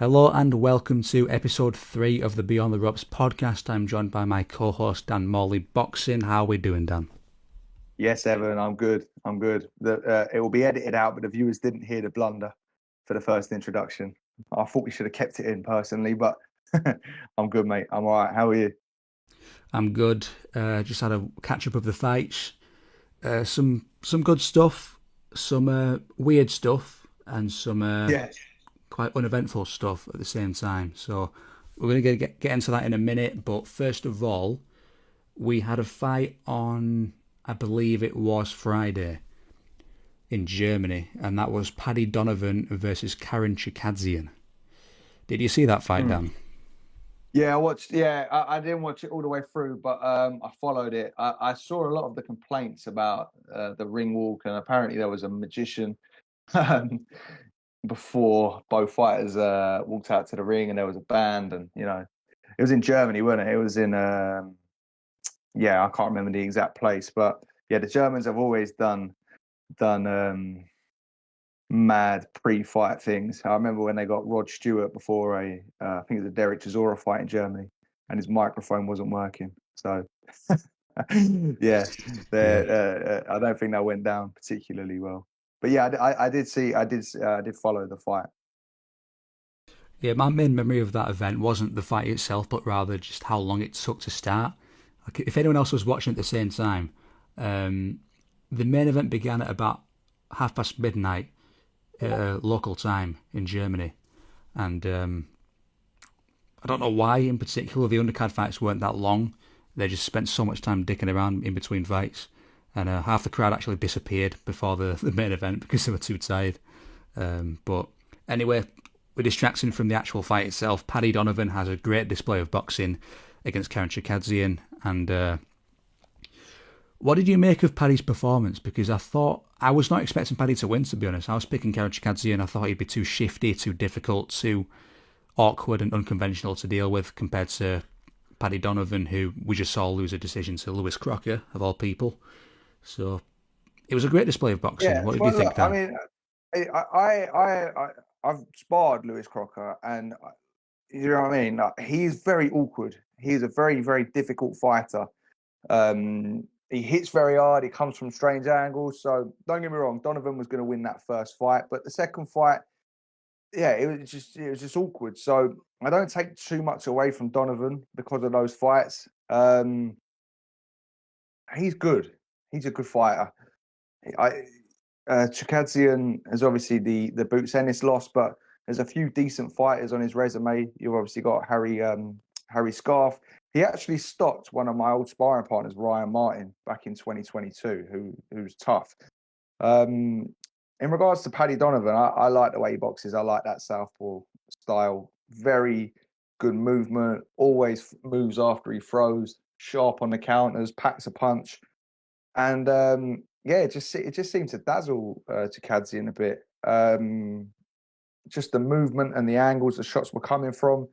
Hello and welcome to episode 3 of the Beyond the Ropes podcast. I'm joined by my co-host Dan Morley Boxing. How are we doing, Dan? Yes, Evan, I'm good. I'm good. It will be edited out, but the viewers didn't hear the blunder for the first introduction. I thought we should have kept it in personally, but I'm good, mate. I'm all right. How are you? I'm good. Just had a catch up of the fights. Some good stuff, some weird stuff, and some Yeah. quite uneventful stuff at the same time. So we're going to get into that in a minute. But first of all, we had a fight on, I believe it was Friday, in Germany, and that was Paddy Donovan versus Karen Chukhadzian. Did you see that fight, Dan? Yeah, I watched. Yeah, I didn't watch it all the way through, but I followed it. I saw a lot of the complaints about the ring walk, and apparently there was a magician um, before both fighters walked out to the ring, and there was a band, and it was in Germany, wasn't it? It was in yeah, I can't remember the exact place, but yeah, the Germans have always done mad pre-fight things. I remember when they got Rod Stewart before I think it was a Derek Chisora fight in Germany, and his microphone wasn't working. So yeah, Yeah. I don't think that went down particularly well. But yeah, I did see, I did follow the fight. Yeah, my main memory of that event wasn't the fight itself, but rather just how long it took to start. Like, if anyone else was watching at the same time, the main event began at about midnight local time in Germany, and I don't know why in particular the undercard fights weren't that long. They just spent so much time dicking around in between fights, and half the crowd actually disappeared before the main event because they were too tired. But anyway, we're distracting from the actual fight itself. Paddy Donovan has a great display of boxing against Karen Chukhadzian, and what did you make of Paddy's performance? Because I was not expecting Paddy to win, to be honest. I was picking Karen Chukhadzian. I thought he'd be too shifty, too difficult, too awkward and unconventional to deal with compared to Paddy Donovan, who we just saw lose a decision to Lewis Crocker, of all people. So it was a great display of boxing. Yeah, What did you well, think, look, I Dan? mean, I've sparred Lewis Crocker, and you know what I mean. Like, he's very awkward. He's a very, very difficult fighter. He hits very hard. He comes from strange angles. So don't get me wrong, Donovan was going to win that first fight, but the second fight, yeah, it was just awkward. So I don't take too much away from Donovan because of those fights. He's good. He's a good fighter. I Chukhadzian is obviously the Boots Ennis loss, but there's a few decent fighters on his resume. You've obviously got Harry Scarf. He actually stopped one of my old sparring partners, Ryan Martin, back in 2022, who's tough. In regards to Paddy Donovan, I like the way he boxes. I like that southpaw style. Very good movement. Always moves after he throws. Sharp on the counters. Packs a punch. And yeah, it just seemed to dazzle Chukhadzian a bit. Just the movement and the angles the shots were coming from.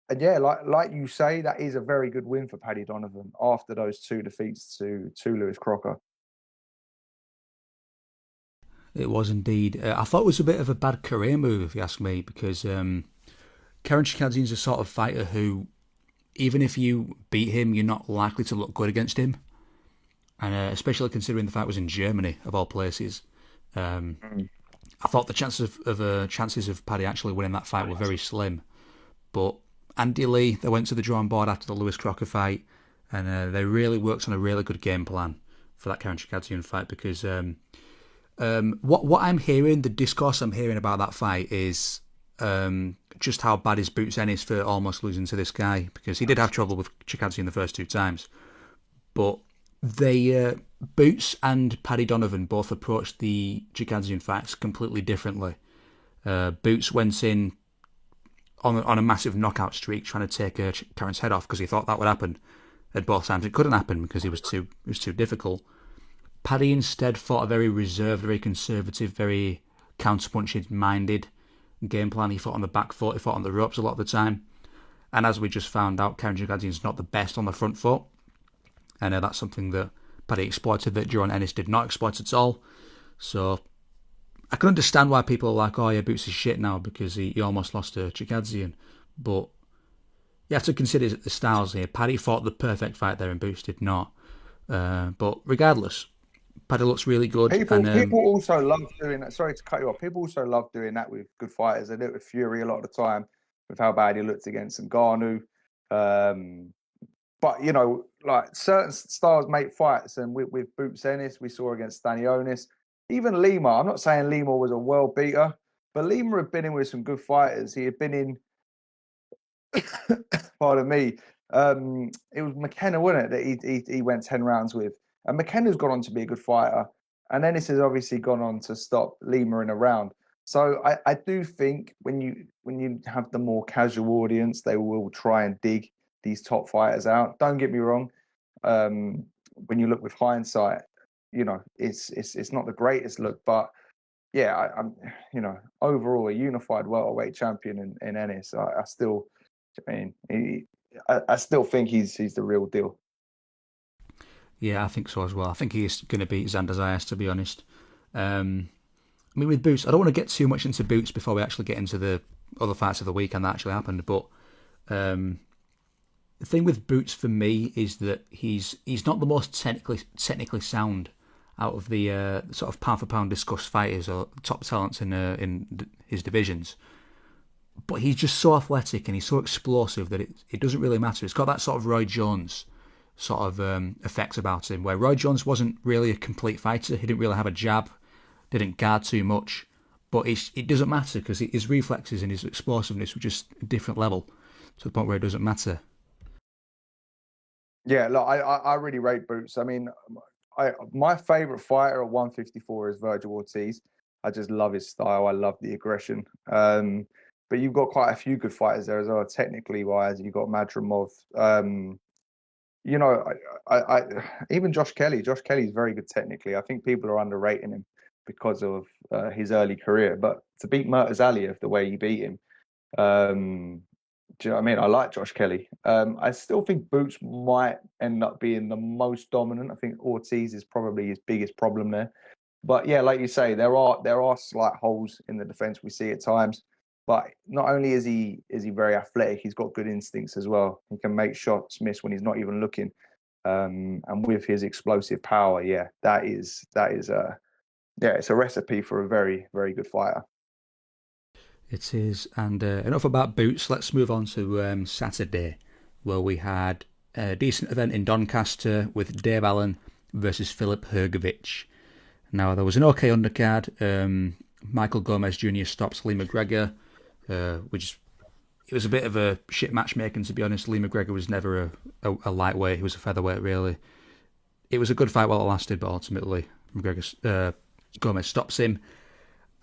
And yeah, like you say, that is a very good win for Paddy Donovan after those two defeats to Lewis Crocker. It was indeed. I thought it was a bit of a bad career move, if you ask me, because Karen Chukhadzian's a sort of fighter who, even if you beat him, you're not likely to look good against him. And especially considering the fight was in Germany, of all places. I thought the chances of Paddy actually winning that fight were very slim. But Andy Lee, they went to the drawing board after the Lewis Crocker fight, and they really worked on a really good game plan for that Karen Chukhadzian fight, because what I'm hearing, the discourse I'm hearing about that fight is just how bad his Boots Ennis for almost losing to this guy, because he did have trouble with Chukhadzian the first two times. But they Boots and Paddy Donovan both approached the Chukhadzian fights completely differently. Boots went in on a massive knockout streak, trying to take Karen's head off because he thought that would happen. At both times, it couldn't happen because it was too difficult. Paddy instead fought a very reserved, very conservative, very counterpunching minded game plan. He fought on the back foot, he fought on the ropes a lot of the time. And as we just found out, Karen Chukhadzian's not the best on the front foot. And that's something that Paddy exploited that Jerome Ennis did not exploit at all. So I can understand why people are like, oh yeah, Boots is shit now because he almost lost to Chukhadzian. But you have to consider the styles here. Paddy fought the perfect fight there and Boots did not. But regardless, Paddy looks really good. People And people also love doing that. Sorry to cut you off. People also love doing that with good fighters. They do it with Fury a lot of the time, with how bad he looked against Ngannou. But like certain styles make fights, and with Boots Ennis, we saw against Stanionis. Even Lima. I'm not saying Lima was a world beater, but Lima had been in with some good fighters. He had been in. Pardon me. It was McKenna, wasn't it, that he went 10 rounds with, and McKenna's gone on to be a good fighter, and Ennis has obviously gone on to stop Lima in a round. So I do think when you have the more casual audience, they will try and dig these top fighters out. Don't get me wrong. When you look with hindsight, it's not the greatest look, but yeah, I'm overall a unified welterweight champion in Ennis. I still, I mean, I still think he's the real deal. yeah, I think so as well. I think he is going to beat Xander Zayas, to be honest. I mean, with Boots, I don't want to get too much into Boots before we actually get into the other fights of the weekend that actually happened. But the thing with Boots for me is that he's not the most technically sound out of the sort of pound for pound discussed fighters or top talents in his divisions. But he's just so athletic and he's so explosive that it doesn't really matter. It's got that sort of Roy Jones sort of effect about him, where Roy Jones wasn't really a complete fighter. He didn't really have a jab, didn't guard too much. But it doesn't matter because his reflexes and his explosiveness were just a different level to the point where it doesn't matter. Yeah, look, I really rate Boots. I mean, my favorite fighter at 154 is Virgil Ortiz. I just love his style. I love the aggression. But you've got quite a few good fighters there as well, technically wise. You've got Madrimov. You know, I even Josh Kelly. Josh Kelly's very good technically. I think people are underrating him because of his early career. But to beat Murtazaliev the way he beat him, do you know what I mean? I like Josh Kelly. I still think Boots might end up being the most dominant. I think Ortiz is probably his biggest problem there. But yeah, like you say, there are slight holes in the defense we see at times. But not only is he very athletic, he's got good instincts as well. He can make shots miss when he's not even looking. And with his explosive power, yeah, that is it's a recipe for a very, very good fighter. It is. And enough about Boots. Let's move on to Saturday, where we had a decent event in Doncaster with Dave Allen versus Filip Hrgovic. Now, there was an okay undercard. Michael Gomez Jr. stops Lee McGregor, which it was a bit of a shit matchmaking, to be honest. Lee McGregor was never a lightweight. He was a featherweight, really. It was a good fight while it lasted, but ultimately Gomez stops him.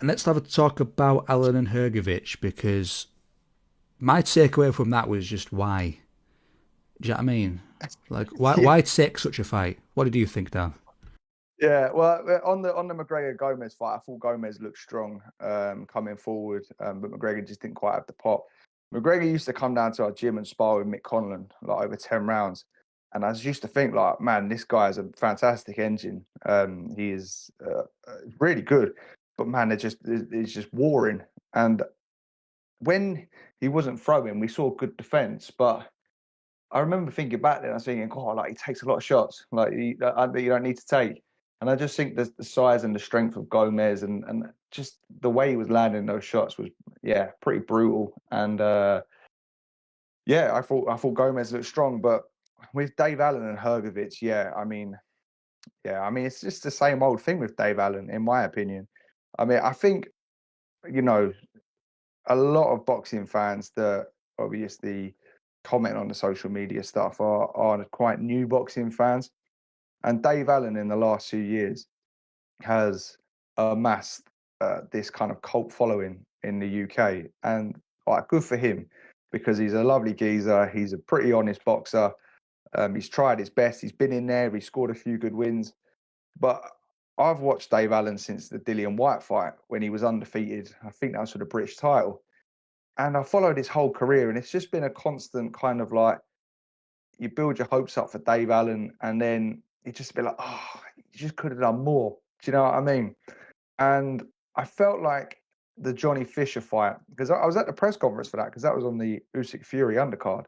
And let's have a talk about Allen and Hrgovic, because my takeaway from that was just why. Do you know what I mean? Like, why take such a fight? What did you think, Dan? Yeah, well, on the McGregor Gomez fight, I thought Gomez looked strong coming forward, but McGregor just didn't quite have the pop. McGregor used to come down to our gym and spar with Mick Conlon like over 10 rounds, and I used to think like, man, this guy is a fantastic engine. He is really good, but man, it's just warring. And when he wasn't throwing, we saw good defense, but I remember thinking back then, I was thinking, oh, like he takes a lot of shots, like you don't need to take. And I just think the size and the strength of Gomez and just the way he was landing those shots was, yeah, pretty brutal. And yeah, I thought Gomez looked strong, but with Dave Allen and Hrgovic, it's just the same old thing with Dave Allen, in my opinion. I mean, I think you know a lot of boxing fans that obviously comment on the social media stuff are quite new boxing fans. And Dave Allen in the last few years has amassed this kind of cult following in the UK. And like, good for him because he's a lovely geezer. He's a pretty honest boxer. He's tried his best. He's been in there. He scored a few good wins. But I've watched Dave Allen since the Dillian White fight when he was undefeated. I think that was for the British title. And I followed his whole career, and it's just been a constant kind of like you build your hopes up for Dave Allen, and then you just be like, oh, you just could have done more. Do you know what I mean? And I felt like the Johnny Fisher fight, because I was at the press conference for that, because that was on the Usyk Fury undercard,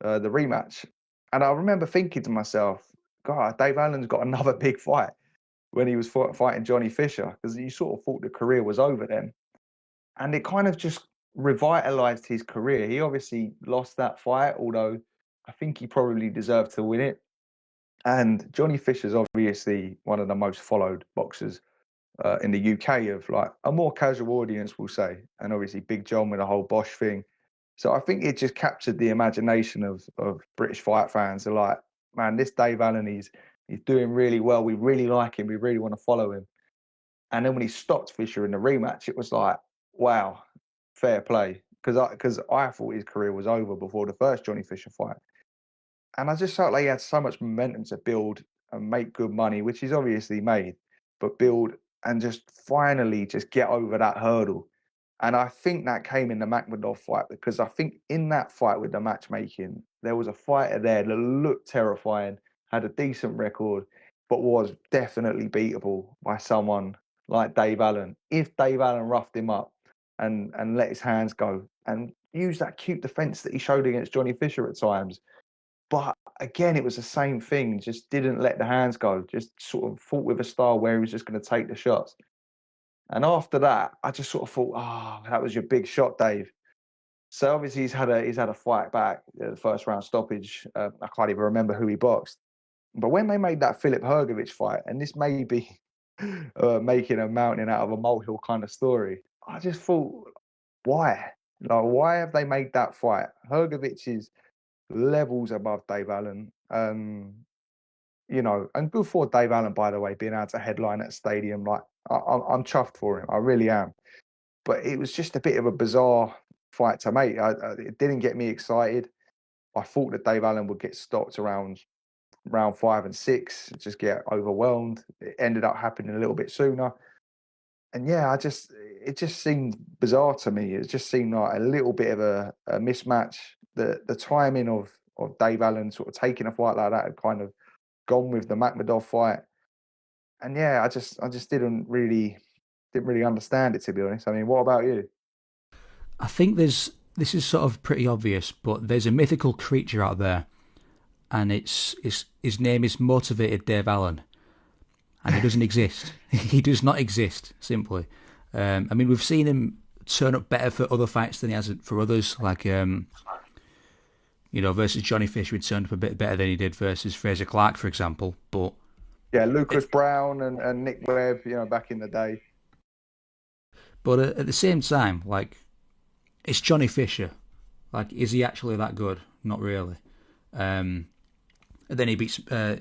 the rematch. And I remember thinking to myself, God, Dave Allen's got another big fight when he was fighting Johnny Fisher, because you sort of thought the career was over then. And it kind of just revitalized his career. He obviously lost that fight, although I think he probably deserved to win it. And Johnny Fisher's obviously one of the most followed boxers in the UK, of like a more casual audience, will say. And obviously Big John with the whole Bosch thing. So I think it just captured the imagination of British fight fans. They're like, man, this Dave Allen, he's doing really well. We really like him. We really want to follow him. And then when he stopped Fisher in the rematch, it was like, wow, fair play. Because I thought his career was over before the first Johnny Fisher fight. And I just felt like he had so much momentum to build and make good money, which he's obviously made, but build and just finally just get over that hurdle. And I think that came in the Makhmudov fight, because I think in that fight with the matchmaking, there was a fighter there that looked terrifying, had a decent record, but was definitely beatable by someone like Dave Allen. If Dave Allen roughed him up and let his hands go and used that cute defense that he showed against Johnny Fisher at times. But again, it was the same thing, just didn't let the hands go, just sort of fought with a style where he was just going to take the shots. And after that, I just sort of thought, oh, that was your big shot, Dave. So obviously he's had a fight back, the first round stoppage. I can't even remember who he boxed. But when they made that Filip Hrgovic fight, and this may be making a mountain out of a molehill kind of story, I just thought, why? Like, why have they made that fight? Hrgovic is levels above Dave Allen. You know, and good for Dave Allen, by the way, being able to headline at a stadium. Like, I'm chuffed for him. I really am. But it was just a bit of a bizarre fight to make. It didn't get me excited. I thought that Dave Allen would get stopped around round 5 and 6, just get overwhelmed. It ended up happening a little bit sooner. And yeah, it just seemed bizarre to me. It just seemed like a little bit of a mismatch. The timing of Dave Allen sort of taking a fight like that had kind of gone with the Makhmudov fight. And yeah, I just didn't really understand it, to be honest. I mean, what about you? I think this is sort of pretty obvious, but there's a mythical creature out there, and his name is Motivated Dave Allen, and he doesn't exist. He does not exist, simply. I mean, we've seen him turn up better for other fights than he has for others, like versus Johnny Fisher, he turned up a bit better than he did versus Fraser Clark, for example. But Yeah, Lucas Brown and Nick Webb, back in the day. at the same time, like, it's Johnny Fisher. Like, is he actually that good? Not really. And then he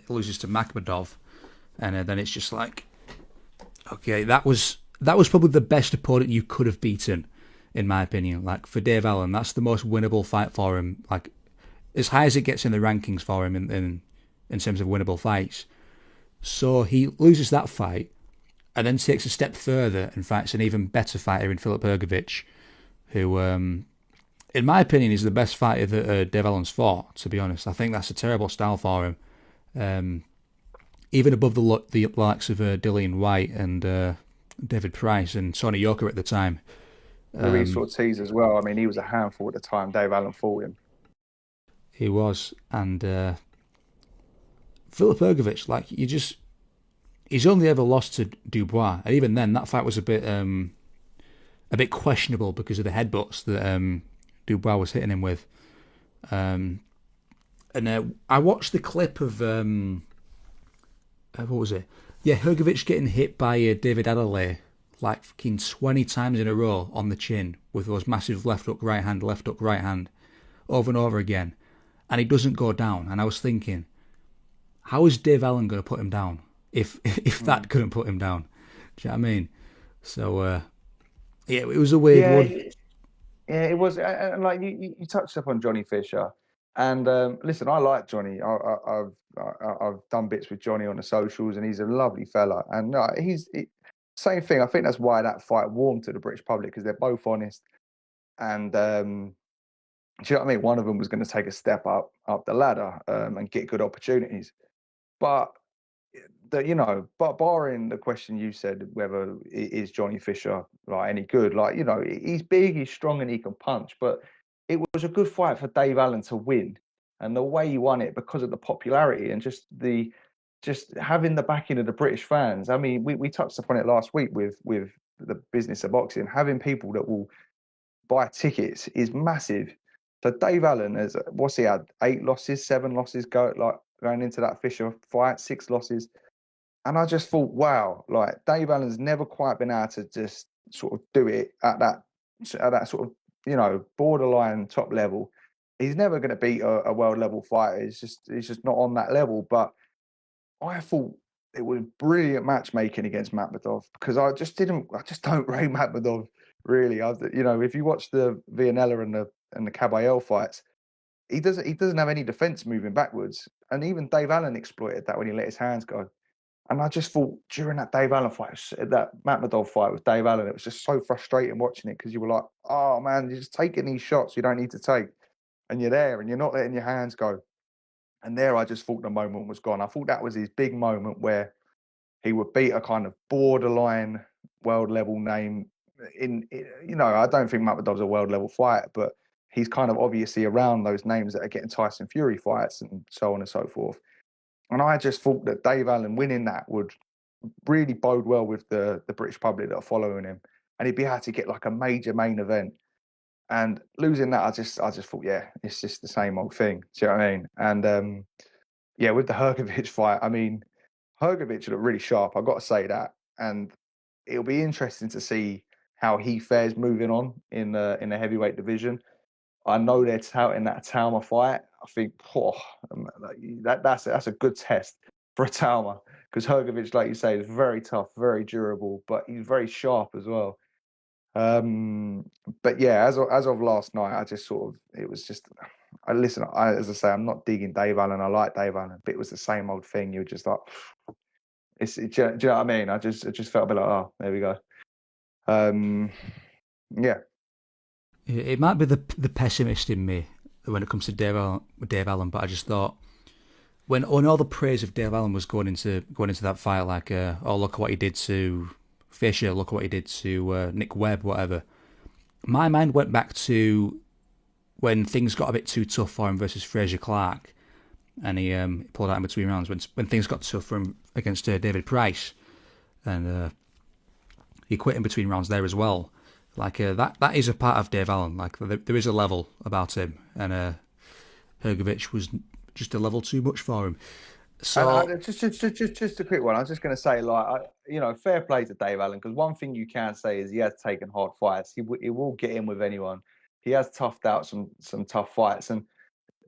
loses to Makhmudov, and then it's just like, okay, that was probably the best opponent you could have beaten, in my opinion. Like, for Dave Allen, that's the most winnable fight for him. Like, as high as it gets in the rankings for him in terms of winnable fights. So he loses that fight, and then takes a step further and fights an even better fighter in Filip Hrgovic, who, in my opinion, is the best fighter that Dave Allen's fought, to be honest. I think that's a terrible style for him. Even above the likes of Dillian White and David Price and Tony Yoka at the time. Luis Ortiz as well. I mean, he was a handful at the time Dave Allen fought him. He was. And Filip Hrgovic, like, he's only ever lost to Dubois. And even then, that fight was a bit questionable because of the headbutts that Dubois was hitting him with. And I watched the clip of what was it? Yeah, Hrgovic getting hit by David Adelaide like fucking 20 times in a row on the chin with those massive left hook, right hand, over and over again. And he doesn't go down. And I was thinking, how is Dave Allen going to put him down if that couldn't put him down? Do you know what I mean? So, yeah, it was a weird one. Yeah, it was. And like you touched up on Johnny Fisher. And listen, I like Johnny. I've done bits with Johnny on the socials, and he's a lovely fella. And same thing. I think that's why that fight warmed to the British public, because they're both honest. And do you know what I mean? One of them was going to take a step up the ladder and get good opportunities. But but barring the question you said, whether is Johnny Fisher like any good, like he's big, he's strong, and he can punch. But it was a good fight for Dave Allen to win, and the way he won it because of the popularity and just having the backing of the British fans. I mean, we touched upon it last week with the business of boxing. Having people that will buy tickets is massive. So Dave Allen has what's he had? 8 losses, 7 losses going into that Fisher fight, 6 losses. And I just thought, wow, like Dave Allen's never quite been able to just sort of do it at that sort of, borderline top level. He's never going to beat a world level fighter. He's just not on that level. But I thought it was brilliant matchmaking against Makhmudov because I just don't rate Makhmudov really. If you watch the Vianella and the Caballero fights, he doesn't have any defense moving backwards. And even Dave Allen exploited that when he let his hands go. And I just thought during that Dave Allen fight, that Makhmudov fight with Dave Allen, it was just so frustrating watching it because you were like, oh man, you're just taking these shots you don't need to take. And you're there and you're not letting your hands go. And there I just thought the moment was gone. I thought that was his big moment where he would beat a kind of borderline world level name. I don't think Makhmudov's a world level fighter, but he's kind of obviously around those names that are getting Tyson Fury fights and so on and so forth. And I just thought that Dave Allen winning that would really bode well with the British public that are following him. And he'd be able to get like a major main event. And losing that, I just thought, yeah, it's just the same old thing. Do you know what I mean? And with the Hrgovic fight, I mean, Hrgovic looked really sharp. I've got to say that. And it'll be interesting to see how he fares moving on in the heavyweight division. I know they're touting that Talma fight. I think that's a good test for a Talma because Hrgovic, like you say, is very tough, very durable, but he's very sharp as well. But yeah, as of last night, I just sort of it was just. As I say, I'm not digging Dave Allen. I like Dave Allen, but it was the same old thing. You're just like, do you know what I mean? I just felt a bit like, oh, there we go. Yeah. It might be the pessimist in me when it comes to Dave Allen, but I just thought when all the praise of Dave Allen was going into that fight, like, oh, look at what he did to Fisher, look at what he did to Nick Webb, whatever. My mind went back to when things got a bit too tough for him versus Fraser Clark, and he pulled out in between rounds when things got tough for him against David Price, and he quit in between rounds there as well. Like that is a part of Dave Allen. Like there is a level about him, and Hrgovic was just a level too much for him. So just a quick one. I was just going to say, fair play to Dave Allen because one thing you can say is he has taken hard fights. He will get in with anyone. He has toughed out some tough fights, and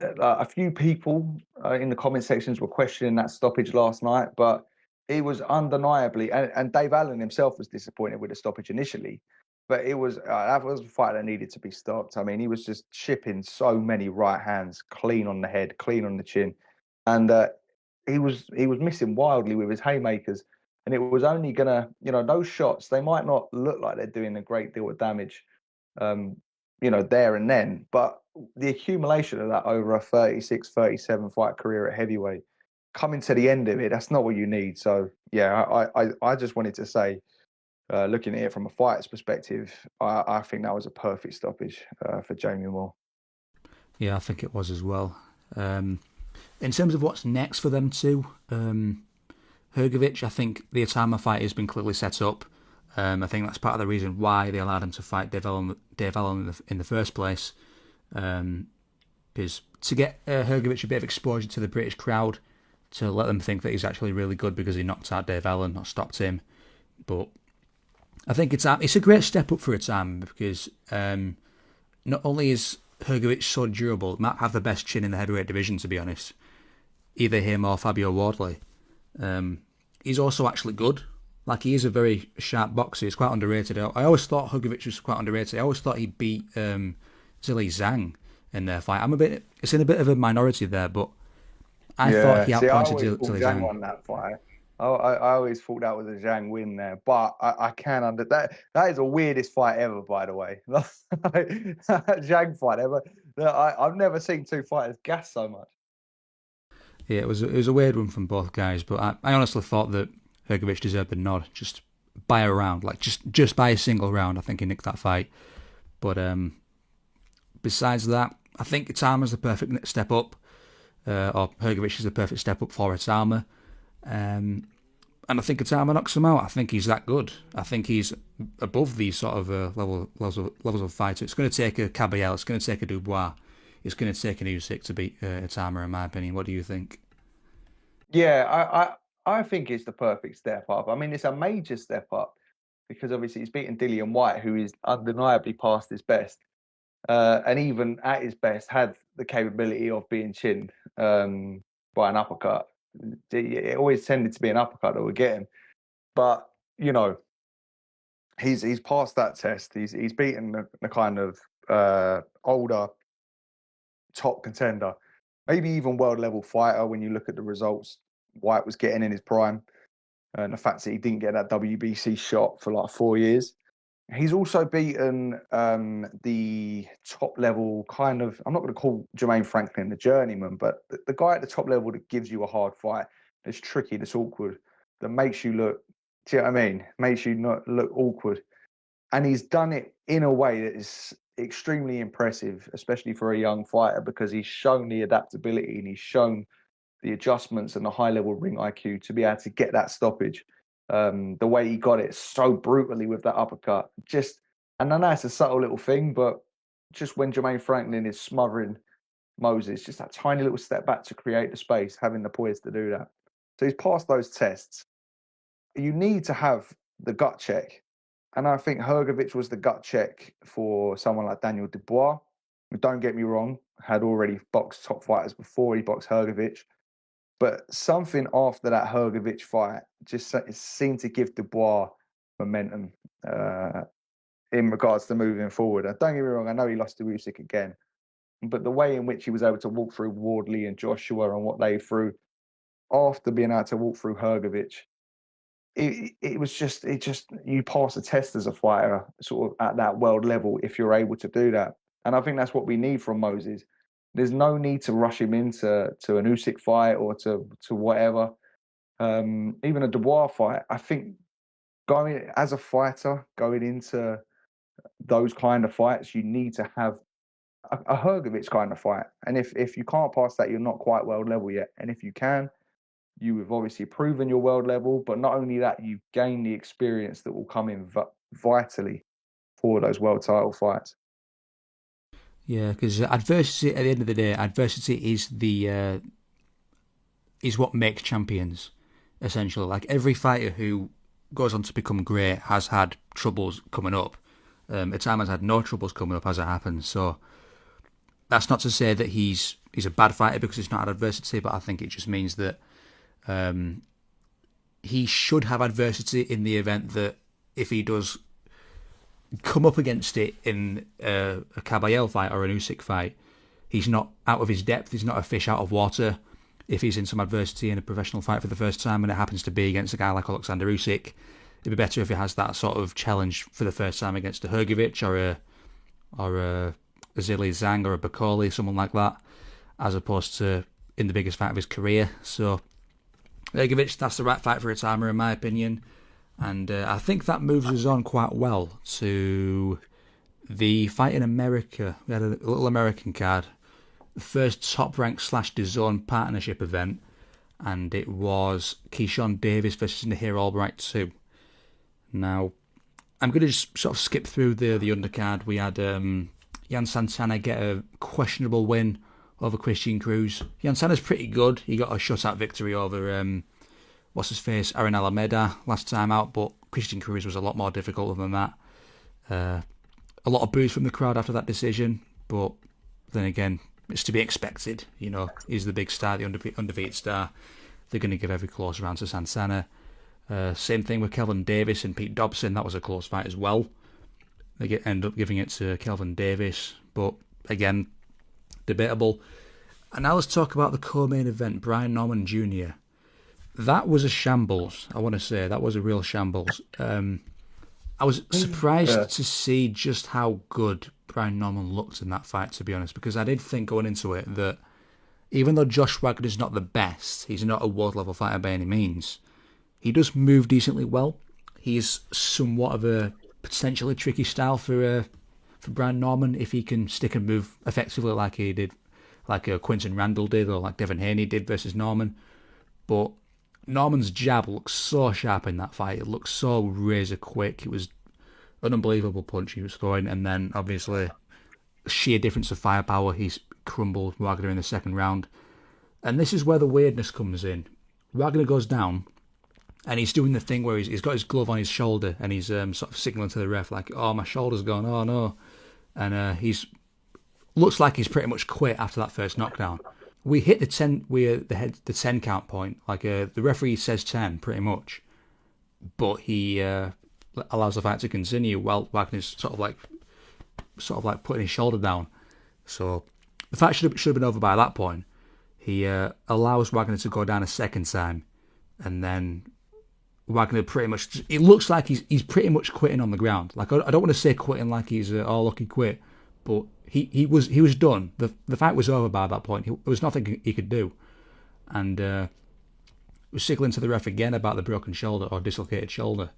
a few people in the comment sections were questioning that stoppage last night, but it was undeniably, and Dave Allen himself was disappointed with the stoppage initially. But that was a fight that needed to be stopped. I mean, he was just chipping so many right hands, clean on the head, clean on the chin, and he was missing wildly with his haymakers. And it was only gonna, those shots, they might not look like they're doing a great deal of damage, there and then, but the accumulation of that over a 36, 37 fight career at heavyweight, coming to the end of it, that's not what you need. So yeah, I just wanted to say. Looking at it from a fighter's perspective, I think that was a perfect stoppage for Jamie Moore. Yeah, I think it was as well. In terms of what's next for them two, Hrgovic, I think the Atama fight has been clearly set up. I think that's part of the reason why they allowed him to fight Dave Allen in the first place, is to get Hrgovic a bit of exposure to the British crowd, to let them think that he's actually really good because he knocked out Dave Allen, not stopped him. But I think it's a great step up for a time because not only is Hrgovic so durable, might have the best chin in the heavyweight division, to be honest, either him or Fabio Wardley. He's also actually good. Like, he is a very sharp boxer. He's quite underrated. I always thought Hrgovic was quite underrated. I always thought he beat Zhilei Zhang in their fight. It's in a bit of a minority there, but I thought he outpointed Zhilei Zhang. Won that fight. I always thought that was a Zhang win there, but I can under that. That is the weirdest fight ever, by the way. Zhang fight ever. I've never seen two fighters gas so much. Yeah, it was a weird one from both guys, but I honestly thought that Hrgovic deserved the nod just by a round, like just by a single round. I think he nicked that fight. But besides that, I think Itama's the perfect step up, or Hrgovic is the perfect step up for Itama. And I think Itama knocks him out. I think he's that good. I think he's above these sort of levels of fighter. It's going to take a Caballel, it's going to take a Dubois, it's going to take an Usyk to beat Itama, in my opinion. What do you think? Yeah, I think it's the perfect step up. I mean, it's a major step up because obviously he's beaten Dillian White, who is undeniably past his best, and even at his best had the capability of being chinned by an uppercut. It always tended to be an uppercut that would get him, but you know he's passed that test. He's beaten the kind of older top contender, maybe even world level fighter when you look at the results White was getting in his prime, and the fact that he didn't get that WBC shot for like 4 years. He's also beaten the top level kind of, I'm not going to call Jermaine Franklin the journeyman, but the guy at the top level that gives you a hard fight, that's tricky, that's awkward, that makes you look, do you know what I mean? Makes you not look awkward. And he's done it in a way that is extremely impressive, especially for a young fighter, because he's shown the adaptability and he's shown the adjustments and the high level ring IQ to be able to get that stoppage. The way he got it so brutally with that uppercut. And I know it's a subtle little thing, but just when Jermaine Franklin is smothering Moses, just that tiny little step back to create the space, having the poise to do that. So he's passed those tests. You need to have the gut check. And I think Hrgovic was the gut check for someone like Daniel Dubois, who, don't get me wrong, had already boxed top fighters before he boxed Hrgovic. But something after that Hrgovic fight just seemed to give Dubois momentum in regards to moving forward. And don't get me wrong, I know he lost to Usyk again, but the way in which he was able to walk through Wardley and Joshua and what they threw after being able to walk through Hrgovic, it was just you pass a test as a fighter sort of at that world level if you're able to do that. And I think that's what we need from Moses. There's no need to rush him into an Usyk fight or to whatever. Even a Dubois fight, I think going as a fighter, going into those kind of fights, you need to have a Hrgovic kind of fight. And if you can't pass that, you're not quite world level yet. And if you can, you have obviously proven your world level, but not only that, you gain the experience that will come in vitally for those world title fights. Yeah, because adversity, at the end of the day, adversity is what makes champions, essentially. Like every fighter who goes on to become great has had troubles coming up. Itama's had no troubles coming up as it happens. So that's not to say that he's a bad fighter because he's not had adversity, but I think it just means that he should have adversity in the event that if he does come up against it in a Caballel fight or an Usyk fight, he's not out of his depth, he's not a fish out of water. If he's in some adversity in a professional fight for the first time and it happens to be against a guy like Alexander Usyk, it'd be better if he has that sort of challenge for the first time against a Hrgovic or a Zhilei Zhang or a Bakoli, someone like that, as opposed to in the biggest fight of his career. So Hrgovic, that's the right fight for Itama in my opinion. And I think that moves us on quite well to the fight in America. We had a little American card. The first top-ranked /DAZN partnership event. And it was Keyshawn Davis versus Nahir Albright 2. Now, I'm going to just sort of skip through the undercard. We had Yan Santana get a questionable win over Christian Cruz. Yan Santana's pretty good. He got a shutout victory over what's-his-face, Aaron Alameda last time out, but Christian Cruz was a lot more difficult than that. A lot of boos from the crowd after that decision, but then again, it's to be expected. You know, he's the big star, the undefeated star. They're going to give every close round to Santana. Same thing with Kelvin Davis and Pete Dobson. That was a close fight as well. They end up giving it to Kelvin Davis, but again, debatable. And now let's talk about the co-main event, Brian Norman Jr. That was a shambles, I want to say. That was a real shambles. I was surprised to see just how good Brian Norman looked in that fight, to be honest, because I did think going into it that even though Josh Wagner's not the best, he's not a world level fighter by any means. He does move decently well. He's somewhat of a potentially tricky style for Brian Norman if he can stick and move effectively like he did, like Quinton Randall did, or like Devin Haney did versus Norman. But Norman's jab looks so sharp in that fight. It looked so razor quick. It was an unbelievable punch he was throwing, and then obviously sheer difference of firepower. He's crumbled Wagner in the second round, and this is where the weirdness comes in. Wagner goes down, and he's doing the thing where he's got his glove on his shoulder, and he's sort of signaling to the ref like, "Oh, my shoulder's gone. Oh no," and he's looks like he's pretty much quit after that first knockdown. We hit the 10, the 10 count point. Like the referee says 10, pretty much, but he allows the fight to continue while Wagner's sort of like putting his shoulder down. So the fight should have been over by that point. He allows Wagner to go down a second time, and then Wagner pretty much, it looks like he's pretty much quitting on the ground. Like I don't want to say quitting like he's lucky quit, but he was done. The fight was over by that point. There was nothing he could do, and was signaling to the ref again about the broken shoulder or dislocated shoulder,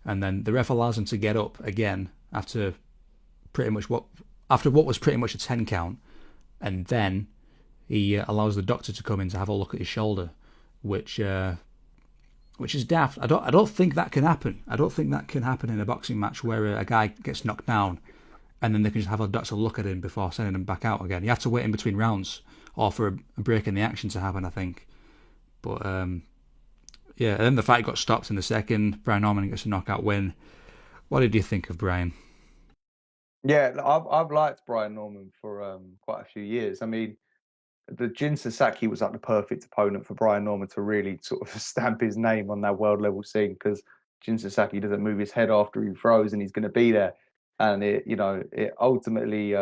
and then the ref allows him to get up again after what was pretty much a 10 count, and then he allows the doctor to come in to have a look at his shoulder, which is daft. I don't think that can happen. I don't think that can happen in a boxing match where a guy gets knocked down and then they can just have a doctor look at him before sending him back out again. You have to wait in between rounds or for a break in the action to happen, I think. But yeah, and then the fight got stopped in the second. Brian Norman gets a knockout win. What did you think of Brian? Yeah, I've liked Brian Norman for quite a few years. I mean, the Jin Sasaki was like the perfect opponent for Brian Norman to really sort of stamp his name on that world level scene, because Jin Sasaki doesn't move his head after he throws, and he's going to be there. And it ultimately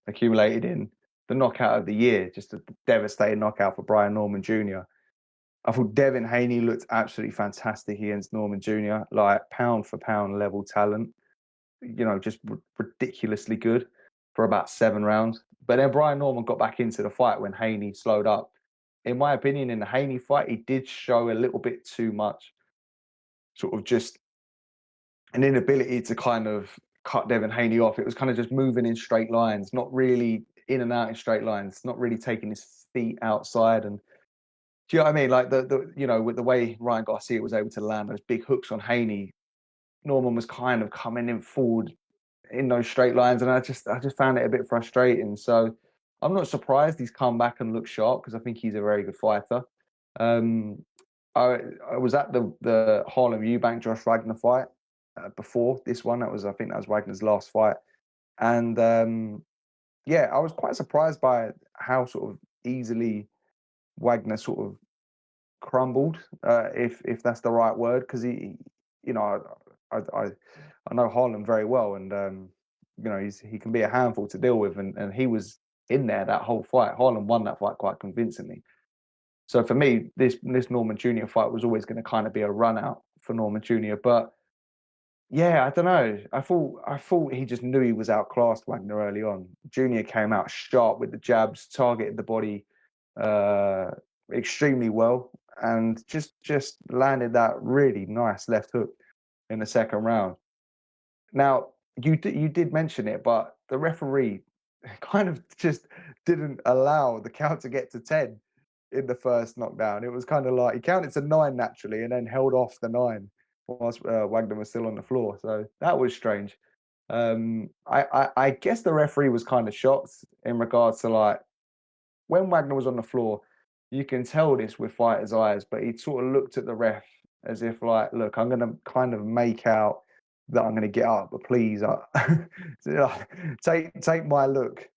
accumulated in the knockout of the year, just a devastating knockout for Brian Norman Jr. I thought Devin Haney looked absolutely fantastic against Norman Jr., like pound for pound level talent, just ridiculously good for about 7 rounds. But then Brian Norman got back into the fight when Haney slowed up. In my opinion, in the Haney fight, he did show a little bit too much, sort of just an inability to kind of cut Devin Haney off. It was kind of just moving in straight lines, not really in and out in straight lines, not really taking his feet outside. And do you know what I mean? Like with the way Ryan Garcia was able to land those big hooks on Haney, Norman was kind of coming in forward in those straight lines, and I just found it a bit frustrating. So I'm not surprised he's come back and looked sharp, because I think he's a very good fighter. I was at the Harlem Eubank Josh Wagner fight before this one. I think that was Wagner's last fight, and yeah, I was quite surprised by how sort of easily Wagner sort of crumbled, if that's the right word, because he, I know Harlem very well, and he can be a handful to deal with, and he was in there that whole fight. Harlem won that fight quite convincingly. So for me, this Norman Jr. fight was always going to kind of be a run out for Norman Jr. But yeah, I don't know. I thought he just knew he was outclassed Wagner early on. Junior came out sharp with the jabs, targeted the body extremely well, and just landed that really nice left hook in the second round. Now, you did mention it, but the referee kind of just didn't allow the count to get to 10 in the first knockdown. It was kind of like he counted to 9 naturally and then held off the 9 whilst Wagner was still on the floor. So that was strange. I guess the referee was kind of shocked in regards to, like, when Wagner was on the floor, you can tell this with fighters' eyes, but he sort of looked at the ref as if, like, look, I'm going to kind of make out that I'm going to get up, but please take my look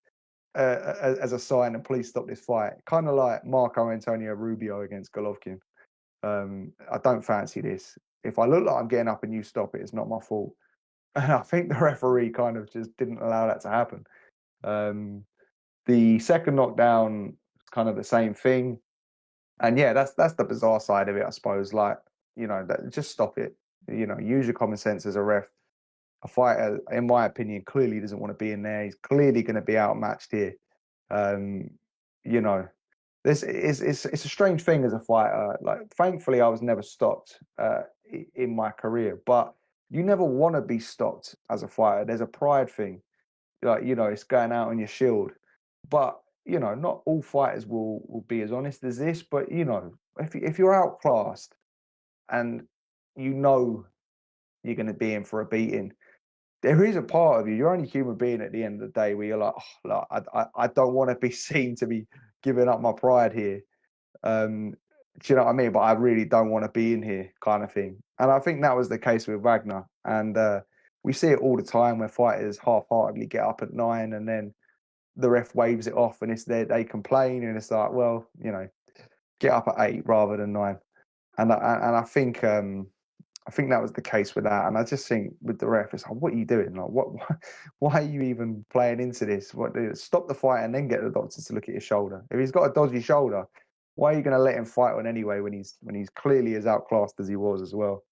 as a sign, and please stop this fight. Kind of like Marco Antonio Rubio against Golovkin. I don't fancy this. If I look like I'm getting up and you stop it, it's not my fault. And I think the referee kind of just didn't allow that to happen. The second knockdown was kind of the same thing. And yeah, that's the bizarre side of it, I suppose. Like, just stop it. Use your common sense as a ref. A fighter, in my opinion, clearly doesn't want to be in there. He's clearly going to be outmatched here. Um, you know, this is it's a strange thing as a fighter. Like, thankfully, I was never stopped in my career, but you never want to be stopped as a fighter. There's a pride thing, like, it's going out on your shield. But not all fighters will be as honest as this. But if you're outclassed and you know you're going to be in for a beating, there is a part of you. You're only a human being at the end of the day where you're like, oh, look, I don't want to be seen to be giving up my pride here. Do you know what I mean? But I really don't want to be in here, kind of thing. And I think that was the case with Wagner. And we see it all the time where fighters half-heartedly get up at 9 and then the ref waves it off, and it's there. They complain, and it's like, well, get up at 8 rather than 9. And I think that was the case with that. And I just think with the ref, it's like, what are you doing? Like, why are you even playing into this? Stop the fight and then get the doctor to look at your shoulder. If he's got a dodgy shoulder, why are you going to let him fight on anyway when he's clearly as outclassed as he was as well?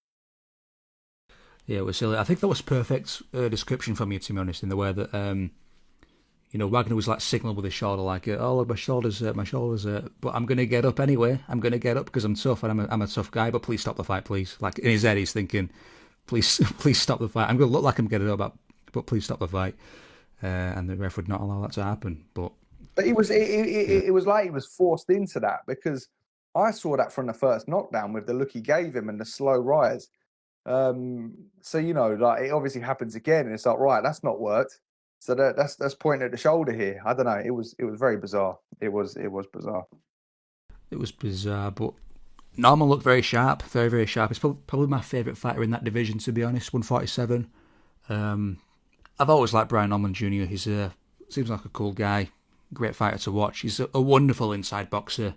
Yeah, it was silly. I think that was perfect description from you, to be honest, in the way that Wagner was like signaling with his shoulder, like, oh, my shoulders, but I'm going to get up anyway. I'm going to get up because I'm tough and I'm a tough guy, but please stop the fight, please. Like, in his head, he's thinking, please, please stop the fight. I'm going to look like I'm getting up, but please stop the fight. And the ref would not allow that to happen. But it was like he was forced into that, because I saw that from the first knockdown with the look he gave him and the slow rise. So like, it obviously happens again, and it's like, right, that's not worked. So that's pointing at the shoulder here. I don't know. It was very bizarre. It was bizarre. It was bizarre, but Norman looked very sharp, very, very sharp. He's probably my favourite fighter in that division, to be honest. 147. I've always liked Brian Norman Jr. He's seems like a cool guy, great fighter to watch. He's a wonderful inside boxer.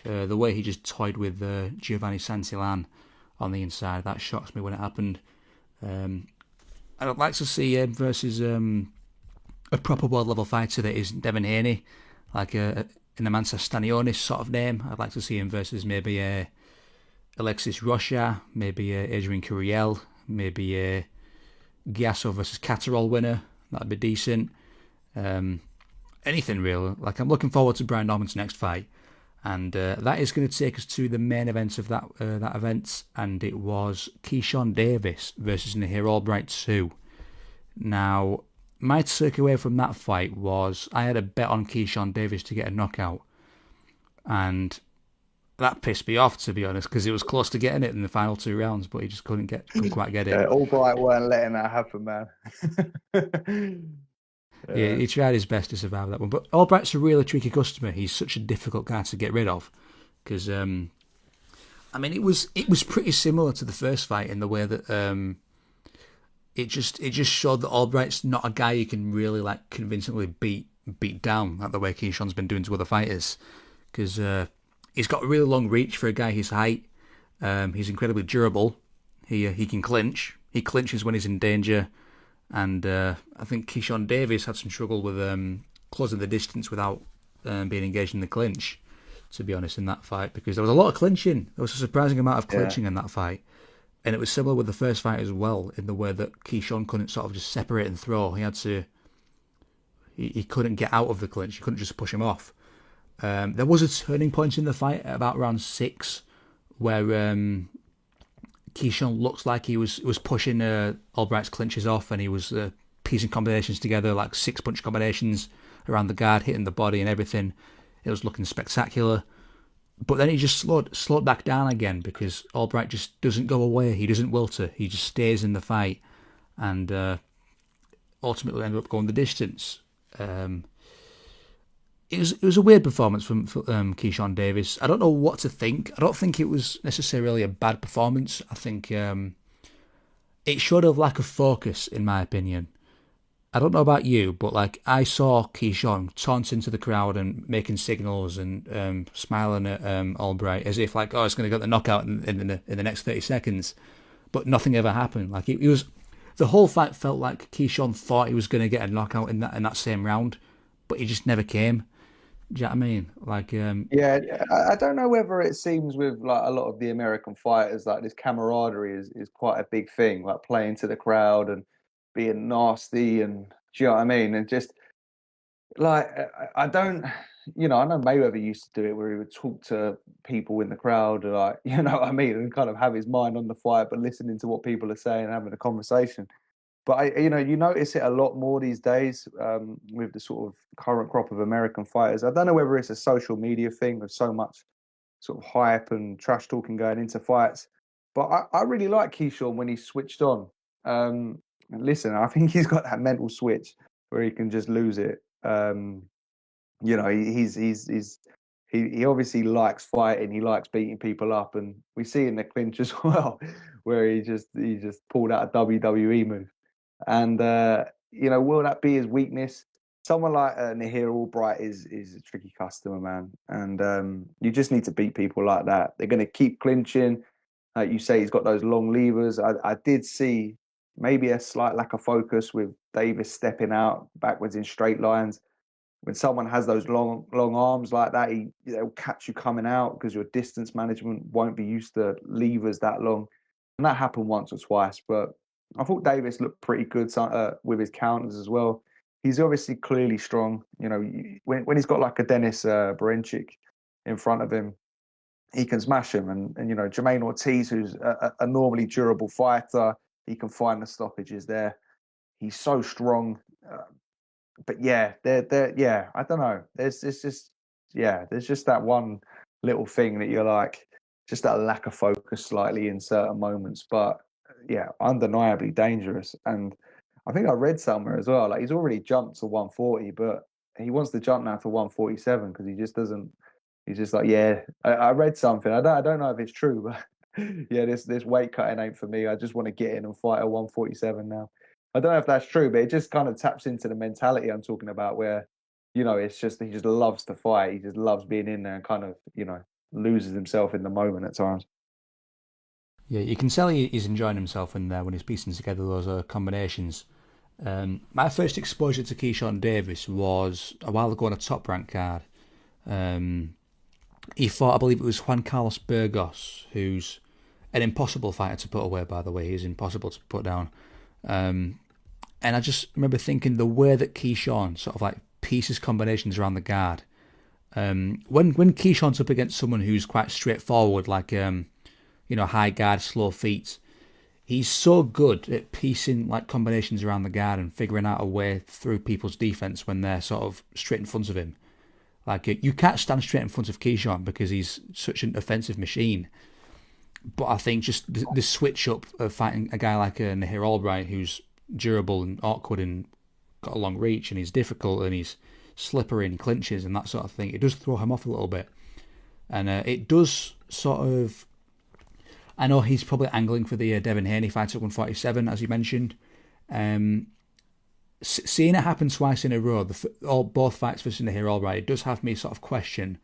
The way he just toyed with Giovanni Santillan on the inside, that shocks me when it happened. I'd like to see him versus a proper world level fighter that is Devin Haney, like an Amansa Stanionis sort of name. I'd like to see him versus maybe Alexis Rocha, maybe Adrian Curiel, maybe Giasso versus Catterall winner. That'd be decent. Anything real. Like, I'm looking forward to Brian Norman's next fight, and that is going to take us to the main event of that event, and it was Keyshawn Davis versus Nahir Albright 2. Now, my takeaway from that fight was I had a bet on Keyshawn Davis to get a knockout, and that pissed me off, to be honest, because it was close to getting it in the final 2 rounds, but he just couldn't quite get it. Yeah, Albright weren't letting that happen, man. Yeah, he tried his best to survive that one, but Albright's a really tricky customer. He's such a difficult guy to get rid of, because I mean, it was pretty similar to the first fight in the way that it just showed that Albright's not a guy you can really like convincingly beat down like the way Keyshawn's been doing to other fighters, because he's got a really long reach for a guy his height. He's incredibly durable. He can clinch. He clinches when he's in danger, and I think Keyshawn Davis had some trouble with closing the distance without being engaged in the clinch, to be honest, in that fight, because there was a lot of clinching. There was a surprising amount of clinching in that fight. And it was similar with the first fight as well, in the way that Keyshawn couldn't sort of just separate and throw. He had to... He couldn't get out of the clinch. He couldn't just push him off. There was a turning point in the fight at about round 6 where Keyshawn looks like he was pushing Albright's clinches off, and he was piecing combinations together, like 6-punch combinations around the guard, hitting the body and everything. It was looking spectacular. But then he just slowed back down again, because Albright just doesn't go away. He doesn't wilter. He just stays in the fight, and ultimately ended up going the distance. It was a weird performance from Keyshawn Davis. I don't know what to think. I don't think it was necessarily a bad performance. I think it showed a lack of focus, in my opinion. I don't know about you, but like, I saw Keyshawn taunting to the crowd and making signals and smiling at Albright as if like, oh, it's going to get the knockout in the next 30 seconds, but nothing ever happened. Like, it was, the whole fight felt like Keyshawn thought he was going to get a knockout in that same round, but he just never came. Do you know what I mean? Like, yeah, I don't know whether it seems with like a lot of the American fighters, like this camaraderie is quite a big thing, like playing to the crowd and being nasty, and do you know what I mean? And just like I don't, I know Mayweather used to do it where he would talk to people in the crowd, like, what I mean, and kind of have his mind on the fight, but listening to what people are saying and having a conversation. But you notice it a lot more these days with the sort of current crop of American fighters. I don't know whether it's a social media thing with so much sort of hype and trash talking going into fights, but I really like Keyshawn when he's switched on. And listen, I think he's got that mental switch where he can just lose it. He obviously likes fighting. He likes beating people up, and we see in the clinch as well, where he just pulled out a WWE move. And will that be his weakness? Someone like Nahir Albright is a tricky customer, man. And you just need to beat people like that. They're going to keep clinching. Like you say, he's got those long levers. I did see maybe a slight lack of focus with Davis stepping out backwards in straight lines. When someone has those long arms like that, they'll catch you coming out because your distance management won't be used to levers that long. And that happened once or twice, but I thought Davis looked pretty good with his counters as well. He's obviously clearly strong. When he's got like a Dennis Berencic in front of him, he can smash him. And Jermaine Ortiz, who's a normally durable fighter, he can find the stoppages there. He's so strong. But yeah, yeah, I don't know. There's just that one little thing that you're like, just that lack of focus slightly in certain moments. But yeah, undeniably dangerous. And I think I read somewhere as well, like he's already jumped to 140, but he wants to jump now to 147 because he just doesn't. He's just like, yeah. I read something. I don't know if it's true, but yeah, this weight cutting ain't for me. I just want to get in and fight at 147 now. I don't know if that's true, but it just kind of taps into the mentality I'm talking about where, it's just he just loves to fight. He just loves being in there and kind of, loses himself in the moment at times. Yeah, you can tell he's enjoying himself in there when he's piecing together those combinations. My first exposure to Keyshawn Davis was a while ago on a top rank card. Um, he fought, I believe it was Juan Carlos Burgos, who's an impossible fighter to put away, by the way. He's impossible to put down. And I just remember thinking the way that Keyshawn sort of like pieces combinations around the guard. When Keyshawn's up against someone who's quite straightforward, like high guard, slow feet, he's so good at piecing like combinations around the guard and figuring out a way through people's defense when they're sort of straight in front of him. Like you can't stand straight in front of Keyshawn because he's such an offensive machine. But I think just the switch up of fighting a guy like Nahir Albright, who's durable and awkward and got a long reach and he's difficult and he's slippery and clinches and that sort of thing, it does throw him off a little bit. And it does sort of. I know he's probably angling for the Devin Haney fight at 147, as you mentioned. Seeing it happen twice in a row, both fights for Nahir Albright, it does have me sort of question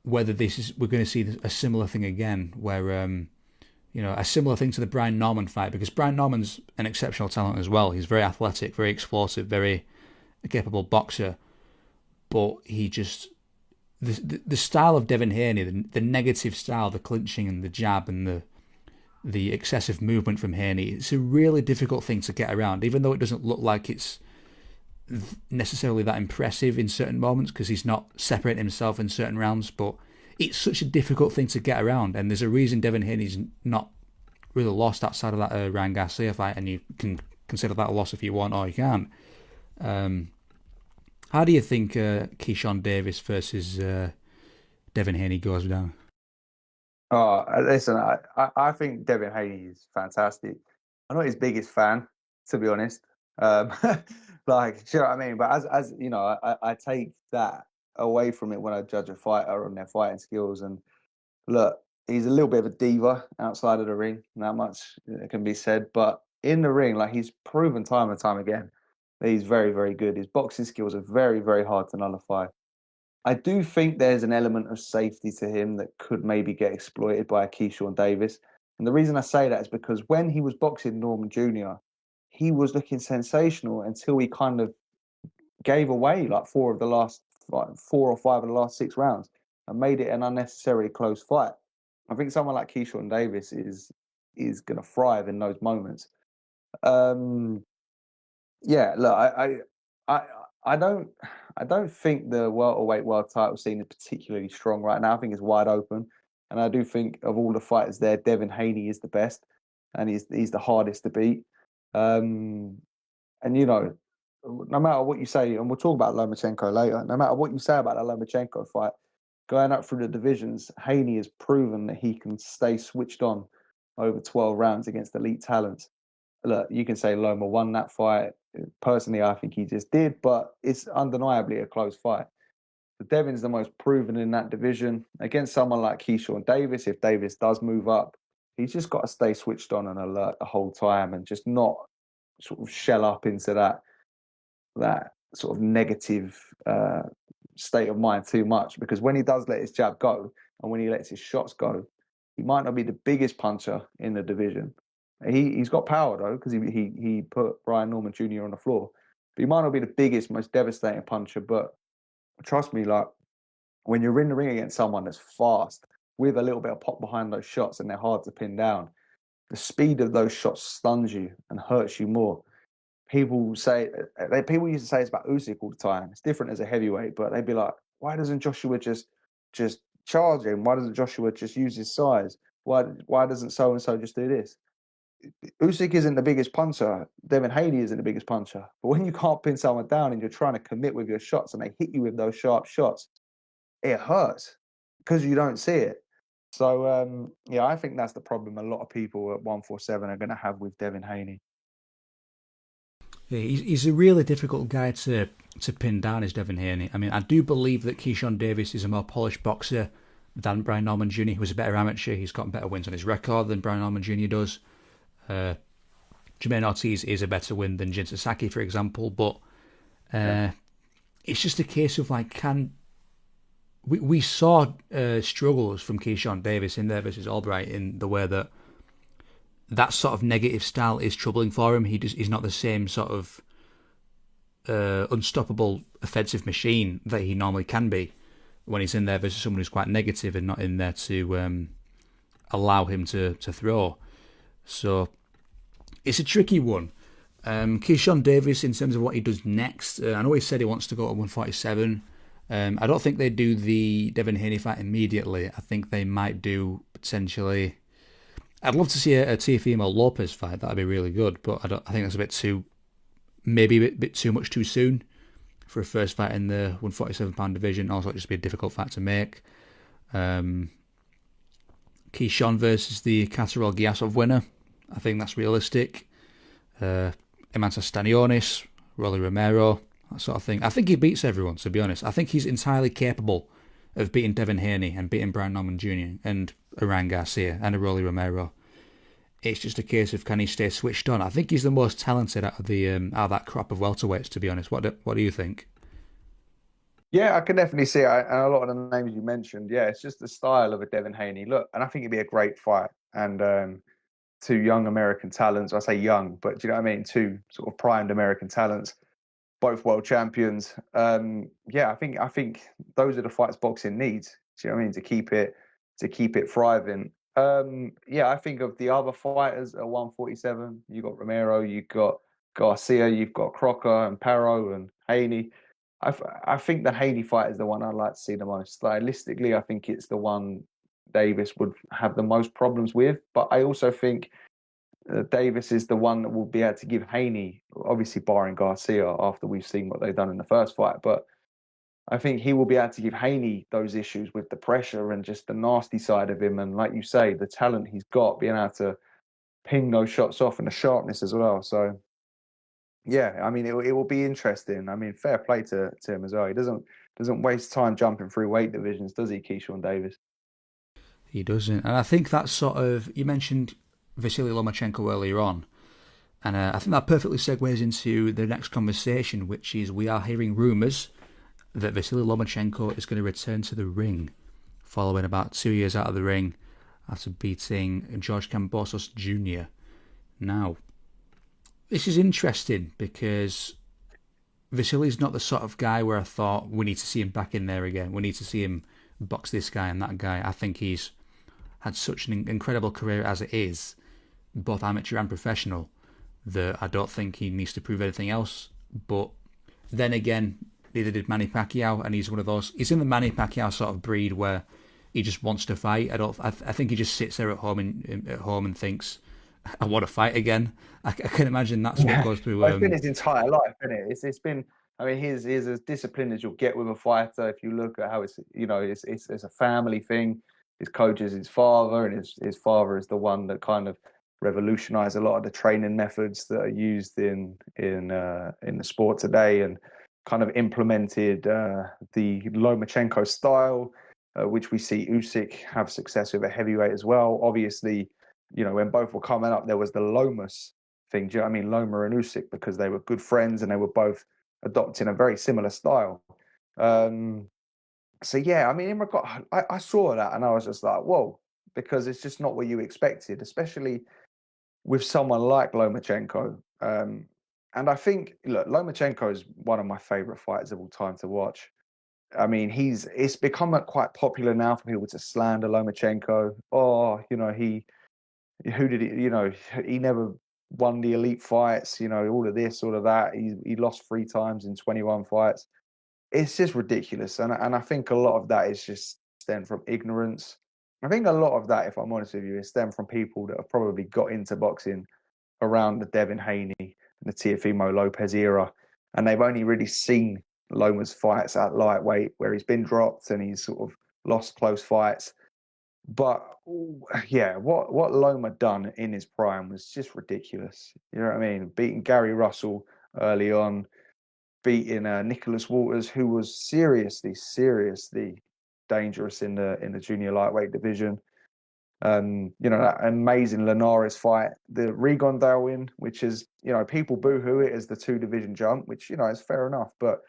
whether we're going to see a similar thing again, where a similar thing to the Brian Norman fight, because Brian Norman's an exceptional talent as well. He's very athletic, very explosive, very capable boxer, but he just the style of Devin Haney, the negative style, the clinching and the jab and the excessive movement from Haney, it's a really difficult thing to get around, even though it doesn't look like it's necessarily that impressive in certain moments because he's not separating himself in certain rounds, but it's such a difficult thing to get around, and there's a reason Devin Haney's not really lost outside of that Ryan Garcia fight, and you can consider that a loss if you want or you can't. How do you think Keyshawn Davis versus Devin Haney goes down? Oh, listen, I think Devin Haney is fantastic. I'm not his biggest fan, to be honest. Um, like, you know what I mean? But as you know, I take that away from it when I judge a fighter on their fighting skills. And look, he's a little bit of a diva outside of the ring. Not much can be said, but in the ring, like he's proven time and time again that he's very, very good. His boxing skills are very, very hard to nullify. I do think there's an element of safety to him that could maybe get exploited by a Keyshawn Davis. And the reason I say that is because when he was boxing Norman Jr., he was looking sensational until he kind of gave away like four or five of the last 6 rounds and made it an unnecessarily close fight. I think someone like Keyshawn Davis is going to thrive in those moments. Um, yeah, look, I I don't I don't think the welterweight world title scene is particularly strong right now. I think it's wide open, and I do think of all the fighters there, Devin Haney is the best, and he's the hardest to beat. Um, and no matter what you say, and we'll talk about Lomachenko later. No matter what you say about that Lomachenko fight, going up through the divisions, Haney has proven that he can stay switched on over 12 rounds against elite talents. Look, you can say Loma won that fight. Personally, I think he just did, but it's undeniably a close fight. But Devin's the most proven in that division. Against someone like Keyshawn Davis, if Davis does move up, he's just got to stay switched on and alert the whole time and just not sort of shell up into that sort of negative state of mind too much. Because when he does let his jab go and when he lets his shots go, he might not be the biggest puncher in the division. He's got power though, because he put Brian Norman Jr. on the floor. But he might not be the biggest, most devastating puncher. But trust me, like when you're in the ring against someone that's fast with a little bit of pop behind those shots and they're hard to pin down, the speed of those shots stuns you and hurts you more. People used to say it's about Usyk all the time. It's different as a heavyweight, but they'd be like, why doesn't Joshua just charge him? Why doesn't Joshua just use his size? Why doesn't so and so just do this? Usyk isn't the biggest puncher. Devin Haney isn't the biggest puncher. But when you can't pin someone down and you're trying to commit with your shots and they hit you with those sharp shots, it hurts because you don't see it. So yeah, I think that's the problem a lot of people at 147 are going to have with Devin Haney. Yeah, he's a really difficult guy to pin down, is Devin Haney. I mean, I do believe that Keyshawn Davis is a more polished boxer than Brian Norman Jr., who's a better amateur. He's got better wins on his record than Brian Norman Jr. does. Jermaine Ortiz is a better win than Jin Sasaki, for example, but it's just a case of like, we saw struggles from Keyshawn Davis in there versus Albright in the way that sort of negative style is troubling for him. He's not the same sort of unstoppable offensive machine that he normally can be when he's in there versus someone who's quite negative and not in there to allow him to throw. So it's a tricky one. Keyshawn Davis, in terms of what he does next, I know he said he wants to go to 147. I don't think they do the Devin Haney fight immediately. I think they might do potentially. I'd love to see a Teofimo Lopez fight. That'd be really good, but I think that's maybe a bit too much too soon for a first fight in the 147-pound division. Also, it'd just be a difficult fight to make. Keyshawn versus the Katarol Giasov winner. I think that's realistic. Imantas Stanionis, Rolly Romero, that sort of thing. I think he beats everyone, to be honest. I think he's entirely capable of beating Devin Haney and beating Brian Norman Jr. and Ryan Garcia and a Rolly Romero. It's just a case of, can he stay switched on? I think he's the most talented out of that crop of welterweights, to be honest. What do you think? Yeah, I can definitely see it. And a lot of the names you mentioned, yeah, it's just the style of a Devin Haney. Look, and I think it'd be a great fight. And two young American talents, I say young, but do you know what I mean? Two sort of primed American talents, both world champions. Yeah, I think those are the fights boxing needs. Do you know what I mean? To keep it thriving. Yeah, I think of the other fighters at 147. You got Romero, you got Garcia, you've got Crocker and Parro and Haney. I think the Haney fight is the one I'd like to see the most. Stylistically, I think it's the one Davis would have the most problems with. But I also think Davis is the one that will be able to give Haney, obviously barring Garcia after we've seen what they've done in the first fight, but I think he will be able to give Haney those issues with the pressure and just the nasty side of him. And like you say, the talent he's got, being able to ping those shots off and the sharpness as well. So, yeah, I mean, it will be interesting. I mean, fair play to him as well. He doesn't waste time jumping through weight divisions, does he, Keyshawn Davis? He doesn't. And I think that's sort of, you mentioned Vasily Lomachenko earlier on, and I think that perfectly segues into the next conversation, which is we are hearing rumours that Vasily Lomachenko is going to return to the ring following about 2 years out of the ring after beating George Kambosos Jr. Now, this is interesting because Vasily's not the sort of guy where I thought we need to see him back in there again. We need to see him box this guy and that guy. I think he's had such an incredible career as it is, both amateur and professional, that I don't think he needs to prove anything else. But Then again, neither did Manny Pacquiao, and he's one of those. He's in the Manny Pacquiao sort of breed where he just wants to fight. I think he just sits there at home and thinks, I want to fight again. I can imagine that's what Yeah, goes through. well, it's been his entire life, isn't it? It's been. I mean, he's as disciplined as you'll get with a fighter. If you look at how it's a family thing. His coach is his father, and his father is the one that kind of revolutionized a lot of the training methods that are used in the sport today, and kind of implemented the Lomachenko style, which we see Usyk have success with a heavyweight as well. Obviously, when both were coming up, there was the Lomas thing. Do you know what I mean? Loma and Usyk, because they were good friends and they were both adopting a very similar style. So yeah, I mean, I saw that and I was just like, whoa, because it's just not what you expected, especially with someone like Lomachenko. And I think, look, Lomachenko is one of my favorite fighters of all time to watch. I mean, it's become quite popular now for people to slander Lomachenko. Oh, who did he, he never won the elite fights, all of this, all of that. He lost 3 times in 21 fights. It's just ridiculous. And I think a lot of that is just stemmed from ignorance. I think a lot of that, if I'm honest with you, is stemmed from people that have probably got into boxing around the Devin Haney and the Teofimo Lopez era. And they've only really seen Loma's fights at lightweight where he's been dropped and he's sort of lost close fights. But yeah, what Loma done in his prime was just ridiculous. You know what I mean? Beating Gary Russell early on, beating Nicholas Walters, who was seriously dangerous in the junior lightweight division. That amazing Linares fight, the Rigondale win, which is, people boo-hoo it as the 2 division jump, which, is fair enough. But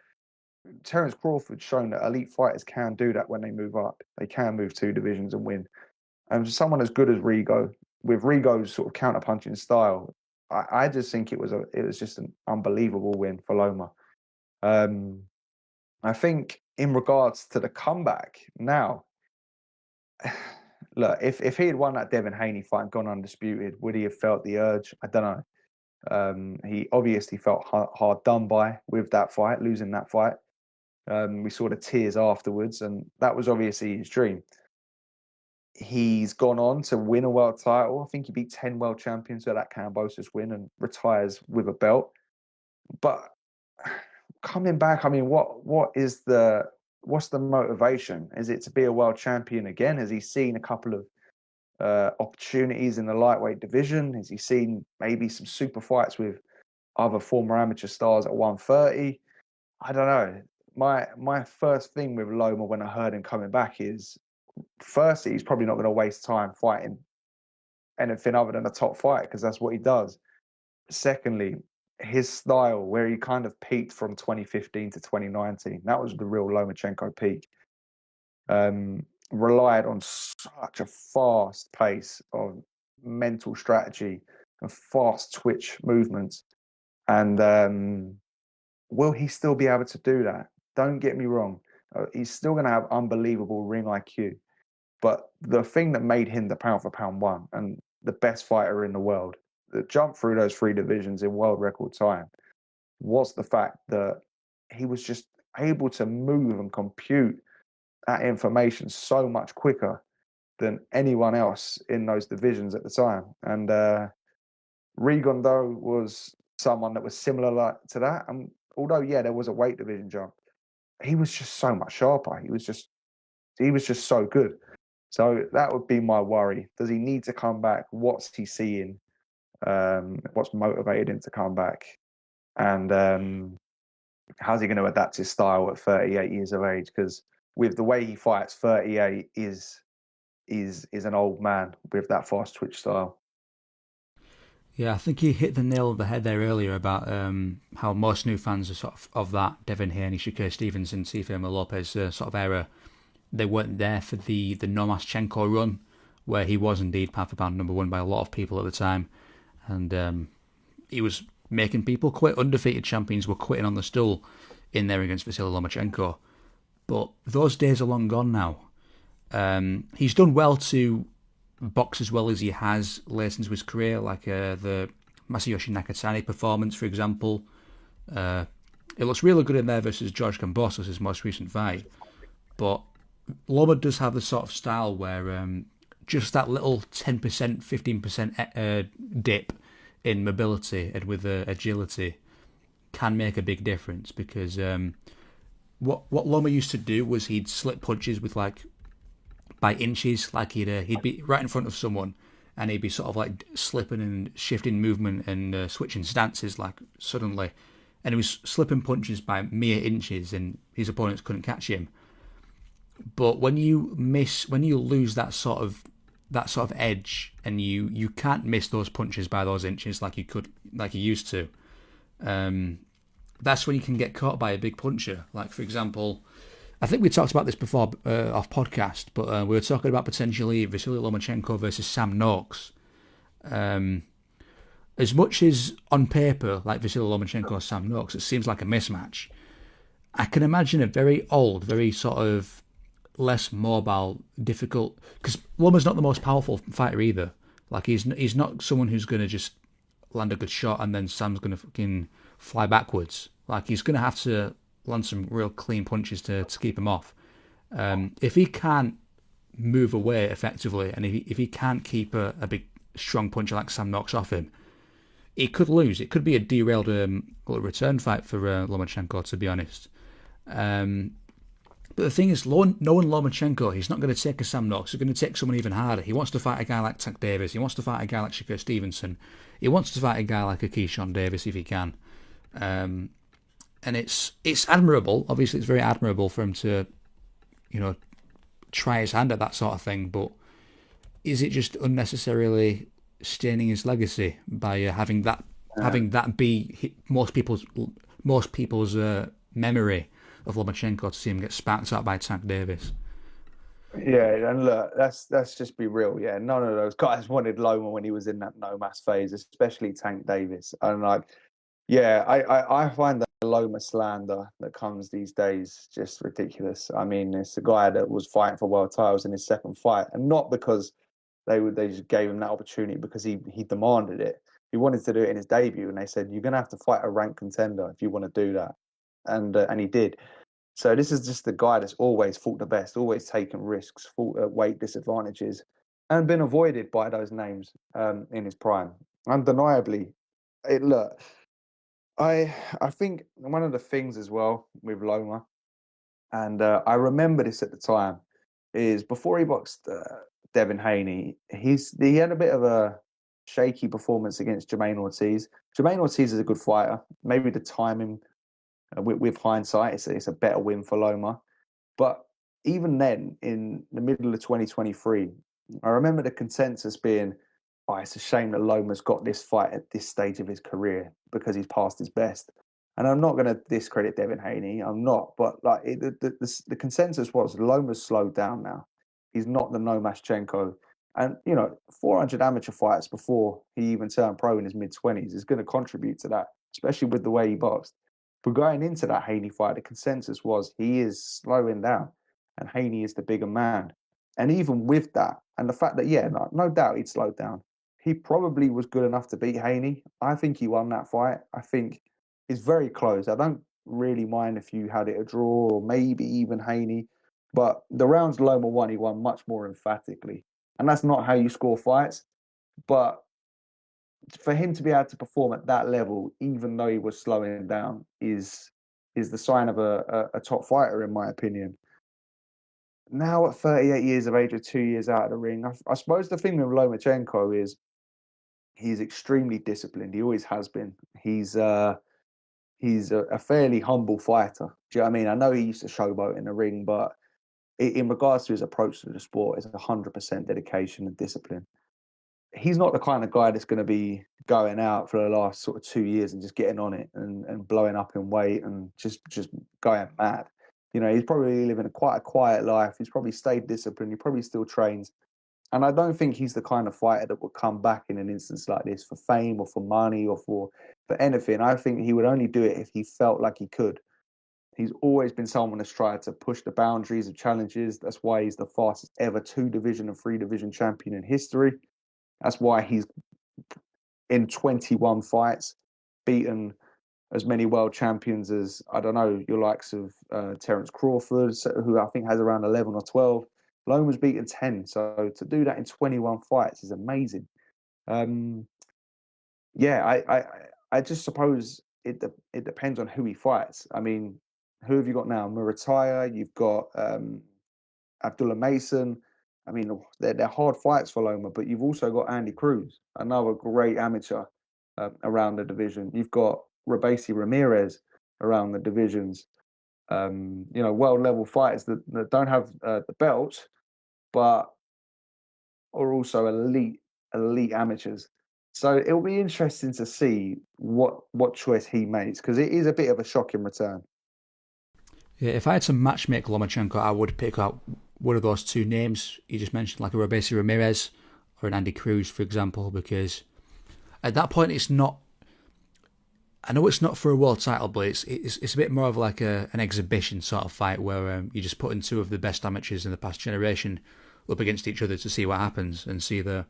Terence Crawford's shown that elite fighters can do that when they move up. They can move 2 divisions and win. And for someone as good as Rigo, with Rigo's sort of counter-punching style, I just think it was just an unbelievable win for Loma. I think in regards to the comeback now, look, if he had won that Devin Haney fight and gone undisputed, would he have felt the urge? I don't know. He obviously felt hard done by with that fight, losing that fight. We saw the tears afterwards, and that was obviously his dream. He's gone on to win a world title. I think he beat 10 world champions with that Kambosos win and retires with a belt. But coming back, I mean, what's the motivation? Is it to be a world champion again? Has he seen a couple of opportunities in the lightweight division? Has he seen maybe some super fights with other former amateur stars at 130? I don't know. My first thing with Loma when I heard him coming back is, firstly, he's probably not going to waste time fighting anything other than a top fight because that's what he does. Secondly, his style, where he kind of peaked from 2015 to 2019, that was the real Lomachenko peak. Relied on such a fast pace of mental strategy and fast twitch movements. And will he still be able to do that? Don't get me wrong. He's still going to have unbelievable ring IQ. But the thing that made him the pound for pound one and the best fighter in the world, that jumped through those 3 divisions in world record time, was the fact that he was just able to move and compute that information so much quicker than anyone else in those divisions at the time. And Rigondo was someone that was similar to that. And although, yeah, there was a weight division jump, he was just so much sharper. He was just so good. So that would be my worry. Does he need to come back? What's he seeing? What's motivated him to come back? And how's he going to adapt his style at 38 years of age? Because with the way he fights, 38 is an old man with that fast twitch style. Yeah, I think you hit the nail on the head there earlier about how most new fans are sort of that Devin Haney, Shakur Stevenson, Teofimo Lopez sort of era. They weren't there for the Lomachenko run, where he was indeed pound for pound number one by a lot of people at the time, and he was making people quit. Undefeated champions were quitting on the stool in there against Vasily Lomachenko. But those days are long gone now. He's done well to box as well as he has late into his career, like the Masayoshi Nakatani performance, for example. It looks really good in there versus George Kambosos, his most recent fight. But Loma does have the sort of style where just that little 10%, 15% dip in mobility and with agility can make a big difference because what Loma used to do was he'd slip punches with like by inches, like he'd be right in front of someone and he'd be sort of like slipping and shifting movement and switching stances like suddenly, and he was slipping punches by mere inches and his opponents couldn't catch him. But when you lose that sort of edge, and you can't miss those punches by those inches like you used to. That's when you can get caught by a big puncher. Like for example, I think we talked about this before off podcast, but we were talking about potentially Vasily Lomachenko versus Sam Noakes. As much as on paper, like Vasily Lomachenko or Sam Noakes, it seems like a mismatch. I can imagine a very old, very sort of less mobile, difficult. Because Loma's not the most powerful fighter either. Like he's not someone who's going to just land a good shot and then Sam's going to fucking fly backwards. Like he's going to have to land some real clean punches to keep him off. If he can't move away effectively, and if he can't keep a big strong puncher like Sam Noakes off him, he could lose. It could be a derailed return fight for Lomachenko, to be honest. But the thing is, knowing Lomachenko, he's not going to take a Sam Noakes. He's going to take someone even harder. He wants to fight a guy like Tank Davis. He wants to fight a guy like Shakur Stevenson. He wants to fight a guy like a Keyshawn Davis if he can. And it's admirable. Obviously, it's very admirable for him to, try his hand at that sort of thing. But is it just unnecessarily staining his legacy by having that be most people's memory of Lomachenko to see him get sparked out by Tank Davis? Yeah, and look, let's just be real. Yeah, none of those guys wanted Loma when he was in that no mass phase, especially Tank Davis. And like, yeah, I find the Loma slander that comes these days just ridiculous. I mean, it's a guy that was fighting for world titles in his second fight, and not because they just gave him that opportunity because he demanded it. He wanted to do it in his debut, and they said you're going to have to fight a ranked contender if you want to do that, and he did. So this is just the guy that's always fought the best, always taken risks, fought at weight disadvantages, and been avoided by those names in his prime. Undeniably, look, I think one of the things as well with Loma, and I remember this at the time, is before he boxed Devin Haney, he had a bit of a shaky performance against Jermaine Ortiz. Jermaine Ortiz is a good fighter. Maybe the timing, with hindsight, it's a better win for Loma. But even then, in the middle of 2023, I remember the consensus being, "Oh, it's a shame that Loma's got this fight at this stage of his career because he's past his best." And I'm not going to discredit Devin Haney. I'm not, but like the consensus was Loma's slowed down now. He's not the Lomachenko, and 400 amateur fights before he even turned pro in his mid-20s is going to contribute to that, especially with the way he boxed. But going into that Haney fight, the consensus was he is slowing down, and Haney is the bigger man. And even with that, and the fact that no doubt he'd slowed down, he probably was good enough to beat Haney. I think he won that fight. I think it's very close. I don't really mind if you had it a draw or maybe even Haney, but the rounds Loma won, he won much more emphatically, and that's not how you score fights. But for him to be able to perform at that level, even though he was slowing down, is the sign of a top fighter, in my opinion. Now at 38 years of age, or 2 years out of the ring, I suppose the thing with Lomachenko is he's extremely disciplined. He always has been. He's a fairly humble fighter. Do you know what I mean? I know he used to showboat in the ring, but in regards to his approach to the sport, it's 100% dedication and discipline. He's not the kind of guy that's going to be going out for the last sort of 2 years and just getting on it and blowing up in weight and just going mad. He's probably living quite a quiet life. He's probably stayed disciplined. He probably still trains. And I don't think he's the kind of fighter that will come back in an instance like this for fame or for money or for anything. I think he would only do it if he felt like he could. He's always been someone that's tried to push the boundaries of challenges. That's why he's the fastest ever 2-division and 3-division champion in history. That's why he's in 21 fights beaten as many world champions as, I don't know, your likes of Terence Crawford, who I think has around 11 or 12. Loma's beaten 10, so to do that in 21 fights is amazing. Yeah, I just suppose it depends on who he fights. I mean, who have you got now? Murataya, you've got Abdullah Mason. I mean, they're hard fights for Loma, but you've also got Andy Cruz, another great amateur around the division. You've got Rabasi Ramirez around the divisions. World level fighters that don't have the belts, but are also elite amateurs. So it'll be interesting to see what choice he makes, because it is a bit of a shocking return. Yeah, if I had to matchmake Lomachenko, I would pick out one of those two names you just mentioned, like a Rabasi Ramirez or an Andy Cruz, for example, because at that point it's not. I know it's not for a world title, but it's a bit more of like an exhibition sort of fight where you're just putting two of the best amateurs in the past generation up against each other to see what happens and see the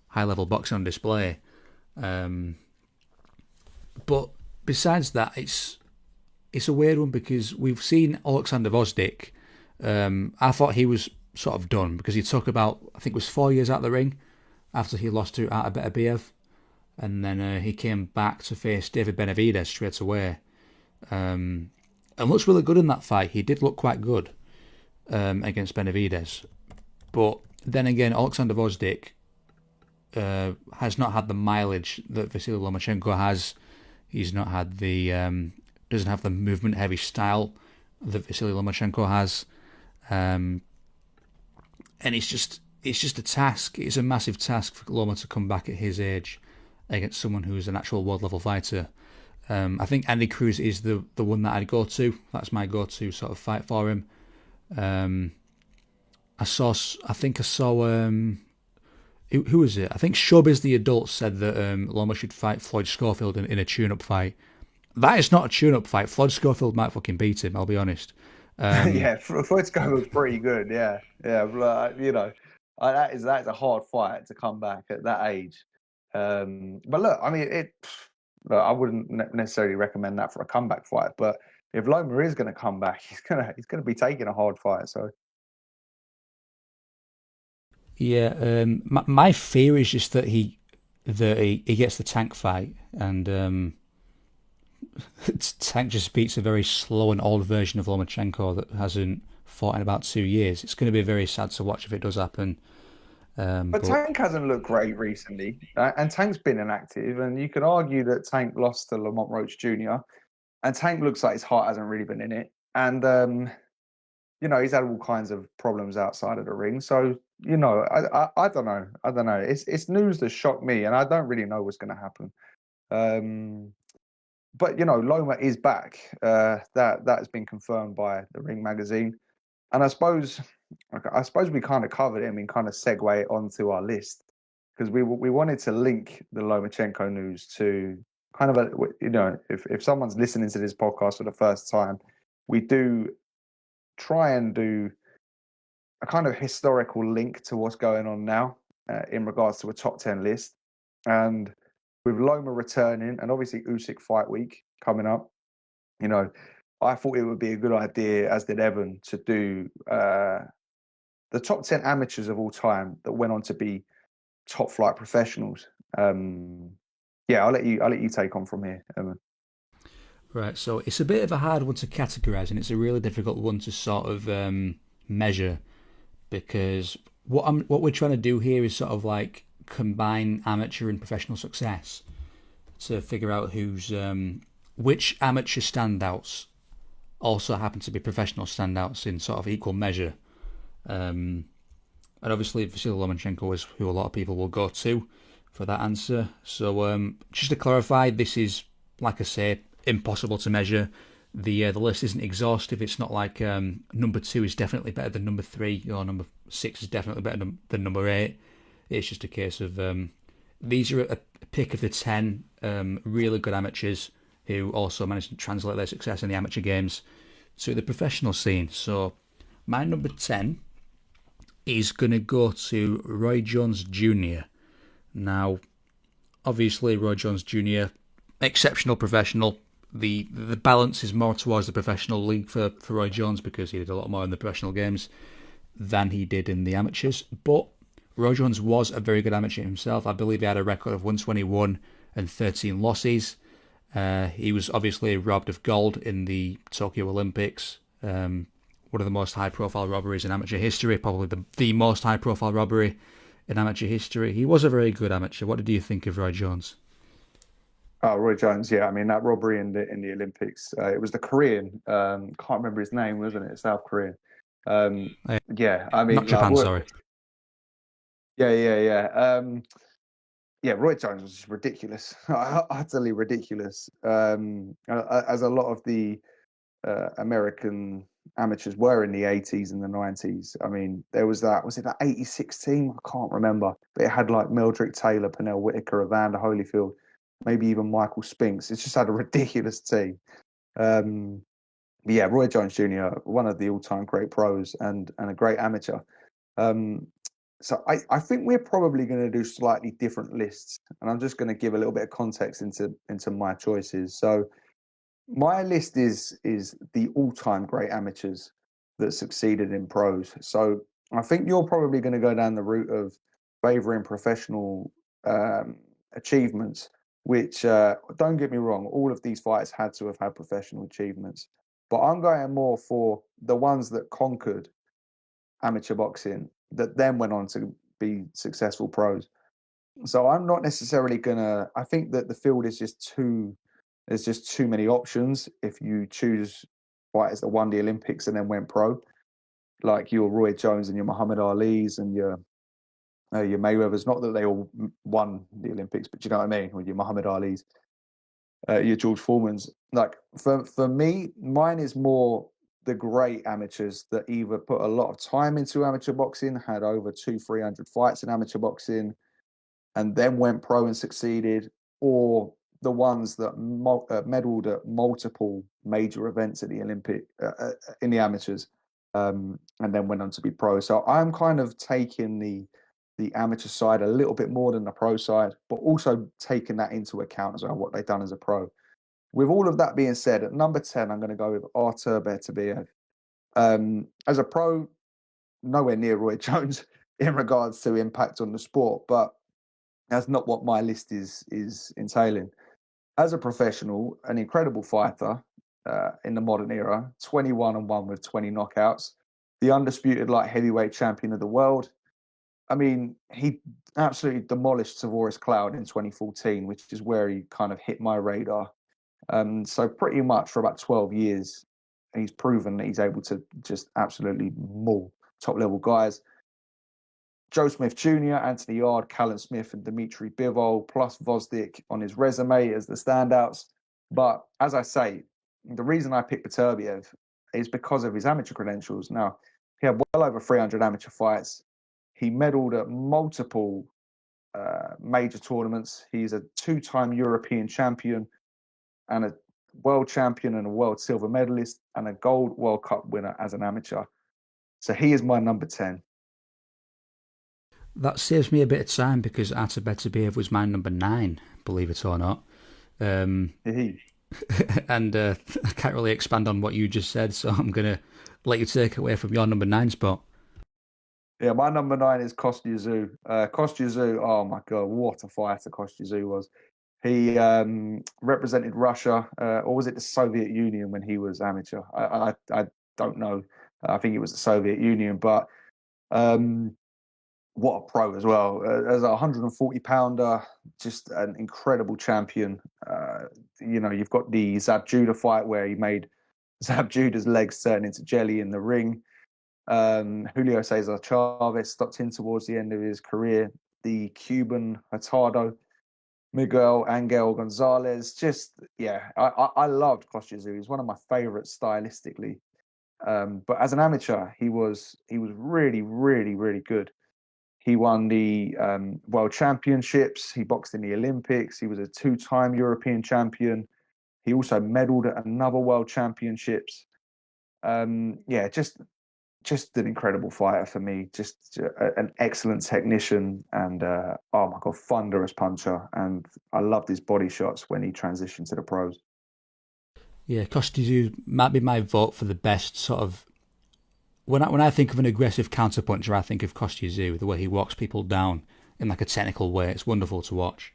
high level boxing on display. But besides that, it's a weird one because we've seen Alexander Vosdik. I thought he was sort of done because he took about, I think it was 4 years out of the ring after he lost to Atabeyov. And then he came back to face David Benavidez straight away. And looks really good in that fight. He did look quite good against Benavidez. But then again, Alexander Vosdik has not had the mileage that Vasily Lomachenko has. He's not had doesn't have the movement heavy style that Vasily Lomachenko has. And it's just a task. It's a massive task for Loma to come back at his age against someone who's an actual world level fighter. I think Andy Cruz is the one that I'd go to. That's my go-to sort of fight for him. I saw who was it? I think Showbiz the Adult said that Loma should fight Floyd Schofield in a tune-up fight. That is not a tune-up fight. Floyd Schofield might fucking beat him, I'll be honest. Yeah, Floyd Schofield's pretty good. Yeah. But, that is a hard fight to come back at that age. But look, I mean, I wouldn't necessarily recommend that for a comeback fight. But if Loma is going to come back, he's gonna be taking a hard fight. So yeah, my fear is just that he gets the Tank fight and Tank just beats a very slow and old version of Lomachenko that hasn't fought in about 2 years. It's going to be very sad to watch if it does happen. But Tank hasn't looked great recently, and Tank's been inactive. And you could argue that Tank lost to Lamont Roach Jr., and Tank looks like his heart hasn't really been in it. And he's had all kinds of problems outside of the ring. So I don't know. It's news that shocked me, and I don't really know what's going to happen. But Loma is back. That has been confirmed by the Ring magazine, and I suppose we kind of covered it and we kind of segue onto our list because we wanted to link the Lomachenko news to kind of if someone's listening to this podcast for the first time, we do try and do a kind of historical link to what's going on now in regards to a top 10 list. And with Loma returning and obviously Usyk fight week coming up, I thought it would be a good idea, as did Evan, to do the top 10 amateurs of all time that went on to be top flight professionals. I'll let you take on from here, Evan. Right, so it's a bit of a hard one to categorise, and it's a really difficult one to sort of measure, because what we're trying to do here is sort of like combine amateur and professional success to figure out who's which amateur standouts also happen to be professional standouts in sort of equal measure. And obviously Vasily Lomachenko is who a lot of people will go to for that answer. So just to clarify, this is, like I say, impossible to measure. The list isn't exhaustive. It's not like number 2 is definitely better than number 3 or number 6 is definitely better than number 8. It's just a case of these are a pick of the 10 really good amateurs who also managed to translate their success in the amateur games to the professional scene. So my number 10 is going to go to Roy Jones Jr. Now, obviously, Roy Jones Jr., exceptional professional, the balance is more towards the professional league for Roy Jones because he did a lot more in the professional games than he did in the amateurs. But Roy Jones was a very good amateur himself. I believe he had a record of 121 and 13 losses. He was obviously robbed of gold in the Tokyo Olympics. One of the most high-profile robberies in amateur history, probably the most high-profile robbery in amateur history. He was a very good amateur. What did you think of Roy Jones? Oh, Roy Jones, yeah. I mean, that robbery in the Olympics, it was the Korean. Can't remember his name, wasn't it? South Korean. Um, Uh, yeah, I Not mean, like, Japan, sorry. yeah, yeah, yeah. Yeah, Roy Jones was just ridiculous, utterly ridiculous. As a lot of the American amateurs were in the 80s and the 90s. I mean, there was it that 86 team? I can't remember. But it had like Mildred Taylor, Pernell Whitaker, Evander Holyfield, maybe even Michael Spinks. It just had a ridiculous team. Um, yeah, Roy Jones Jr., one of the all-time great pros and a great amateur. Um, so I think we're probably going to do slightly different lists, and I'm just going to give a little bit of context into my choices. So my list is the all-time great amateurs that succeeded in pros. So I think you're probably going to go down the route of favouring professional um, achievements, which don't get me wrong, all of these fights had to have had professional achievements, but I'm going more for the ones that conquered amateur boxing that then went on to be successful pros. So I'm not necessarily gonna. I think that the field is just too. There's just too many options if you choose fighters that won the Olympics and then went pro, like your Roy Jones and your Muhammad Ali's and your Mayweathers. Not that they all won the Olympics, but you know what I mean. Or your Muhammad Ali's, your George Foreman's. Like for me, mine is more the great amateurs that either put a lot of time into amateur boxing, had over 200-300 fights in amateur boxing, and then went pro and succeeded, or the ones that medaled at multiple major events at the Olympic in the amateurs, and then went on to be pro. So I'm kind of taking the amateur side a little bit more than the pro side, but also taking that into account as well, what they've done as a pro. With all of that being said, at number 10, I'm going to go with Artur Beterbiev. As a pro, nowhere near Roy Jones in regards to impact on the sport, but that's not what my list is entailing. As a professional, an incredible fighter in the modern era, 21 and 1 with 20 knockouts, the undisputed light heavyweight champion of the world. I mean, he absolutely demolished Tavoris Cloud in 2014, which is where he kind of hit my radar. So pretty much for about 12 years, he's proven that he's able to just absolutely maul top level guys. Joe Smith Jr., Anthony Yard, Callum Smith, and Dmitry Bivol, plus Vosdik on his resume as the standouts. But as I say, the reason I picked Beterbiev is because of his amateur credentials. Now, he had well over 300 amateur fights. He medaled at multiple major tournaments. He's a two-time European champion and a world champion and a world silver medalist and a gold World Cup winner as an amateur. So he is my number 10. That saves me a bit of time because Artur Beterbiev was my number 9, believe it or not. And I can't really expand on what you just said, so I'm going to let you take away from your number 9 spot. Yeah, my number 9 is Kostya Tszyu. Kostya Tszyu, oh my God, what a fighter Kostya Tszyu was. He represented Russia, or was it the Soviet Union when he was amateur? I don't know. I think it was the Soviet Union, but what a pro as well. As a 140-pounder, just an incredible champion. You've got the Zab Judah fight where he made Zab Judah's legs turn into jelly in the ring. Julio Cesar Chavez stopped in towards the end of his career. The Cuban Hurtado, Miguel Angel Gonzalez. Just, yeah, I loved Kostya Tszyu. He's one of my favorites stylistically. But as an amateur, he was really, really, really good. He won the World Championships. He boxed in the Olympics. He was a two-time European champion. He also medaled at another World Championships. Yeah, just an incredible fighter for me. Just an excellent technician and oh my God, thunderous puncher. And I loved his body shots when he transitioned to the pros. Yeah, Kostya might be my vote for the best sort of. When I think of an aggressive counterpuncher, I think of Kostya, the way he walks people down in like a technical way. It's wonderful to watch.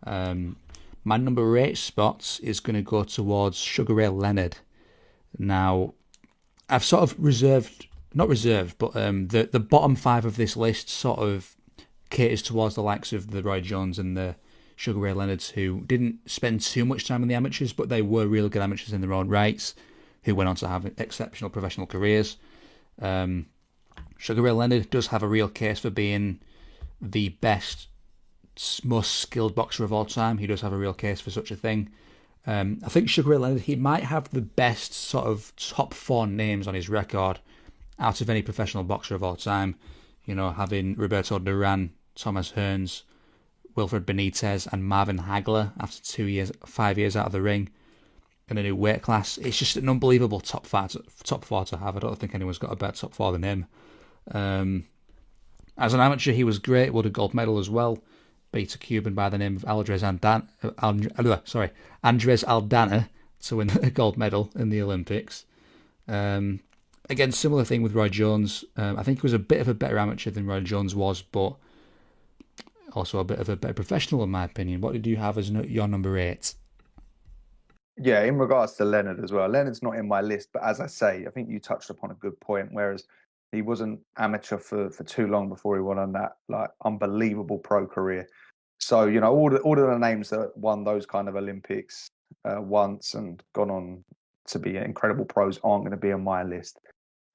My number 8 spot is going to go towards Sugar Ray Leonard. Now, I've sort of not reserved, but the bottom 5 of this list sort of caters towards the likes of the Roy Jones and the Sugar Ray Leonards, who didn't spend too much time in the amateurs, but they were really good amateurs in their own rights, who went on to have exceptional professional careers. Sugar Ray Leonard does have a real case for being the best, most skilled boxer of all time. He does have a real case for such a thing. I think Sugar Ray Leonard, he might have the best sort of top 4 names on his record out of any professional boxer of all time. You know, having Roberto Duran, Thomas Hearns, Wilfred Benitez, and Marvin Hagler after 5 years out of the ring in a new weight class. It's just an unbelievable top 4 to have. I don't think anyone's got a better top 4 than him. As an amateur, he was great. Won a gold medal as well. Beat a Cuban by the name of Andres Aldana to win a gold medal in the Olympics. Again, similar thing with Roy Jones. I think he was a bit of a better amateur than Roy Jones was, but also a bit of a better professional in my opinion. What did you have as your number 8? Yeah, in regards to Leonard as well. Leonard's not in my list, but as I say, I think you touched upon a good point. Whereas he wasn't amateur for too long before he went on that like unbelievable pro career. So you know, all of the names that won those kind of Olympics once and gone on to be incredible pros aren't going to be on my list.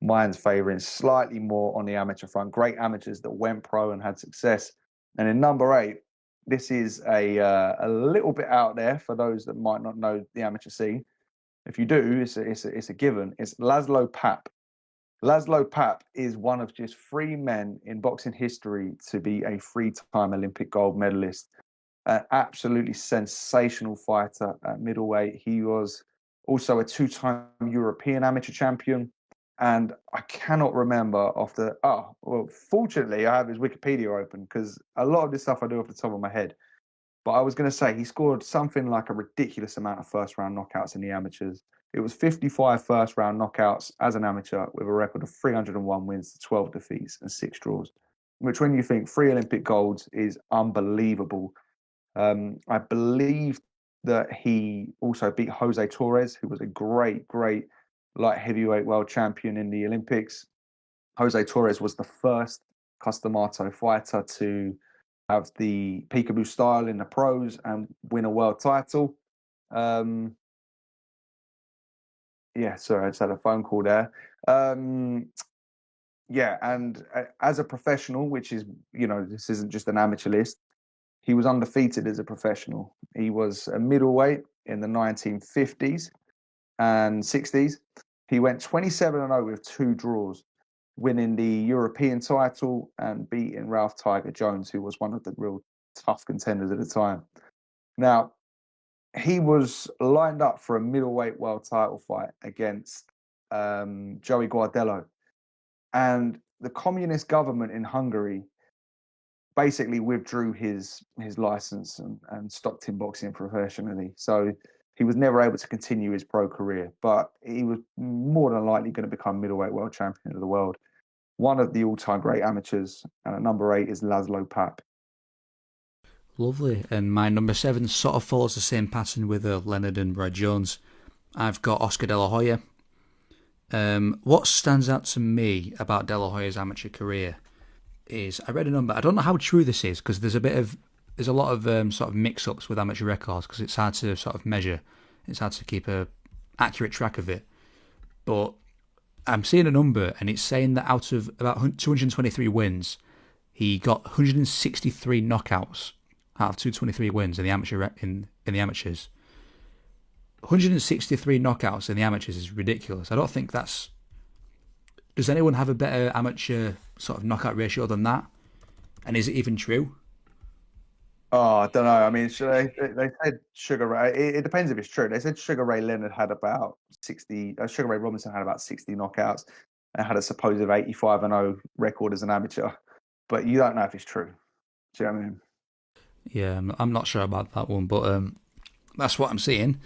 Mine's favouring slightly more on the amateur front. Great amateurs that went pro and had success. And in number 8, this is a little bit out there for those that might not know the amateur scene. If you do, it's a given. It's Laszlo Papp. Laszlo Papp is one of just 3 men in boxing history to be a 3-time Olympic gold medalist. An absolutely sensational fighter at middleweight. He was also a 2-time European amateur champion. And I cannot remember fortunately, I have his Wikipedia open because a lot of this stuff I do off the top of my head. But I was going to say he scored something like a ridiculous amount of first-round knockouts in the amateurs. It was 55 first-round knockouts as an amateur with a record of 301 wins, 12 defeats, and 6 draws. Which, when you think 3 Olympic golds, is unbelievable. I believe that he also beat Jose Torres, who was a great light heavyweight world champion in the Olympics. Jose Torres was the first Customato fighter to have the peekaboo style in the pros and win a world title. Sorry, I just had a phone call there. And as a professional, which is, you know, this isn't just an amateur list, he was undefeated as a professional. He was a middleweight in the 1950s and 60s. He went 27-0 with 2 draws, winning the European title and beating Ralph Tiger Jones, who was one of the real tough contenders at the time. Now, he was lined up for a middleweight world title fight against Joey Guardello. And the communist government in Hungary basically withdrew his license and stopped him boxing professionally. So he was never able to continue his pro career, but he was more than likely going to become middleweight world champion of the world. One of the all-time great amateurs, and at number 8 is Laszlo Papp. Lovely. And my number 7 sort of follows the same pattern with Leonard and Roy Jones. I've got Oscar De La Hoya. What stands out to me about De La Hoya's amateur career is I read a number. I don't know how true this is because there's a lot of sort of mix-ups with amateur records because it's hard to sort of measure. It's hard to keep a accurate track of it. But I'm seeing a number and it's saying that out of about 223 wins, he got 163 knockouts out of 223 wins in the amateurs. 163 knockouts in the amateurs is ridiculous. I don't think that's. Does anyone have a better amateur sort of knockout ratio than that? And is it even true? Oh, I don't know. I mean, they said Sugar Ray. It depends if it's true. They said Sugar Ray Leonard had about 60. Sugar Ray Robinson had about 60 knockouts and had a supposed 85-0 record as an amateur. But you don't know if it's true. Do you know what I mean? Yeah, I'm not sure about that one, but that's what I'm seeing.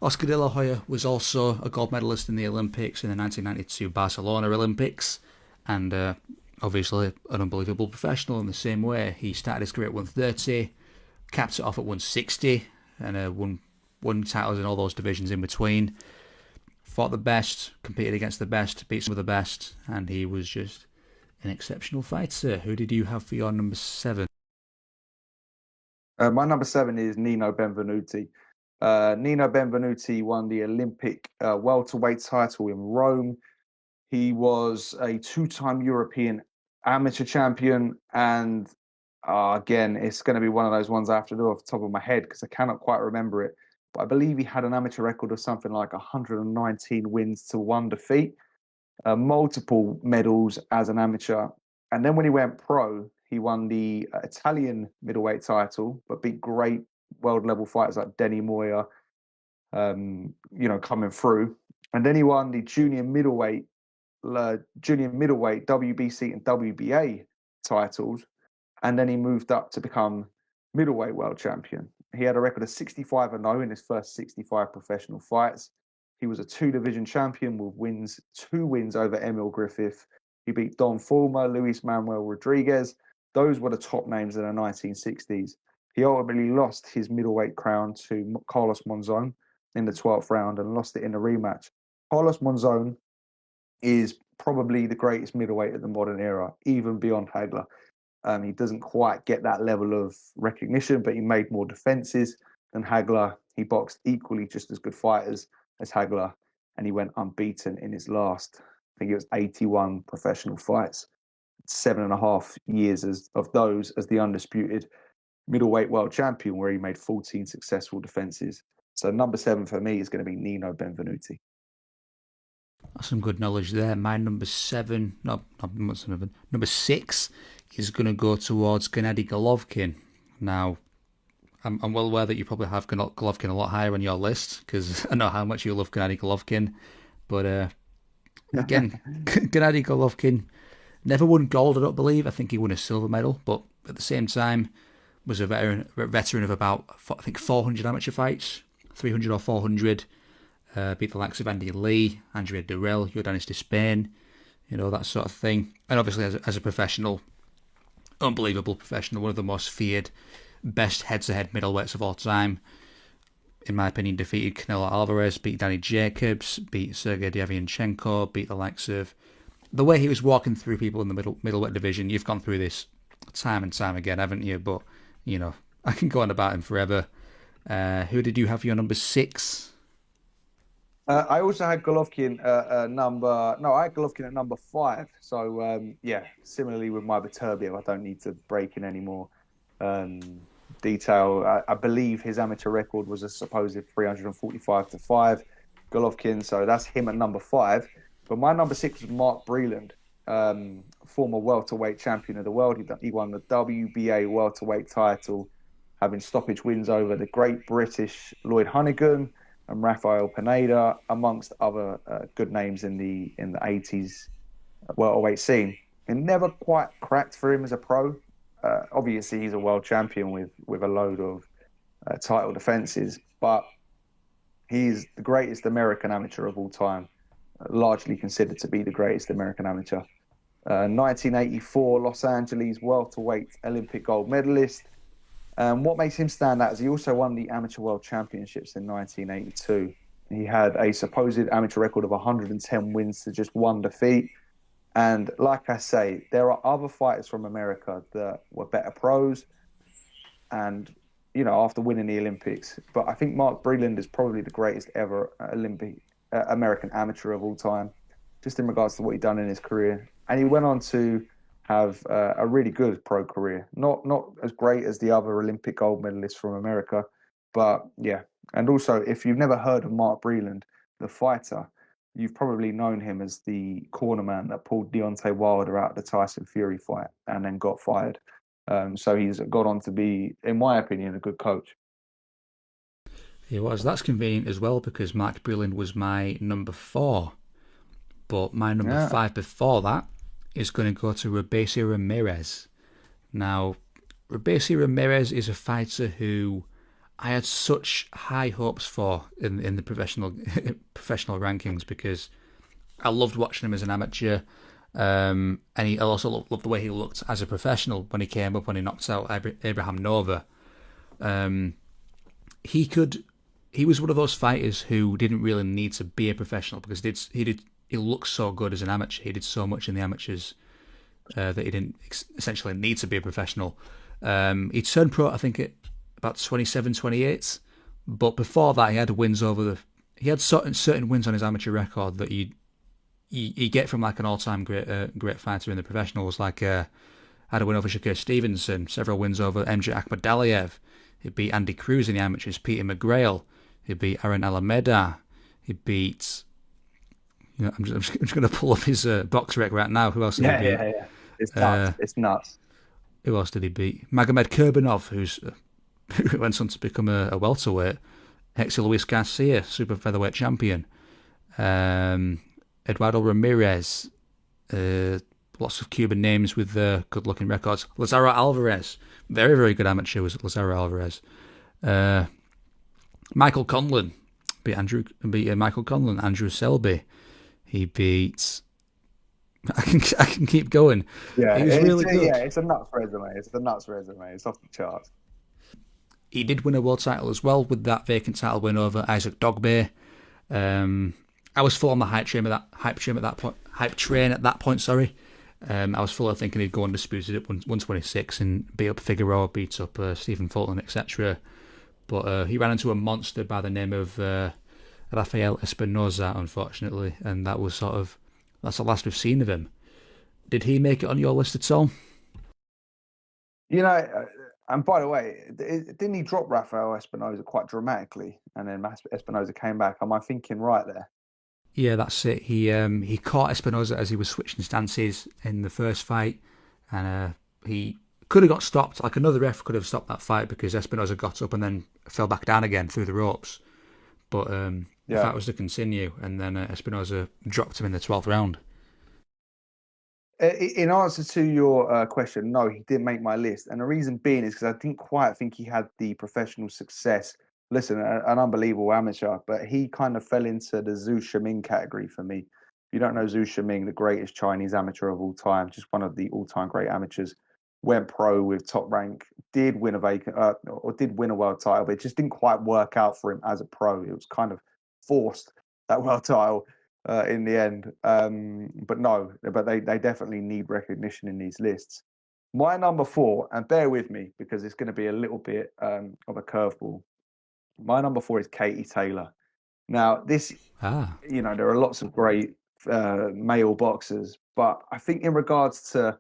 Oscar De La Hoya was also a gold medalist in the Olympics in the 1992 Barcelona Olympics, and obviously an unbelievable professional in the same way. He started his career at 130, capped it off at 160, and won titles in all those divisions in between. Fought the best, competed against the best, beat some of the best, and he was just an exceptional fighter. Who did you have for your number 7? My number 7 is Nino Benvenuti. Nino Benvenuti won the Olympic welterweight title in Rome. He was a 2-time European amateur champion. And again, it's going to be one of those ones I have to do off the top of my head because I cannot quite remember it. But I believe he had an amateur record of something like 119 wins to 1 defeat, multiple medals as an amateur. And then when he went pro, he won the Italian middleweight title, but beat great world level fighters like Denny Moyer, coming through. And then he won the junior middleweight WBC and WBA titles, and then he moved up to become middleweight world champion. He had a record of 65-0 in his first 65 professional fights. He was a 2-division champion with 2 wins over Emil Griffith. He beat Don Fulmer, Luis Manuel Rodriguez. Those were the top names in the 1960s. He ultimately lost his middleweight crown to Carlos Monzon in the 12th round and lost it in a rematch. Carlos Monzon is probably the greatest middleweight of the modern era, even beyond Hagler. He doesn't quite get that level of recognition, but he made more defenses than Hagler. He boxed equally just as good fighters as Hagler, and he went unbeaten in his last, I think it was 81 professional fights. 7.5 years of those as the undisputed middleweight world champion, where he made 14 successful defenses. So number 7 for me is going to be Nino Benvenuti. That's some good knowledge there. My number 7, number 6 is going to go towards Gennady Golovkin. Now, I'm well aware that you probably have Golovkin a lot higher on your list because I know how much you love Gennady Golovkin. But again, Gennady Golovkin never won gold, I don't believe. I think he won a silver medal, but at the same time was a veteran of about, I think, 400 amateur fights, 300 or 400. Beat the likes of Andy Lee, Andrea Durrell, Jordanis Despain, that sort of thing. And obviously as a professional, unbelievable professional, one of the most feared, best head-to-head middleweights of all time. In my opinion, defeated Canelo Alvarez, beat Danny Jacobs, beat Sergey Devianchenko, beat the likes of... The way he was walking through people in the middleweight division, you've gone through this time and time again, haven't you? But, I can go on about him forever. Who did you have for your number 6? I also had Golovkin I had Golovkin at number 5. So, similarly with my Beterbiev, I don't need to break in any more detail. I believe his amateur record was a supposed 345-5. Golovkin, so that's him at number 5. But my number 6 was Mark Breland, former welterweight champion of the world. He won the WBA welterweight title, having stoppage wins over the great British Lloyd Honeyghan and Rafael Pineda, amongst other good names in the 80s welterweight scene. It never quite cracked for him as a pro. Obviously, he's a world champion with a load of title defenses, but he's the greatest American amateur of all time, largely considered to be the greatest American amateur. 1984 Los Angeles welterweight Olympic gold medalist. What makes him stand out is he also won the Amateur World Championships in 1982. He had a supposed amateur record of 110 wins to just 1 defeat. And like I say, there are other fighters from America that were better pros and, after winning the Olympics. But I think Mark Breland is probably the greatest ever American amateur of all time, just in regards to what he'd done in his career. And he went on to have a really good pro career. Not as great as the other Olympic gold medalists from America, but yeah. And also, if you've never heard of Mark Breland, the fighter, you've probably known him as the cornerman that pulled Deontay Wilder out of the Tyson Fury fight and then got fired. So he's got on to be, in my opinion, a good coach. He was. That's convenient as well because Mark Breland was my number 4. But my number 5 before that is going to go to Robeisy Ramirez. Now, Robeisy Ramirez is a fighter who I had such high hopes for in the professional rankings because I loved watching him as an amateur. And I also loved the way he looked as a professional when he came up when he knocked out Abraham Nova. He could. He was one of those fighters who didn't really need to be a professional because he looked so good as an amateur. He did so much in the amateurs that he didn't essentially need to be a professional. He turned pro, I think, at about 27, 28. But before that, he had wins over the. He had certain wins on his amateur record that you get from like an all-time great fighter in the professionals. Like had a win over Shakur Stevenson, several wins over MJ Akhmadaliev. He beat Andy Cruz in the amateurs, Peter McGrail. He beat Aaron Alameda. He beat. I'm just going to pull up his box rec right now. Who else did he beat? Yeah. It's nuts. It's nuts. Who else did he beat? Magomed Kurbanov, who went on to become a welterweight. Hector Luis Garcia, super featherweight champion. Eduardo Ramirez. Lots of Cuban names with good-looking records. Lazaro Alvarez, very, very good amateur was Lazaro Alvarez. Michael Conlon beat Michael Conlon. Andrew Selby, he beat. I can keep going. Yeah, he was really good. Yeah, it's a nuts resume. It's a nuts resume. It's off the charts. He did win a world title as well with that vacant title win over Isaac Dogbe. I was full on the hype train at that point. Sorry. I was full of thinking he'd go undisputed at 126 and beat up Figueroa, beat up Stephen Fulton, etc. But he ran into a monster by the name of Rafael Espinoza, unfortunately, and that's the last we've seen of him. Did he make it on your list at all? And by the way, didn't he drop Rafael Espinoza quite dramatically, and then Espinoza came back? Am I thinking right there? Yeah, that's it. He caught Espinoza as he was switching stances in the first fight, and he could have got stopped. Like another ref could have stopped that fight because Espinoza got up and then fell back down again through the ropes. But the fight was to continue, and then Espinoza dropped him in the 12th round. In answer to your question, no, he didn't make my list. And the reason being is because I didn't quite think he had the professional success. Listen, an unbelievable amateur, but he kind of fell into the Zhu Shiming category for me. If you don't know Zhu Shiming, the greatest Chinese amateur of all time, just one of the all-time great amateurs, went pro with top rank, did win a world title, but it just didn't quite work out for him as a pro. It was kind of forced, that world title. In the end, but they definitely need recognition in these lists. My number 4, and bear with me because it's going to be a little bit of a curveball. My number 4 is Katie Taylor. Now, there are lots of great male boxers, but I think in regards to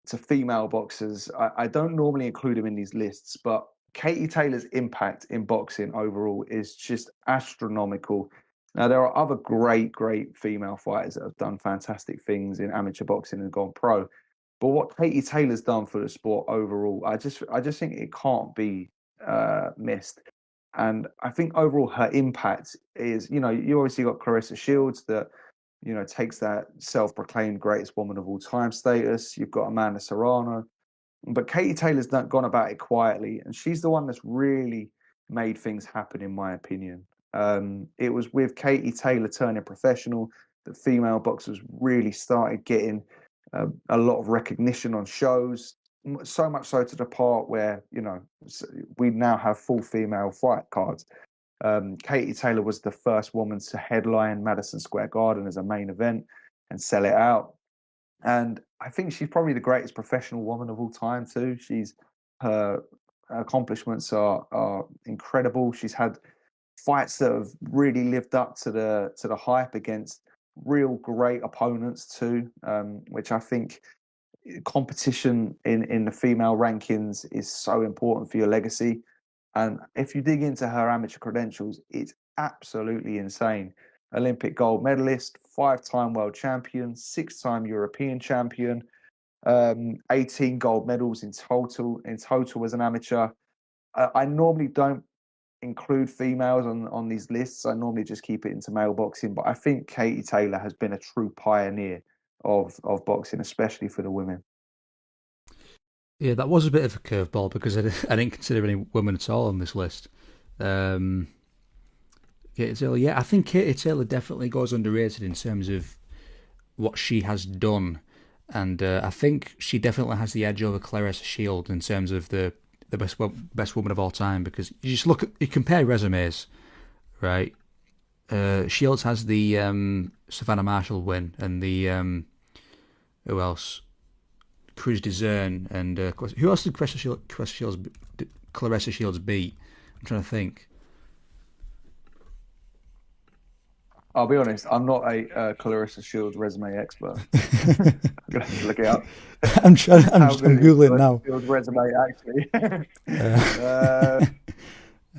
female boxers, I don't normally include them in these lists, but Katie Taylor's impact in boxing overall is just astronomical. Now, there are other great female fighters that have done fantastic things in amateur boxing and gone pro. But what Katie Taylor's done for the sport overall, I just think it can't be missed. And I think overall her impact is, you obviously got Clarissa Shields that, takes that self-proclaimed greatest woman of all time status. You've got Amanda Serrano. But Katie Taylor's gone about it quietly, and she's the one that's really made things happen, in my opinion. It was with Katie Taylor turning professional that female boxers really started getting a lot of recognition on shows, so much so to the part where, we now have full female fight cards. Katie Taylor was the first woman to headline Madison Square Garden as a main event and sell it out. And I think she's probably the greatest professional woman of all time too. Her accomplishments are incredible. She's had fights that have really lived up to the hype against real great opponents too, which I think competition in the female rankings is so important for your legacy. And if you dig into her amateur credentials, it's absolutely insane. Olympic gold medalist, 5-time world champion, 6-time European champion, 18 gold medals in total as an amateur. I normally don't include females on these lists. I normally just keep it into male boxing, but I think Katie Taylor has been a true pioneer of boxing, especially for the women. Yeah, that was a bit of a curveball because I didn't consider any women at all on this list. Um, Katie Taylor, yeah, I think Katie Taylor definitely goes underrated in terms of what she has done, and I think she definitely has the edge over Clarissa Shield in terms of the best woman of all time. Because you just look at you compare resumes, right? Shields has the Savannah Marshall win and the who else? Cruz Dezern and who else did Clarissa Shields beat? I'm trying to think. I'll be honest, I'm not a Clarissa Shields resume expert. I'm gonna have to look it up. I'm trying. How I'm good is googling Clarissa now. Shields' resume actually? Uh,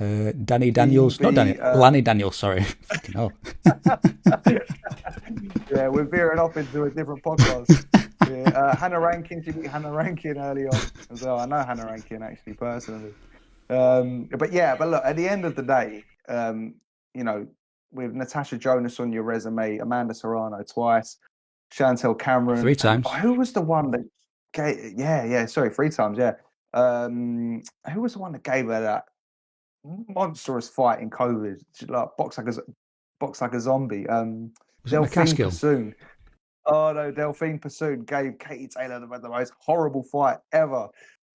uh, Danny she Daniels, not Danny, beat Lanny Daniels. Sorry, fucking hell. yeah, we're veering off into a different podcast. Yeah, Hannah Rankin, she beat Hannah Rankin early on as well. I know Hannah Rankin actually personally. But yeah, but look, at the end of the day, you know, with Natasha Jonas on your resume, Amanda Serrano twice, Chantel Three Cameron, and times. who was the one that gave? Yeah, sorry, three times. Yeah, who was the one that gave her that monstrous fight in COVID? She like box like a zombie. Was it Delphine McCaskill? Pursoon. Oh no, Delphine Pursoon gave Katie Taylor the most horrible fight ever.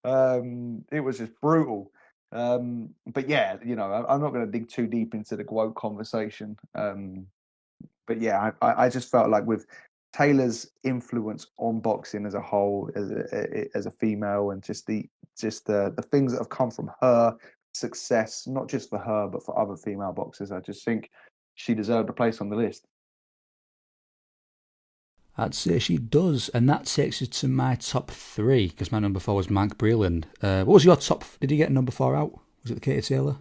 It was just brutal. But yeah, I'm not going to dig too deep into the GWOAT conversation. But yeah, I just felt like with Taylor's influence on boxing as a whole, as a female, and just the things that have come from her success, not just for her but for other female boxers, I just think she deserved a place on the list. I'd say she does, and that takes us to my top three because my number four was Mark Breland. What was your top? Did you get number four out? Was it Katie Taylor?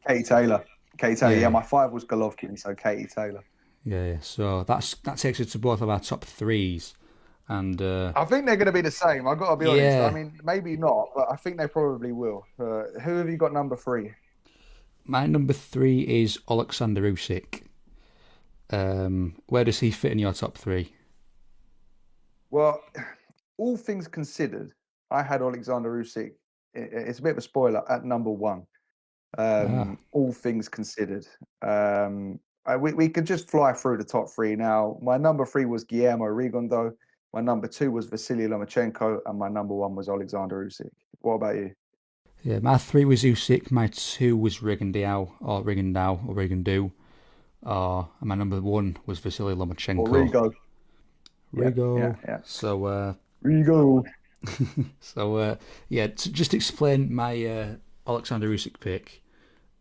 Katie Taylor. Katie Taylor. Yeah, Yeah, my five was Golovkin, so Katie Taylor. yeah. So that takes us to both of our top threes, and I think they're going to be the same. I've got to be honest. I yeah, mean, maybe not, but I think they probably will. Who have you got number three? my number three is Alexander Usyk. Where does he fit in your top three? Well, all things considered, I had Alexander Usyk. It's a bit of a spoiler at number one. Ah, All things considered, we could just fly through the top three now. My number three was Guillermo Rigondeaux. My number two was Vasily Lomachenko, and my number one was Alexander Usyk. What about you? yeah. My three was Usyk. My two was Rigondeaux. And my number one was Vasily Or Lomachenko. Rigo? Yeah, yeah, Rigo. yeah. So, Rigo. so yeah. To just explain my Alexander Usyk pick.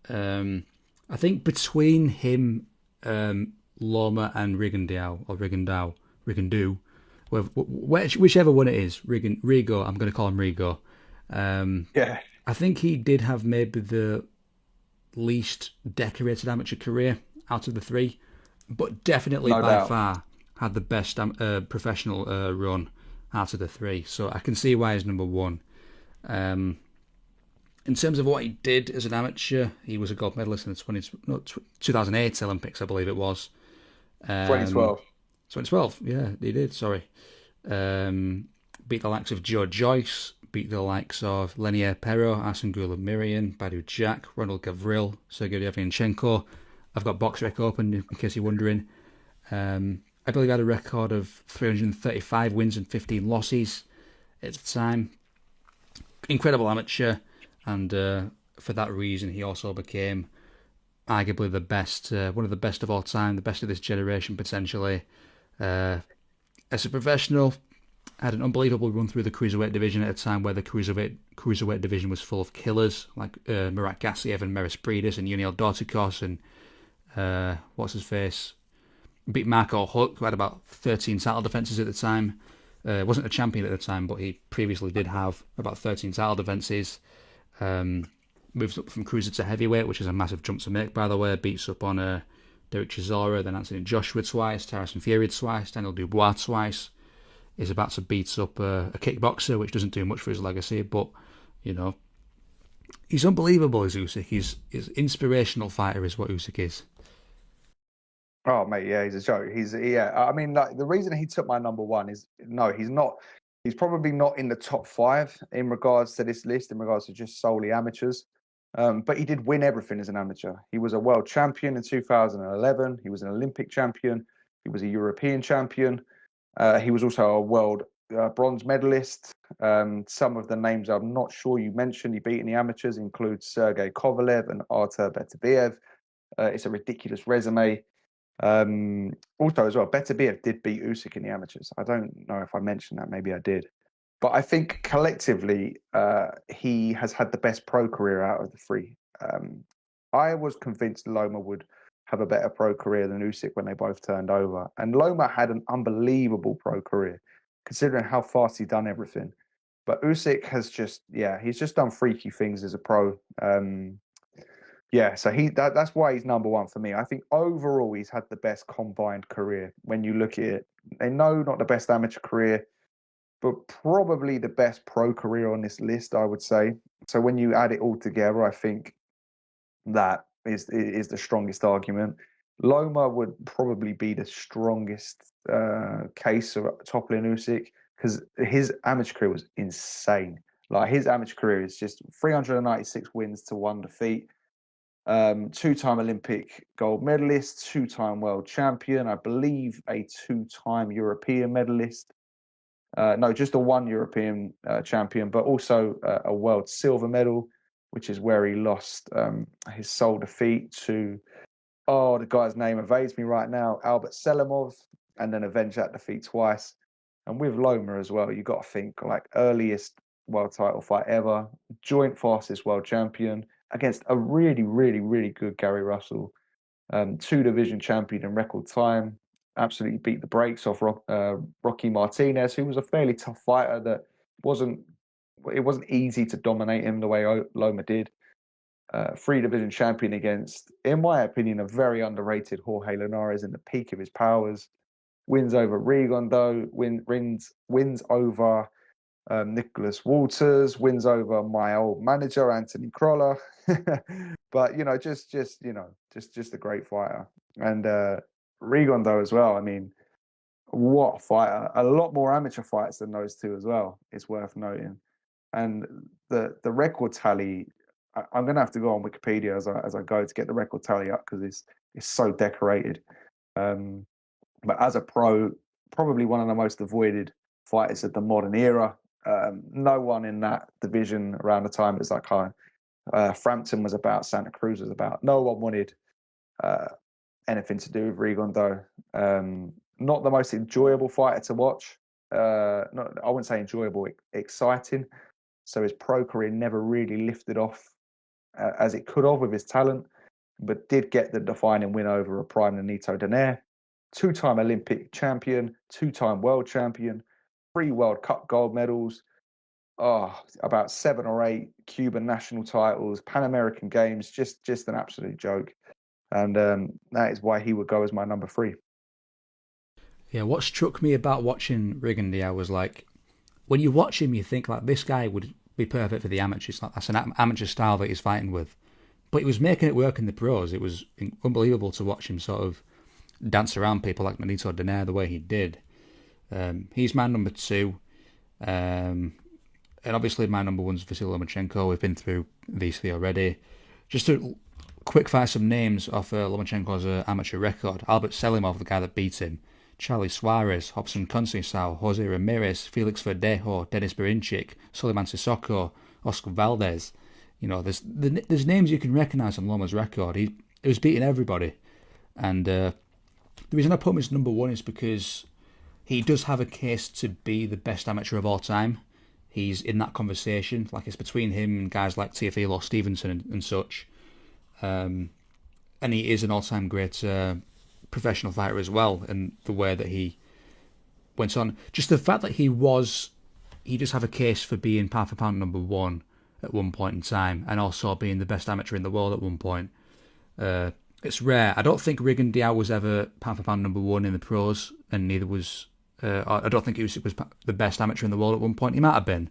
I think between him, Loma, and Rigondeaux, whichever one it is, Rigo. I'm going to call him Rigo. Yeah, I think he did have maybe the least decorated amateur career out of the three, but definitely no by doubt. far had the best professional run out of the three. So I can see why he's number one. Um, in terms of what he did as an amateur, he was a gold medalist in the 2008 Olympics, I believe it was. Um, 2012. 2012, yeah, he did, sorry. Beat the likes of Joe Joyce, beat the likes of Lenier Perro, Arsengula Mirian, Badu Jack, Ronald Gavril, Sergey Devianchenko. I've got BoxRec open in case you're wondering. I believe he had a record of 335 wins and 15 losses at the time. Incredible amateur, and for that reason, he also became arguably the best, one of the best of all time, the best of this generation potentially. Uh, as a professional, had an unbelievable run through the cruiserweight division at a time where the cruiserweight division was full of killers like Murat Gassiev and Meris Bridis and Yuniel Dorticos and what's his face, beat Marco Huck, who had about 13 title defences at the time. Wasn't a champion at the time, but he previously did have about 13 title defences. Moves up from cruiser to heavyweight, which is a massive jump to make, by the way. Beats up on Derek Chisora, then Anthony Joshua twice, Tyson Fury twice, Daniel Dubois twice. Is about to beat up a kickboxer, which doesn't do much for his legacy, but you know he's unbelievable. As Usyk, he's inspirational fighter, is what Usyk is. Oh mate, yeah, he's a joke. I mean, like the reason he took my number one is no, he's not. He's probably not in the top 5 in regards to this list, in regards to just solely amateurs. But he did win everything as an amateur. He was a world champion in 2011. He was an Olympic champion. He was a European champion. He was also a world bronze medalist. Some of the names I'm not sure you mentioned he beat in the amateurs include Sergey Kovalev and Artur Beterbiev. It's a ridiculous resume. Also, as well, Beterbiev did beat Usyk in the amateurs. I don't know if I mentioned that. Maybe I did. But I think collectively, he has had the best pro career out of the 3. I was convinced Loma would have a better pro career than Usyk when they both turned over. And Loma had an unbelievable pro career, considering how fast he'd done everything. But Usyk has he's just done freaky things as a pro. So that's why he's number 1 for me. I think overall he's had the best combined career. When you look at it, they know not the best amateur career, but probably the best pro career on this list, I would say. So when you add it all together, I think that is the strongest argument. Loma would probably be the strongest case of toppling Usyk because his amateur career was insane. Like his amateur career is just 396 wins to 1 defeat. 2-time Olympic gold medalist, 2-time world champion, I believe a 2-time European medalist. No, just a 1 European champion, but also a world silver medal, which is where he lost his sole defeat to, the guy's name evades me right now, Albert Selimov, and then avenged that defeat twice. And with Loma as well, you got to think like earliest world title fight ever, joint fastest world champion against a really, really, really good Gary Russell, 2 division champion in record time. Absolutely beat the brakes off Rocky Martinez, who was a fairly tough fighter that wasn't easy to dominate him the way Loma did. 3 division champion against, in my opinion, a very underrated Jorge Linares in the peak of his powers. Wins over Rigondo, wins over Nicholas Walters, wins over my old manager Anthony Crolla. But just a great fighter. And Rigondo as well. I mean, what a fighter! A lot more amateur fights than those 2 as well. It's worth noting. And the record tally, I'm going to have to go on Wikipedia as I go to get the record tally up because it's so decorated. But as a pro, probably one of the most avoided fighters of the modern era. No one in that division around the time it was Frampton was about, Santa Cruz was about. No one wanted anything to do with Rigondo. Not the most enjoyable fighter to watch. I wouldn't say enjoyable, exciting. So his pro career never really lifted off as it could have with his talent, but did get the defining win over a prime Nonito Donaire. 2-time Olympic champion, 2-time world champion, 3 World Cup gold medals, about 7 or 8 Cuban national titles, Pan American Games, just an absolute joke. And that is why he would go as my number 3. Yeah, what struck me about watching Rigondeaux was like, when you watch him, you think like this guy would be perfect for the amateurs. Like that's an amateur style that he's fighting with. But he was making it work in the pros. It was unbelievable to watch him sort of dance around people like Nonito Donaire the way he did. He's my number 2. And obviously my number 1's Vasily Lomachenko. We've been through these 3 already. Just to quick fire some names off Lomachenko's amateur record. Albert Selimov, the guy that beat him. Charlie Suarez, Hobson Conceição, Jose Ramirez, Felix Verdejo, Denis Berinchik, Soliman Sissoko, Oscar Valdez. There's names you can recognise on Loma's record. He was beating everybody. And the reason I put him as number 1 is because he does have a case to be the best amateur of all time. He's in that conversation. Like, it's between him and guys like Teofilo Stevenson and such. And he is an all-time great professional fighter as well, and the way that he went on. Just the fact that he does have a case for being pound for pound number 1 at one point in time, and also being the best amateur in the world at one point. It's rare. I don't think Rigondeaux was ever pound for pound number 1 in the pros, and neither was. I don't think Usyk was the best amateur in the world at one point. He might have been.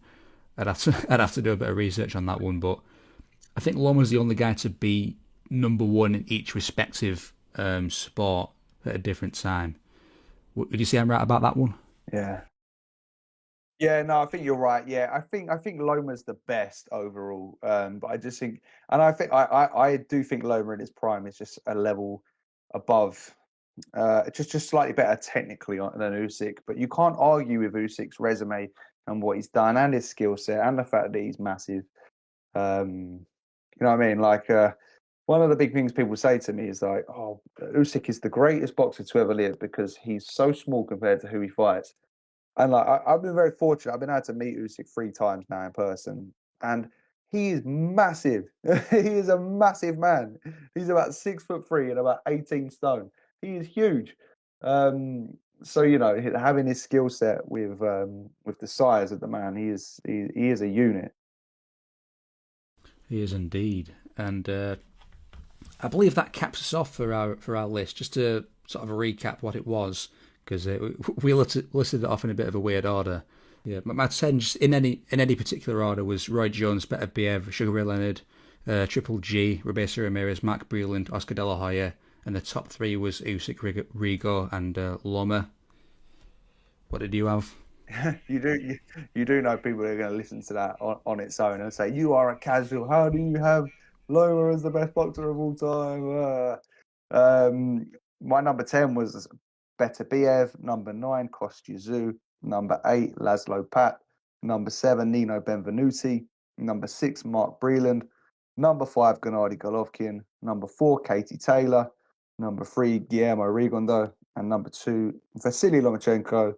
I'd have to do a bit of research on that one, but I think Loma's the only guy to be number 1 in each respective sport at a different time. Would you say I'm right about that one? Yeah. Yeah, no, I think you're right. Yeah, I think Loma's the best overall. But I just think, and I do think Loma in his prime is just a level above, just slightly better technically than Usyk. But you can't argue with Usyk's resume and what he's done and his skill set and the fact that he's massive. You know what I mean? Like, one of the big things people say to me is like, "Oh, Usyk is the greatest boxer to ever live because he's so small compared to who he fights." And like, I've been very fortunate. I've been able to meet Usyk 3 times now in person, and he is massive. He is a massive man. He's about 6'3" and about 18 stone. He is huge. Um, so you know, having his skill set with the size of the man, he is a unit. He is indeed, and I believe that caps us off for our list. Just to sort of recap what it was, because we listed it off in a bit of a weird order. Yeah, my 10 just in any particular order was Roy Jones, Beterbiev, Sugar Ray Leonard, Triple G, Robeisy Ramirez, Mark Breland, Oscar De La Hoya, and the top three was Usyk, Rigo, and Loma. What did you have? You do know people are going to listen to that on its own and say, "You are a casual. How do you have Loma as the best boxer of all time?" My number 10 was Beterbiev. Number 9, Kostya. Number 8, Laszlo Pat. Number 7, Nino Benvenuti. Number 6, Mark Breland. Number 5, Gennady Golovkin. Number 4, Katie Taylor. Number 3, Guillermo Rigondeaux. And number 2, Vasily Lomachenko.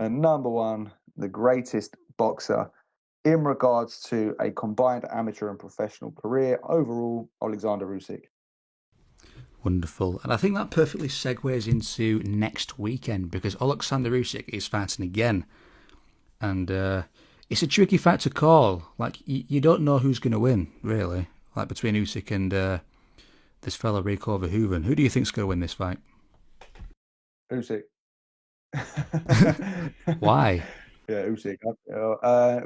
And number 1, the greatest boxer in regards to a combined amateur and professional career overall, Alexander Usyk. Wonderful. And I think that perfectly segues into next weekend because Alexander Usyk is fighting again. And it's a tricky fight to call. Like, you don't know who's going to win, really. Like, between Usyk and this fella, Rico Verhoeven. Who do you think's going to win this fight? Usyk. Why? Yeah, Usyk.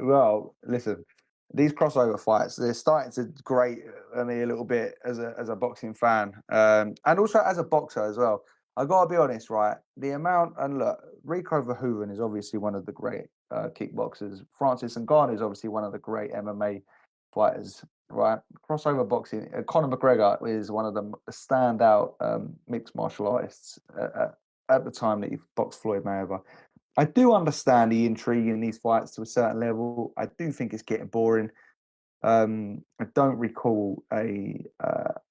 Well, listen, these crossover fights, they're starting to grate me a little bit as a boxing fan, and also as a boxer as well. I gotta be honest, right? The amount and look, Rico Verhoeven is obviously one of the great kickboxers. Francis Ngannou is obviously one of the great MMA fighters, right? Crossover boxing. Conor McGregor is one of the standout mixed martial artists at the time that he boxed Floyd Mayweather. I do understand the intrigue in these fights to a certain level. I do think it's getting boring. I don't recall a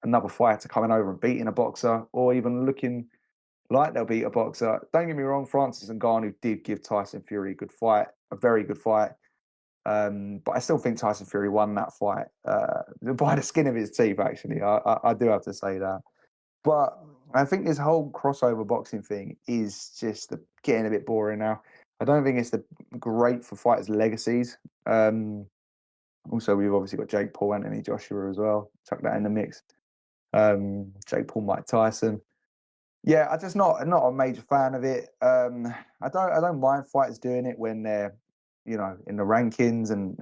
another fighter coming over and beating a boxer, or even looking like they'll beat a boxer. Don't get me wrong, Francis Ngannou did give Tyson Fury a good fight, a very good fight. But I still think Tyson Fury won that fight by the skin of his teeth. Actually, I do have to say that. But I think this whole crossover boxing thing is just getting a bit boring now. I don't think it's great for fighters' legacies. Also, we've obviously got Jake Paul, Anthony Joshua as well. Chuck that in the mix. Jake Paul, Mike Tyson. Yeah, I just not a major fan of it. I don't mind fighters doing it when they're, you know, in the rankings and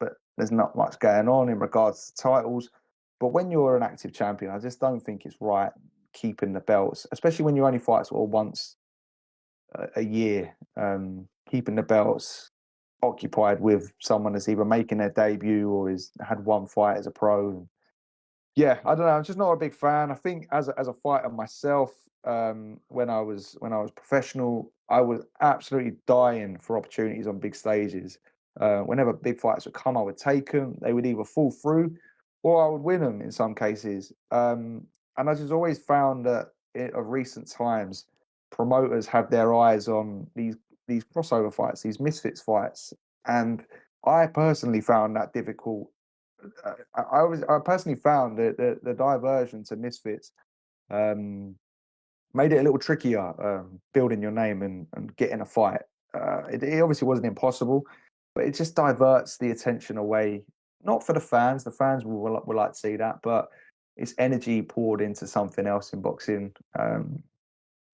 but there's not much going on in regards to titles. But when you're an active champion, I just don't think it's right keeping the belts, especially when you only fight sort of once a year. Keeping the belts occupied with someone that's either making their debut or has had one fight as a pro. Yeah, I don't know. I'm just not a big fan. I think as a fighter myself, when I was professional, I was absolutely dying for opportunities on big stages. Whenever big fights would come, I would take them. They would either fall through, or I would win them in some cases. And I just always found that of recent times, promoters have their eyes on these crossover fights, these misfits fights, and I personally found that difficult. I personally found that the diversion to misfits um, made it a little trickier building your name and getting a fight. It obviously wasn't impossible, but it just diverts the attention away. Not for the fans. The fans will like to see that, but it's energy poured into something else in boxing.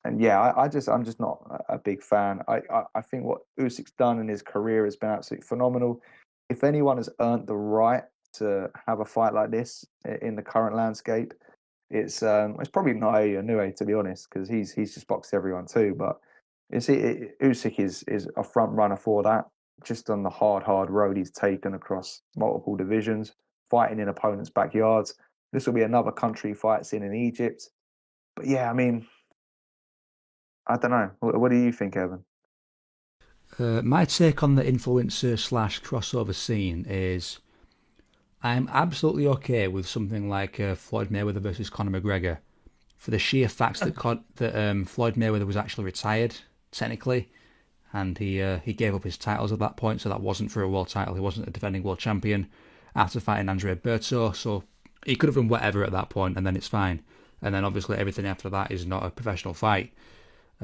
And yeah, I'm just not a big fan. I think what Usyk's done in his career has been absolutely phenomenal. If anyone has earned the right to have a fight like this in the current landscape, it's probably Naoya Inoue, to be honest, because he's just boxed everyone too. But Usyk is a front runner for that. just on the hard road he's taken across multiple divisions, fighting in opponents' backyards. This will be another country he fights in Egypt. But yeah, I mean, I don't know. What do you think, Evan? My take on the influencer / crossover scene is I'm absolutely okay with something like Floyd Mayweather versus Conor McGregor for the sheer fact that Floyd Mayweather was actually retired technically, and he gave up his titles at that point, so that wasn't for a world title. He wasn't a defending world champion after fighting Andre Berto, so he could have done whatever at that point, and then it's fine. And then obviously everything after that is not a professional fight.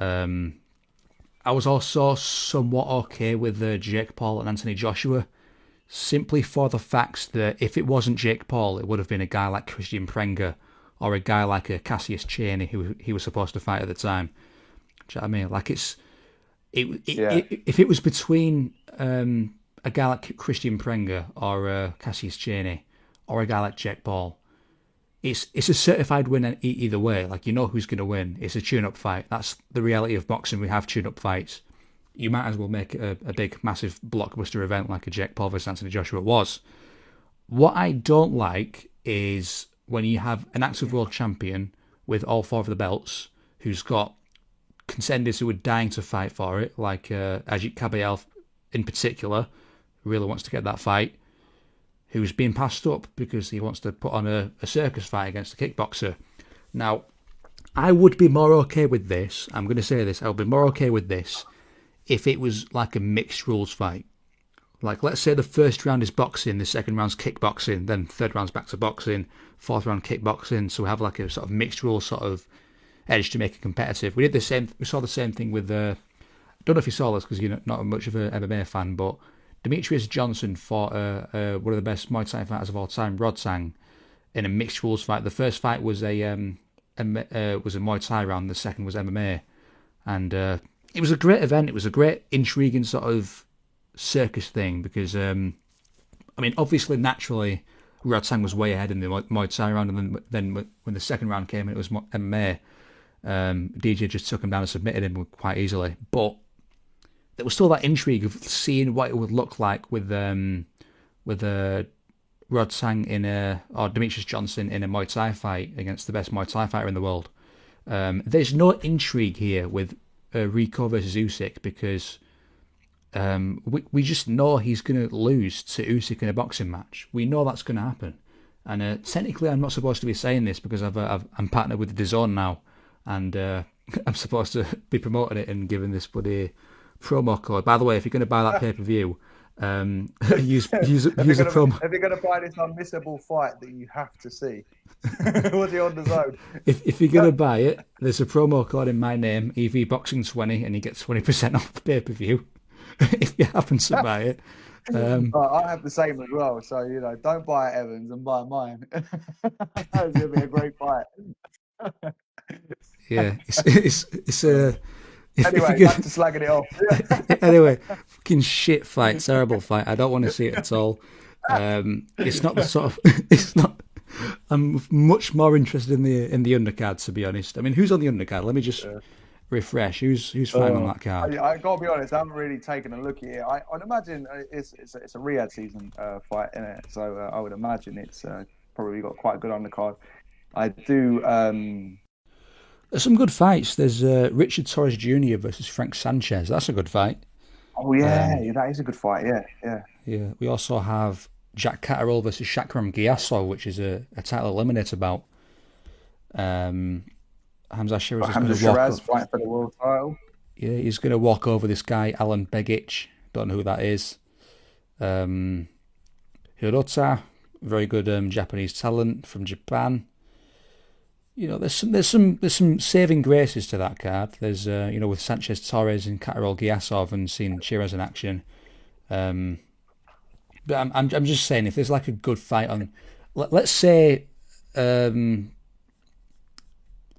I was also somewhat okay with Jake Paul and Anthony Joshua, simply for the fact that if it wasn't Jake Paul, it would have been a guy like Christian Prenga or a guy like Cassius Chaney, who he was supposed to fight at the time. Do you know what I mean? Like if it was between a guy like Christian Prenga or Cassius Chaney or a guy like Jake Paul, it's a certified win either way. Like, you know who's going to win. It's a tune-up fight. That's the reality of boxing. We have tune-up fights. You might as well make it a big, massive blockbuster event like a Jake Paul versus Anthony Joshua was. What I don't like is when you have an active world champion with all 4 of the belts who's got contenders who are dying to fight for it, like Ajit Kabayel in particular, who really wants to get that fight, who's being passed up because he wants to put on a circus fight against a kickboxer. Now, I would be more okay with this. I'm going to say this. I would be more okay with this if it was like a mixed rules fight. Like, let's say the first round is boxing, the second round's kickboxing, then third round's back to boxing, fourth round kickboxing. So we have like a sort of mixed rules sort of edge to make it competitive. We saw the same thing with I don't know if you saw this because you're not much of an MMA fan, but Demetrius Johnson fought one of the best Muay Thai fighters of all time, Rod Sang, in a mixed rules fight. The first fight was a Muay Thai round. The second was MMA, and it was a great event. It was a great, intriguing sort of circus thing because, I mean, obviously, naturally, Rod Sang was way ahead in the Muay Thai round, and then when the second round came and it was MMA, DJ just took him down and submitted him quite easily. But there was still that intrigue of seeing what it would look like with Rod Sang or Demetrius Johnson in a Muay Thai fight against the best Muay Thai fighter in the world. There's no intrigue here with Rico versus Usyk because we just know he's going to lose to Usyk in a boxing match. We know that's going to happen. And technically, I'm not supposed to be saying this because I'm partnered with DAZN now, and I'm supposed to be promoting it and giving this bloody promo code. By the way, if you're going to buy that pay-per-view, use a promo. If you're going to buy this unmissable fight that you have to see, what's he on the zone? If you're going to buy it, there's a promo code in my name, EVBoxing20, and you get 20% off the pay-per-view if you happen to buy it. I have the same as well, so don't buy Evans and buy mine. It's going to be a great fight. Yeah, it's a. Anyway, back to slagging it off. Anyway, fucking shit fight, terrible fight. I don't want to see it at all. It's not the sort of. It's not. I'm much more interested in the undercard, to be honest. I mean, who's on the undercard? Let me just refresh. Who's fighting on that card? I gotta be honest. I haven't really taken a look at it. I'd imagine it's a Riyadh season fight, isn't it? So I would imagine it's probably got quite a good undercard. I do. There's some good fights. There's Richard Torres Jr. versus Frank Sanchez. That's a good fight. Oh yeah, that is a good fight. Yeah. We also have Jack Catterall versus Shakram Gyasov, which is a title eliminator bout. Hamza Shiraz is going to walk fighting for the world title. Yeah, he's going to walk over this guy, Alan Begic. Don't know who that is. Hirota, very good Japanese talent from Japan. There's some saving graces to that card. There's with Sanchez Torres and Catterall Gyasov and seeing Shiraz in action. But I'm just saying, if there's like a good fight on, let's say there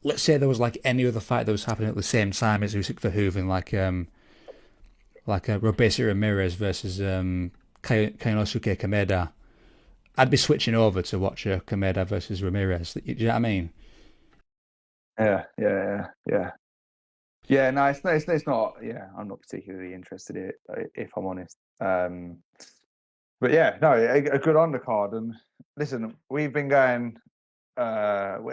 was like any other fight that was happening at the same time as Usyk verhoeven, like Robeisy Ramirez versus Kainosuke Kameda, I'd be switching over to watch Kameda versus Ramirez. Do you know what I mean? Yeah. Yeah, no, it's not. Yeah, I'm not particularly interested in it, if I'm honest. But yeah, no, a good undercard. And listen, we've been going. And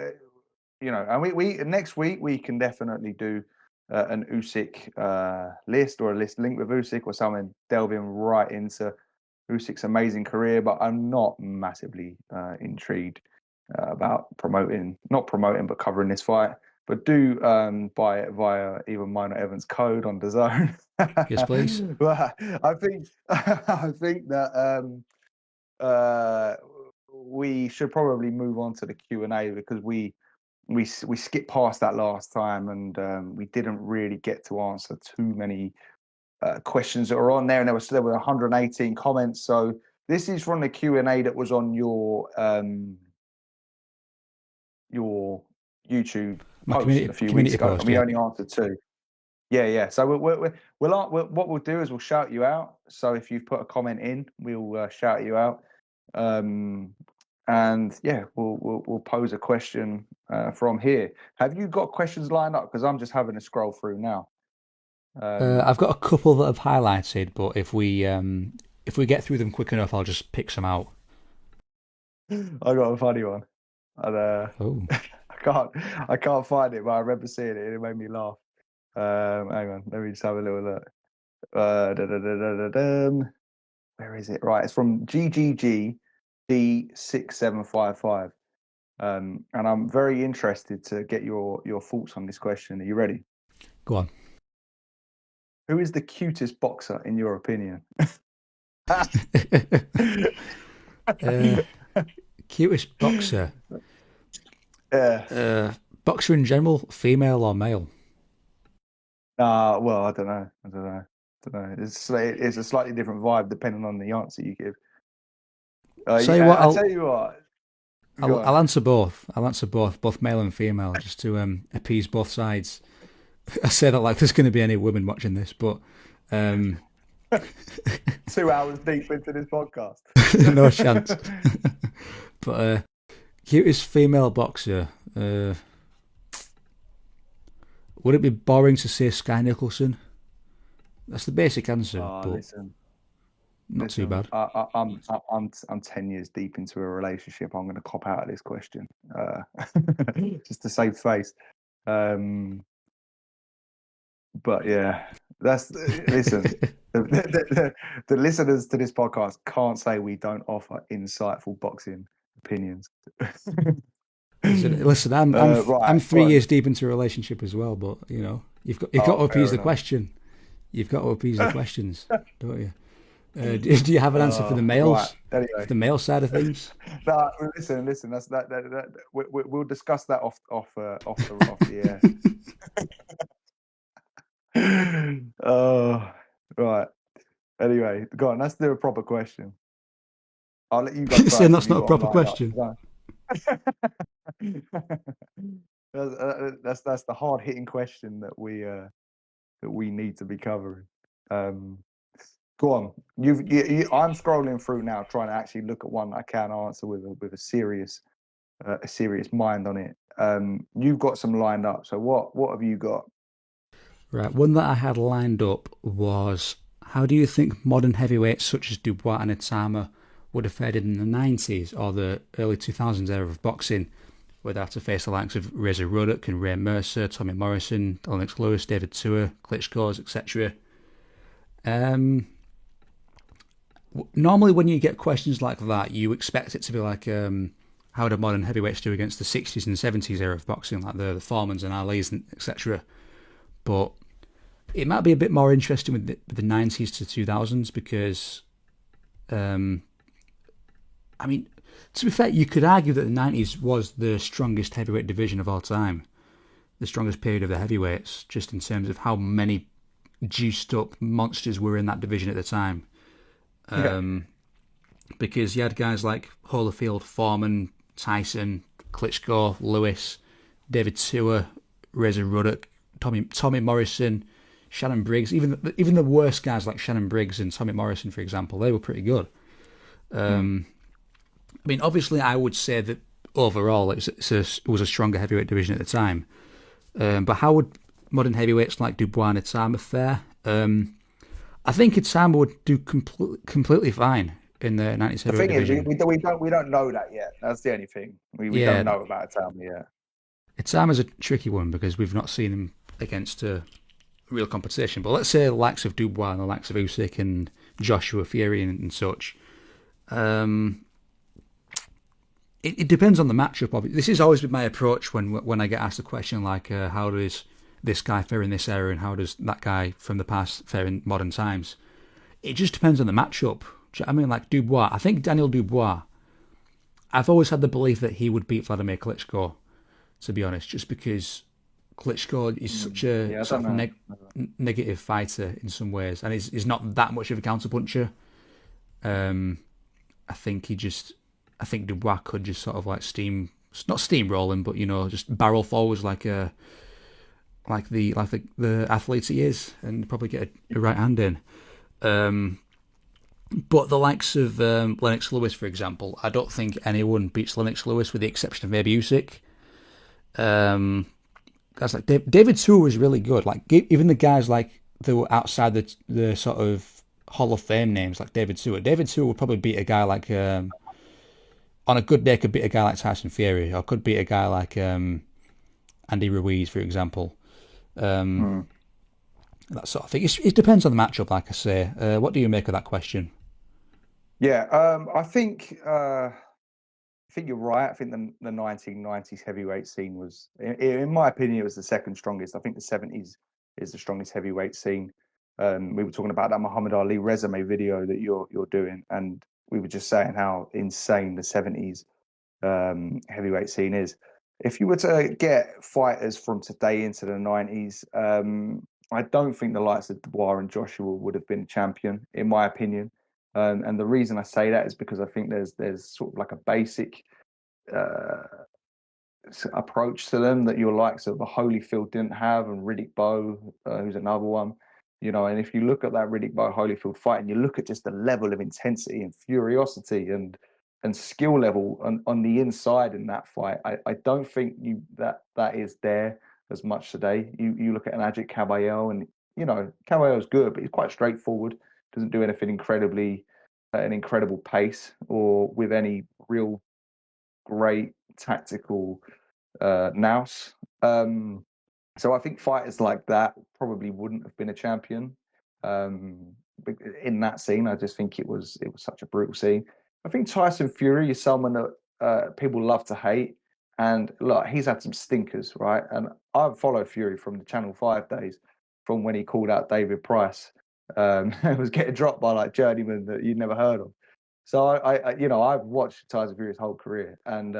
we next week we can definitely do an Usyk list, or a list linked with Usyk, or something delving right into Usyk's amazing career. But I'm not massively intrigued about not promoting, but covering this fight. But do buy it via either mine or Evan's code on the zone. Yes, please. But I think I think that we should probably move on to the Q&A, because we skipped past that last time, and we didn't really get to answer too many questions that were on there, and there were 118 comments. So this is from the Q&A that was on your YouTube post a few weeks ago, post, and we yeah. only answered two. Yeah. So what we'll do is we'll shout you out. So if you've put a comment in, we'll shout you out. And yeah, we'll pose a question from here. Have you got questions lined up? Because I'm just having to scroll through now. I've got a couple that I've highlighted, but if we get through them quick enough, I'll just pick some out. I got a funny one, and Oh, I can't find it, but I remember seeing it and it made me laugh. Hang on, let me just have a little look. Where is it? Right, it's from GGG D6755. And I'm very interested to get your thoughts on this question. Are you ready? go on. Who is the cutest boxer in your opinion? Cutest boxer. Yeah. Boxer in general, female or male? Well, I don't know. It's a slightly different vibe depending on the answer you give. I'll tell you what. I'll answer both. I'll answer both male and female, just to appease both sides. I say that like there's going to be any women watching this, but 2 hours deep into this podcast. no chance. But cutest female boxer. Would it be boring to say Sky Nicholson? That's the basic answer. But Listen, too bad. I'm 10 years deep into a relationship. I'm going to cop out of this question, just to save face. But yeah, listen. The listeners to this podcast can't say we don't offer insightful boxing opinions. Listen, I'm 3 years deep into a relationship as well, but you've got to appease the question. You've got to appease the questions, don't you? Do you have an answer for the males? Right. Anyway. For the male side of things? No, listen. That's that. We'll discuss that off the air. Oh, right. Anyway, go on. Let's do a proper question. I'll let you go first. Saying that's not a proper question. That's the hard hitting question that we need to be covering. Go on. I'm scrolling through now, trying to actually look at one I can answer with a serious mind on it. You've got some lined up. So what have you got? Right, one that I had lined up was, how do you think modern heavyweights such as Dubois and Itama would have fared in the 90s or the early 2000s era of boxing, where they had to face the likes of Razor Ruddock and Ray Mercer, Tommy Morrison, Lennox Lewis, David Tua, Klitschko's, etc. Normally when you get questions like that, you expect it to be like, how do modern heavyweights do against the 60s and 70s era of boxing, like the Foremans and Ali's, etc. But it might be a bit more interesting with the 90s to 2000s because, to be fair, you could argue that the 90s was the strongest heavyweight division of all time, the strongest period of the heavyweights, just in terms of how many juiced up monsters were in that division at the time. Because you had guys like Holyfield, Foreman, Tyson, Klitschko, Lewis, David Tua, Razor Ruddock, Tommy Morrison, Shannon Briggs, even the worst guys like Shannon Briggs and Tommy Morrison, for example, they were pretty good. Obviously, I would say that overall it was a stronger heavyweight division at the time. But how would modern heavyweights like Dubois and Itama fair. I think Itama would do completely fine in the 90s The heavyweight thing is, division. we don't know that yet. That's the only thing. We don't Yeah, know about Tam yet. Itama's a tricky one because we've not seen him against real competition. But let's say the likes of Dubois and the likes of Usyk and Joshua Fury and such. It depends on the matchup. This has always been my approach when I get asked a question like, how does this guy fare in this era and how does that guy from the past fare in modern times? It just depends on the matchup. I mean, like Dubois. I think Daniel Dubois, I've always had the belief that he would beat Vladimir Klitschko, to be honest, just because Klitschko is such a Yeah, I sort don't of know. negative fighter in some ways, and he's not that much of a counterpuncher. I think I think Dubois could just sort of like not steamroll him, but just barrel forwards like the athlete he is, and probably get a right hand in. But the likes of Lennox Lewis, for example, I don't think anyone beats Lennox Lewis with the exception of maybe Usyk. Guys like David Tua was really good. Like even the guys like that were outside the sort of Hall of Fame names, like David Tua. David Tua would probably beat a guy like on a good day could beat a guy like Tyson Fury, or could beat a guy like Andy Ruiz, for example. Hmm. That sort of thing. It depends on the matchup, like I say. What do you make of that question? Yeah, I think you're right. I think the 1990s heavyweight scene was, in my opinion, it was the second strongest. I think the 70s is the strongest heavyweight scene. We were talking about that Muhammad Ali resume video that you're doing, and we were just saying how insane the 70s heavyweight scene is. If you were to get fighters from today into the 90s, I don't think the likes of Dubois and Joshua would have been champion, in my opinion. And the reason I say that is because I think there's sort of like a basic uh, approach to them that your likes of the Holyfield didn't have, and Riddick Bowe, who's another one. And if you look at that Riddick Bowe Holyfield fight, and you look at just the level of intensity and furiosity and skill level on the inside in that fight, I don't think that is there as much today. You look at an Ajit Caballero, and Caballero's good, but he's quite straightforward. Doesn't do anything incredibly at an incredible pace or with any real great tactical nous. So I think fighters like that probably wouldn't have been a champion. Um, in that scene, I just think it was such a brutal scene. I think Tyson Fury is someone that people love to hate, and look, he's had some stinkers, right? And I've followed Fury from the Channel 5 days, from when he called out David Price. And was getting dropped by like journeyman that you'd never heard of. So I've watched Tyson Fury's whole career, and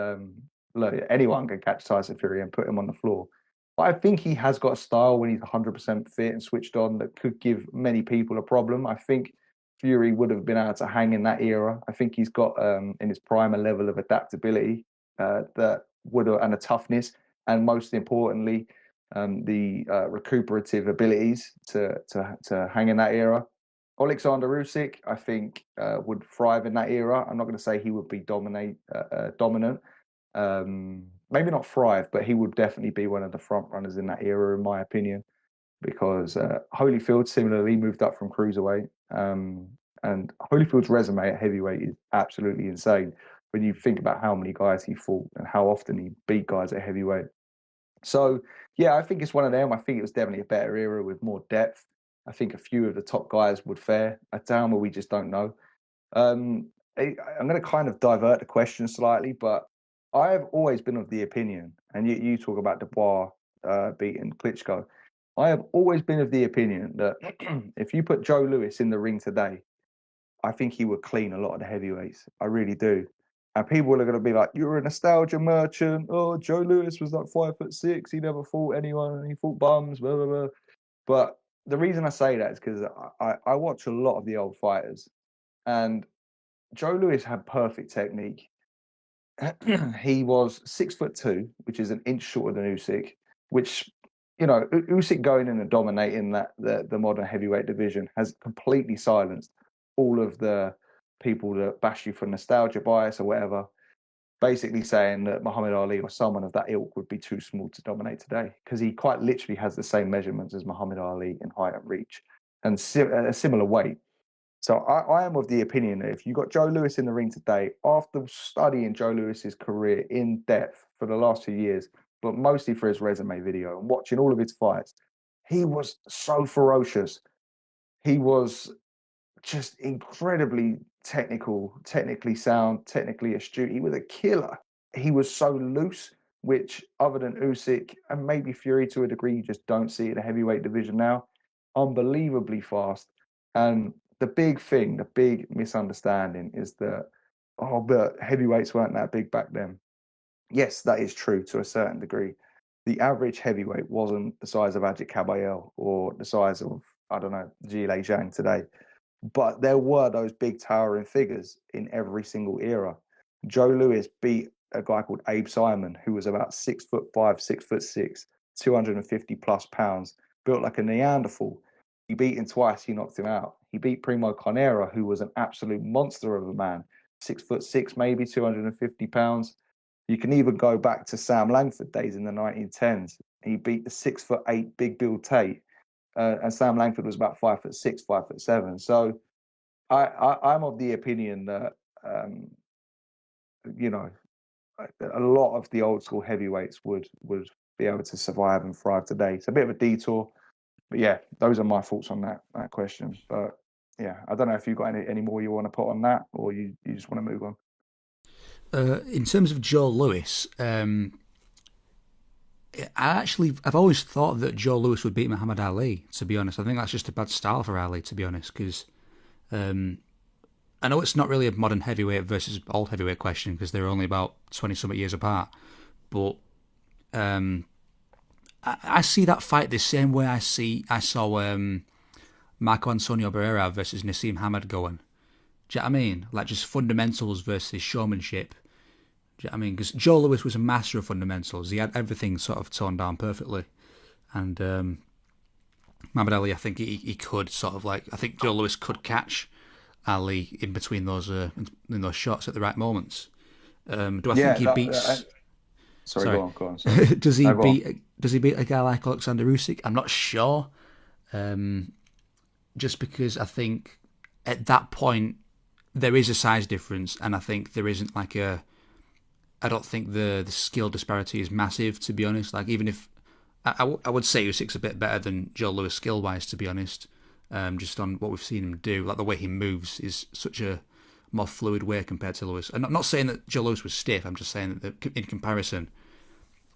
look, anyone can catch Tyson Fury and put him on the floor. But I think he has got a style when he's 100% fit and switched on that could give many people a problem. I think Fury would have been able to hang in that era. I think he's got in his prime a level of adaptability that would and a toughness, and most importantly, the recuperative abilities to hang in that era. Alexander Usyk, I think, would thrive in that era. I'm not going to say he would be dominant. Maybe not thrive, but he would definitely be one of the front runners in that era, in my opinion, because Holyfield similarly moved up from cruiserweight. And Holyfield's resume at heavyweight is absolutely insane when you think about how many guys he fought and how often he beat guys at heavyweight. So, yeah, I think it's one of them. I think it was definitely a better era with more depth. I think a few of the top guys would fare. A down where we just don't know. I'm going to kind of divert the question slightly, but I have always been of the opinion, and you talk about Dubois beating Klitschko. I have always been of the opinion that if you put Joe Lewis in the ring today, I think he would clean a lot of the heavyweights. I really do. And people are going to be like, "You're a nostalgia merchant. Oh, Joe Lewis was like 5'6". He never fought anyone. He fought bums. Blah blah blah." But the reason I say that is because I watch a lot of the old fighters, and Joe Lewis had perfect technique. He was 6'2", which is an inch shorter than Usyk, which Usyk going in and dominating the modern heavyweight division has completely silenced all of the people that bash you for nostalgia bias or whatever. basically saying that Muhammad Ali or someone of that ilk would be too small to dominate today because he quite literally has the same measurements as Muhammad Ali in height and reach and a similar weight. So I am of the opinion that if you got Joe Louis in the ring today, after studying Joe Louis's career in depth for the last 2 years, but mostly for his resume video and watching all of his fights, he was so ferocious. He was just incredibly technical, technically sound, technically astute. He was a killer. He was so loose, which other than Usyk and maybe Fury to a degree, you just don't see in the heavyweight division now. Unbelievably fast. And the big thing, the big misunderstanding is that, oh, but heavyweights weren't that big back then. Yes, that is true to a certain degree. The average heavyweight wasn't the size of Ajit Kabayel or the size of, I don't know, Zhilei Zhang today. But there were those big towering figures in every single era. Joe Louis beat a guy called Abe Simon, who was about 6'5", 6'6", 250 plus pounds, built like a Neanderthal. He beat him twice, he knocked him out. He beat Primo Carnera, who was an absolute monster of a man, 6'6", maybe 250 pounds. You can even go back to Sam Langford days in the 1910s. He beat the 6'8" Big Bill Tate. And Sam Langford was about 5'6", 5'7". So I'm of the opinion that you know, a lot of the old school heavyweights would be able to survive and thrive today. It's a bit of a detour, but yeah, those are my thoughts on that question. But yeah, I don't know if you've got any more you want to put on that, or you just want to move on. In terms of Joe Louis, I've always thought that Joe Louis would beat Muhammad Ali. To be honest, I think that's just a bad style for Ali. To be honest, because I know it's not really a modern heavyweight versus old heavyweight question because they're only about 20-something years apart. But I see that fight the same way I saw Marco Antonio Barrera versus Nassim Hamad going. Do you know what I mean? Like just fundamentals versus showmanship. Do you know what I mean? Because Joe Louis was a master of fundamentals. He had everything sort of toned down perfectly. And Muhammad Ali, I think he could sort of like, I think Joe Louis could catch Ali in between those shots at the right moments. Do I think he beats? Sorry, Sorry, go on. Sorry. does he No, go on. beat a guy like Alexander Usyk? I'm not sure. Just because I think at that point there is a size difference, and I think there isn't like a. I don't think the skill disparity is massive, to be honest. Like even if I would say Usyk's a bit better than Joe Louis skill wise, to be honest. Just on what we've seen him do, like the way he moves is such a more fluid way compared to Louis. And I'm not saying that Joe Louis was stiff. I'm just saying that in comparison,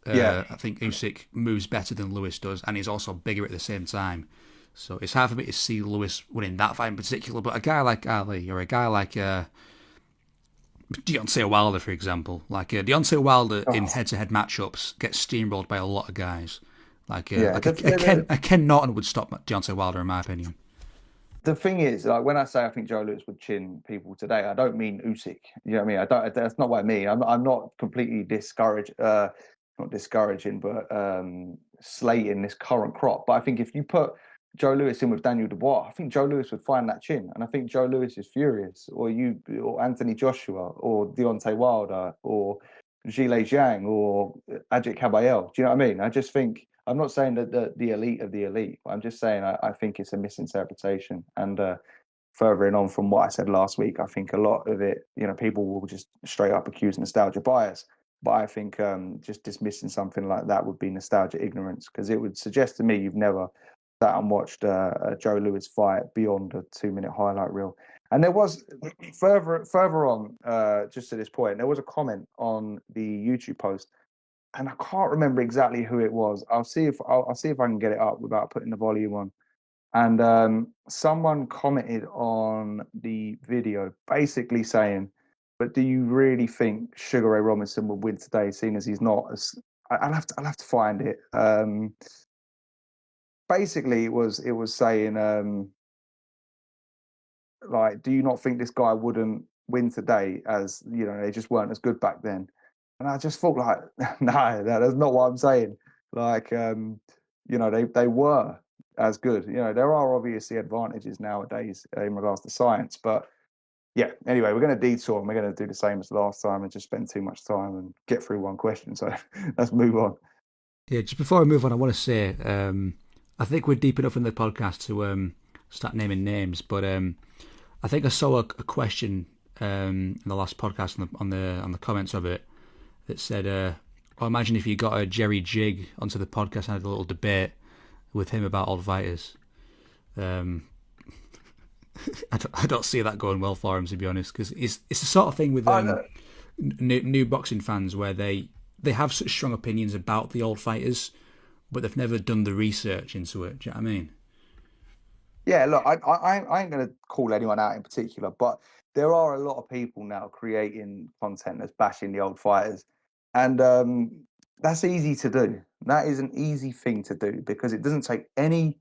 Yeah, I think Usyk moves better than Louis does, and he's also bigger at the same time. So it's hard for me to see Louis winning that fight in particular. But a guy like Ali or a guy like Deontay Wilder, for example, like Deontay Wilder in head-to-head matchups gets steamrolled by a lot of guys. Like yeah. a Ken Norton would stop Deontay Wilder, in my opinion. The thing is, like when I say I think Joe Louis would chin people today, I don't mean Usyk. You know what I mean? I don't. That's not what I mean. I'm not completely discouraged. Not discouraging, but slating this current crop. But I think if you put Joe Louis in with Daniel Dubois, I think Joe Louis would find that chin, and I think Joe Louis is furious, or Anthony Joshua, or Deontay Wilder, or Zhilei Zhang, or Ajit Kabayel. Do you know what I mean? I just think I'm not saying that the elite of the elite. I'm just saying I think it's a misinterpretation. And furthering on from what I said last week, I think a lot of it, people will just straight up accuse nostalgia bias. But I think just dismissing something like that would be nostalgia ignorance, because it would suggest to me you've never sat and watched a Joe Louis fight beyond a 2-minute highlight reel. And there was further on, just to this point, there was a comment on the YouTube post, and I can't remember exactly who it was. I'll see if I can get it up without putting the volume on. And someone commented on the video, basically saying, "But do you really think Sugar Ray Robinson will win today, seeing as he's not as?" I'll have to find it. Basically, it was saying, like, do you not think this guy wouldn't win today, as they just weren't as good back then? And I just thought, like, no, that's not what I'm saying. Like, they were as good. There are obviously advantages nowadays in regards to science, but yeah. Anyway, we're going to detour and we're going to do the same as last time and just spend too much time and get through one question. So let's move on. Yeah, just before I move on, I want to say I think we're deep enough in the podcast to start naming names, but I think I saw a question in the last podcast on the comments of it that said, "Well, imagine if you got a Jerry Jig onto the podcast and had a little debate with him about old fighters." Um, I don't see that going well for him, to be honest, because it's the sort of thing with I know. new boxing fans where they have such strong opinions about the old fighters, but they've never done the research into it. Do you know what I mean? Yeah, look, I ain't going to call anyone out in particular, but there are a lot of people now creating content that's bashing the old fighters. And that's easy to do. That is an easy thing to do because it doesn't take any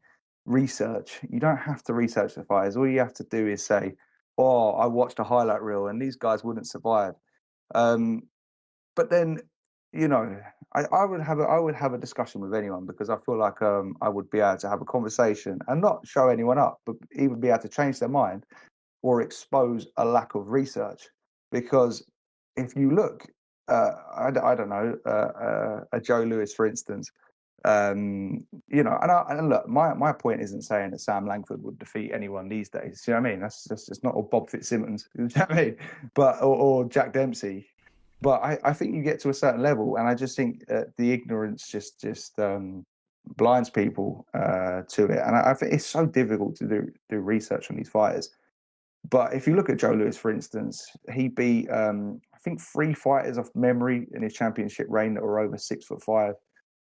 research. You don't have to research the fighters. All you have to do is say, oh, I watched a highlight reel and these guys wouldn't survive. Um, but then, you know, I would have a discussion with anyone because I feel like I would be able to have a conversation and not show anyone up, but even be able to change their mind or expose a lack of research. Because if you look, I don't know, a Joe Lewis, for instance, you know, and look, my point isn't saying that Sam Langford would defeat anyone these days. You know what I mean? That's just it's not all Bob Fitzsimmons. You know what I mean? But or Jack Dempsey. But I think you get to a certain level, and I just think the ignorance just blinds people to it, and I think it's so difficult to do research on these fighters. But if you look at Joe Lewis, for instance, he beat I think 3 fighters off memory in his championship reign that were over 6'5".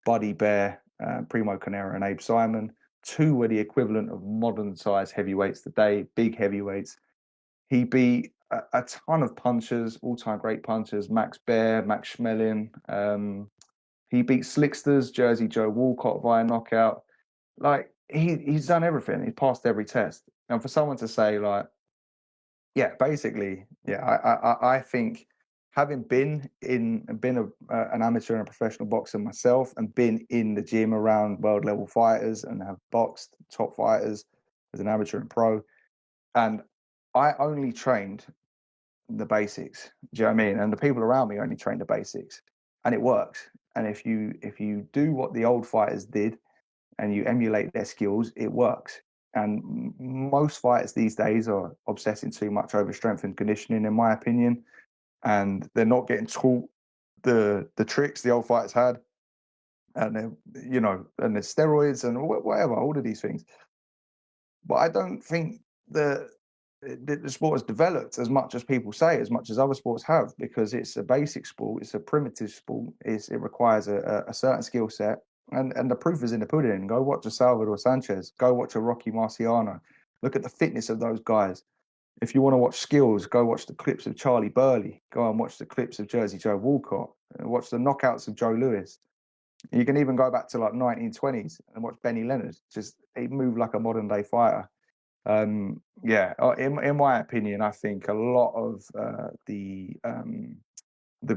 Buddy Bear, Primo Canera, and Abe Simon. 2 were the equivalent of modern size heavyweights today, big heavyweights. He beat a ton of punchers, all-time great punchers, Max Baer, Max Schmeling. He beat Slicksters, Jersey Joe Walcott via knockout. Like he's done everything. He's passed every test. And for someone to say like, yeah, basically, yeah, I think having been an amateur and a professional boxer myself, and been in the gym around world level fighters and have boxed top fighters as an amateur and pro, and I only trained the basics. Do you know what I mean? And the people around me only train the basics, and it works. And if you do what the old fighters did and you emulate their skills, it works. And most fighters these days are obsessing too much over strength and conditioning, in my opinion, and they're not getting taught the tricks the old fighters had, and you know, and the steroids and whatever, all of these things. But I don't think the sport has developed as much as people say, as much as other sports have, because it's a basic sport, it's a primitive sport, it requires a certain skill set, and the proof is in the pudding. Go watch a Salvador Sanchez, go watch a Rocky Marciano, look at the fitness of those guys. If you want to watch skills, go watch the clips of Charlie Burley, go and watch the clips of Jersey Joe Walcott, and watch the knockouts of Joe Lewis. You can even go back to like 1920s and watch Benny Leonard. Just he moved like a modern day fighter. Yeah, in my opinion, I think a lot of the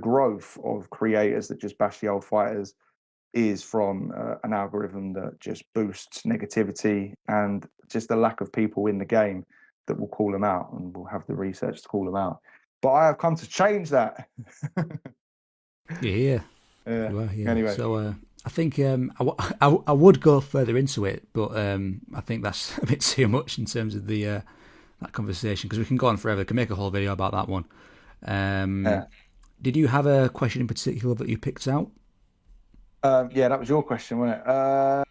growth of creators that just bash the old fighters is from an algorithm that just boosts negativity and just the lack of people in the game that will call them out and will have the research to call them out. But I have come to change that. Yeah, Yeah. you are. Yeah. Anyway, So I think I would go further into it, but I think that's a bit too much in terms of the that conversation because we can go on forever. We can make a whole video about that one. yeah. Did you have a question in particular that you picked out? Yeah, that was your question, wasn't it?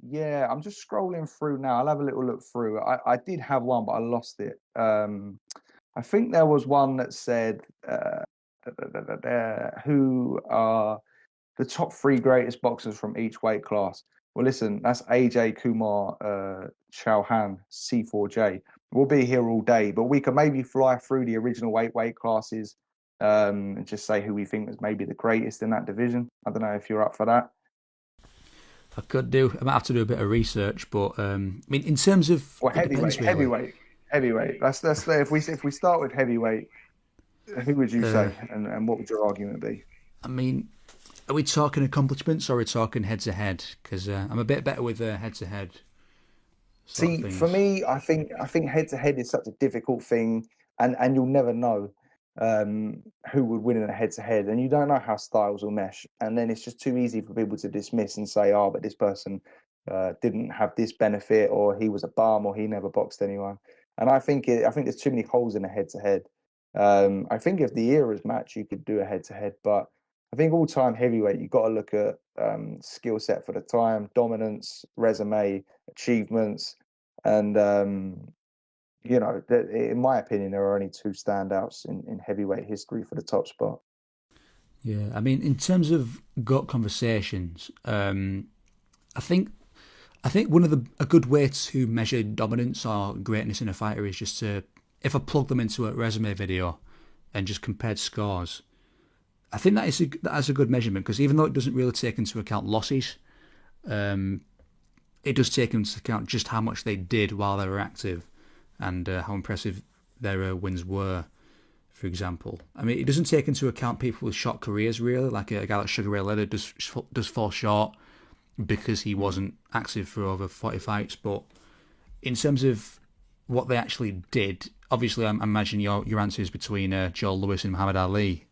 Yeah, I'm just scrolling through now. I'll have a little look through. I did have one, but I lost it. I think there was one that said who are the top 3 greatest boxers from each weight class. Well, listen, that's AJ Kumar Chauhan C4J. We'll be here all day, but we can maybe fly through the original weight classes and just say who we think was maybe the greatest in that division. I don't know if you're up for that. I could do. I might have to do a bit of research, but I mean, in terms of Or it depends really. heavyweight. That's if we start with heavyweight, who would you say, and what would your argument be? I mean, are we talking accomplishments or are we talking head to head? Because I'm a bit better with head to head sort of See, for things. me, I think head to head is such a difficult thing. and you'll never know who would win in a head-to-head, and you don't know how styles will mesh, and then it's just too easy for people to dismiss and say, "Oh, but this person didn't have this benefit, or he was a bum, or he never boxed anyone." And I think there's too many holes in a head-to-head. I think if the era's match, you could do a head-to-head, but I think all-time heavyweight, you've got to look at skill set for the time, dominance, resume, achievements, and in my opinion, there are only two standouts in heavyweight history for the top spot. Yeah, I mean, in terms of GOAT conversations, I think one of a good way to measure dominance or greatness in a fighter is just to, if I plug them into a resume video and just compared scores, I think that's a good measurement, because even though it doesn't really take into account losses, it does take into account just how much they did while they were active, and how impressive their wins were. For example, I mean, it doesn't take into account people with short careers, really. Like a guy like Sugar Ray Leonard does fall short because he wasn't active for over 40 fights. But in terms of what they actually did, obviously, I imagine your answer is between Joe Louis and Muhammad Ali.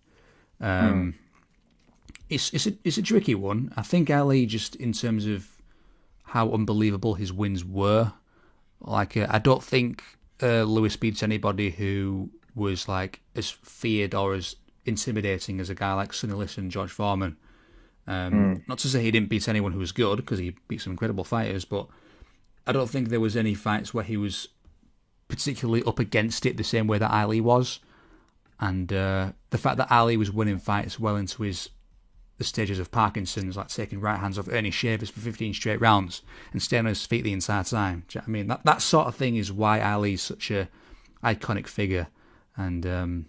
It's a tricky one. I think Ali, just in terms of how unbelievable his wins were, like I don't think Lewis beats anybody who was like as feared or as intimidating as a guy like Sonny Liston and George Foreman. Not to say he didn't beat anyone who was good, because he beat some incredible fighters, but I don't think there was any fights where he was particularly up against it the same way that Ali was. And the fact that Ali was winning fights well into the stages of Parkinson's, like taking right hands off Ernie Shavers for 15 straight rounds and staying on his feet the entire time. Do you know what I mean? That sort of thing is why Ali's such a iconic figure, and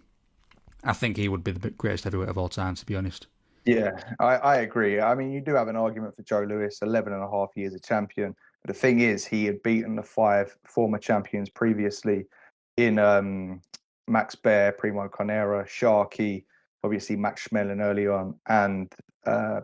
I think he would be the greatest heavyweight of all time, to be honest. Yeah, I agree. I mean, you do have an argument for Joe Louis, 11 and a half years a champion. But the thing is, he had beaten the 5 former champions previously in Max Baer, Primo Carnera, Sharkey, obviously Max Schmeling early on, and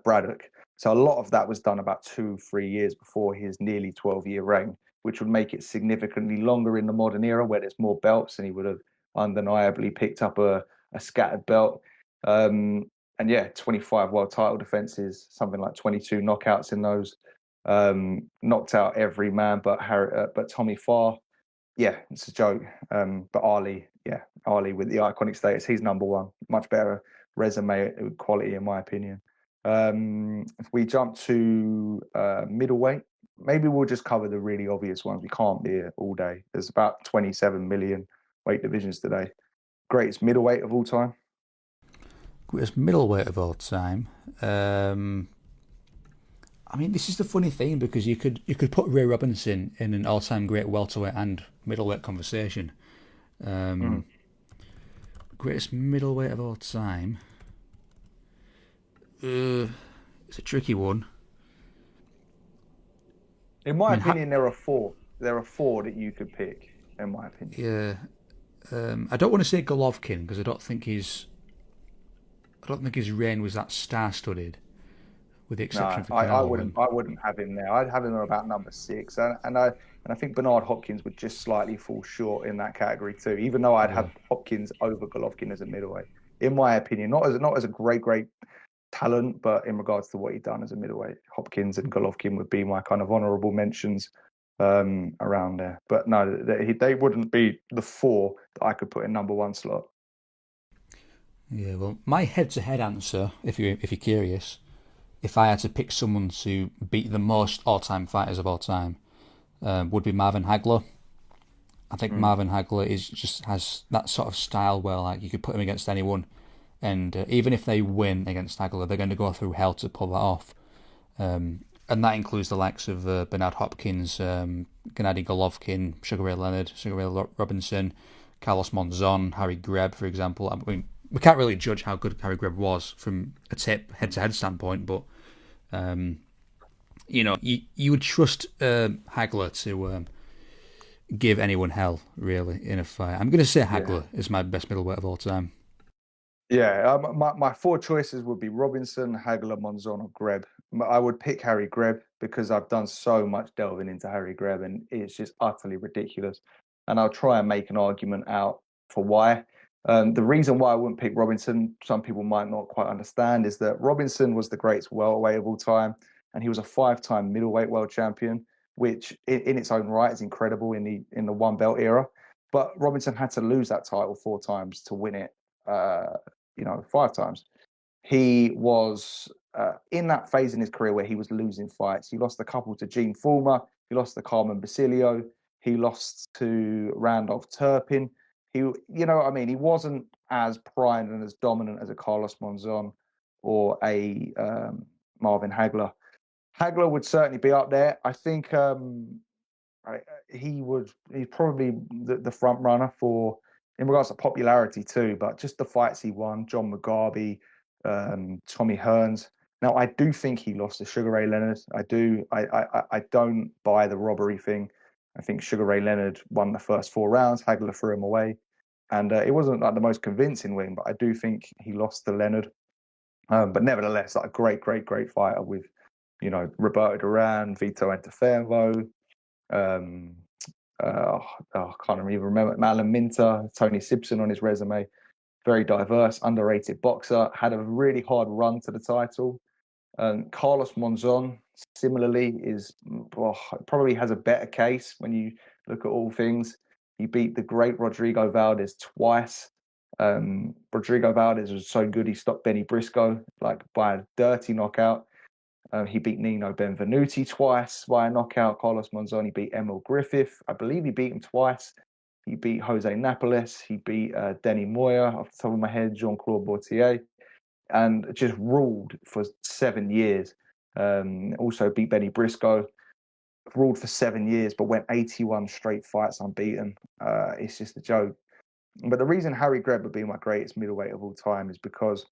Braddock. So a lot of that was done about 2-3 years before his nearly 12-year reign, which would make it significantly longer in the modern era, where there's more belts, and he would have undeniably picked up a scattered belt. And yeah, 25 world title defenses, something like 22 knockouts in those. Knocked out every man but Tommy Farr. Yeah, it's a joke. But Ali with the iconic status, he's number one. Much better resume quality, in my opinion. If we jump to middleweight, maybe we'll just cover the really obvious ones. We can't be here all day. There's about 27 million weight divisions today. Greatest middleweight of all time. Greatest middleweight of all time. I mean, this is the funny thing, because you could put Ray Robinson in an all-time great welterweight and middleweight conversation. Greatest middleweight of all time. It's a tricky one. In my opinion, there are four. There are four that you could pick. In my opinion, Yeah. I don't want to say Golovkin, because I don't think his reign was that star-studded, with the exception no, of I Canelo. wouldn't have him there. I'd have him about number 6, and I think Bernard Hopkins would just slightly fall short in that category too. Even though I'd have Hopkins over Golovkin as a middleweight, in my opinion, not as a great talent, but in regards to what he'd done as a middleweight, Hopkins and Golovkin would be my kind of honourable mentions around there. But no, they wouldn't be the 4 that I could put in number 1 slot. Yeah, well, my head-to-head answer, if you're curious, if I had to pick someone to beat the most all-time fighters of all time, would be Marvin Hagler. I think Marvin Hagler has that sort of style where, like, you could put him against anyone, and even if they win against Hagler, they're going to go through hell to pull that off. And that includes the likes of Bernard Hopkins, Gennady Golovkin, Sugar Ray Leonard, Sugar Ray Robinson, Carlos Monzon, Harry Greb, for example. I mean, we can't really judge how good Harry Greb was from a head-to-head standpoint, but you would trust Hagler to give anyone hell, really, in a fight. I'm going to say Hagler is my best middleweight of all time. Yeah, my 4 choices would be Robinson, Hagler, Monzon, or Greb. I would pick Harry Greb because I've done so much delving into Harry Greb, and it's just utterly ridiculous. And I'll try and make an argument out for why. The reason why I wouldn't pick Robinson, some people might not quite understand, is that Robinson was the greatest welterweight of all time, and he was a 5-time middleweight world champion, which in its own right is incredible in the one belt era. But Robinson had to lose that title 4 times to win it, 5 times. He was in that phase in his career where he was losing fights. He lost a couple to Gene Fullmer. He lost to Carmen Basilio. He lost to Randolph Turpin. He wasn't as primed and as dominant as a Carlos Monzon or a Marvin Hagler. Hagler would certainly be up there. I think he's probably the front runner for in regards to popularity too, but just the fights he won, John Mugabe, Tommy Hearns. Now I do think he lost to Sugar Ray Leonard. I do. I don't buy the robbery thing. I think Sugar Ray Leonard won the first 4 rounds. Hagler threw him away, and it wasn't like the most convincing win, but I do think he lost to Leonard. But nevertheless, like a great fighter with, Roberto Duran, Vito Antuofermo, I can't even remember, Malin Minter, Tony Simpson on his resume. Very diverse, underrated boxer. Had a really hard run to the title. Carlos Monzon, similarly, probably has a better case when you look at all things. He beat the great Rodrigo Valdez twice. Rodrigo Valdez was so good he stopped Benny Briscoe by a dirty knockout. He beat Nino Benvenuti twice by a knockout. Carlos Monzon, he beat Emil Griffith. I believe he beat him twice. He beat Jose Napoles. He beat Denny Moyer, off the top of my head, Jean-Claude Bautier, and just ruled for 7 years. Also beat Benny Briscoe, ruled for 7 years, but went 81 straight fights unbeaten. It's just a joke. But the reason Harry Greb would be my greatest middleweight of all time is because,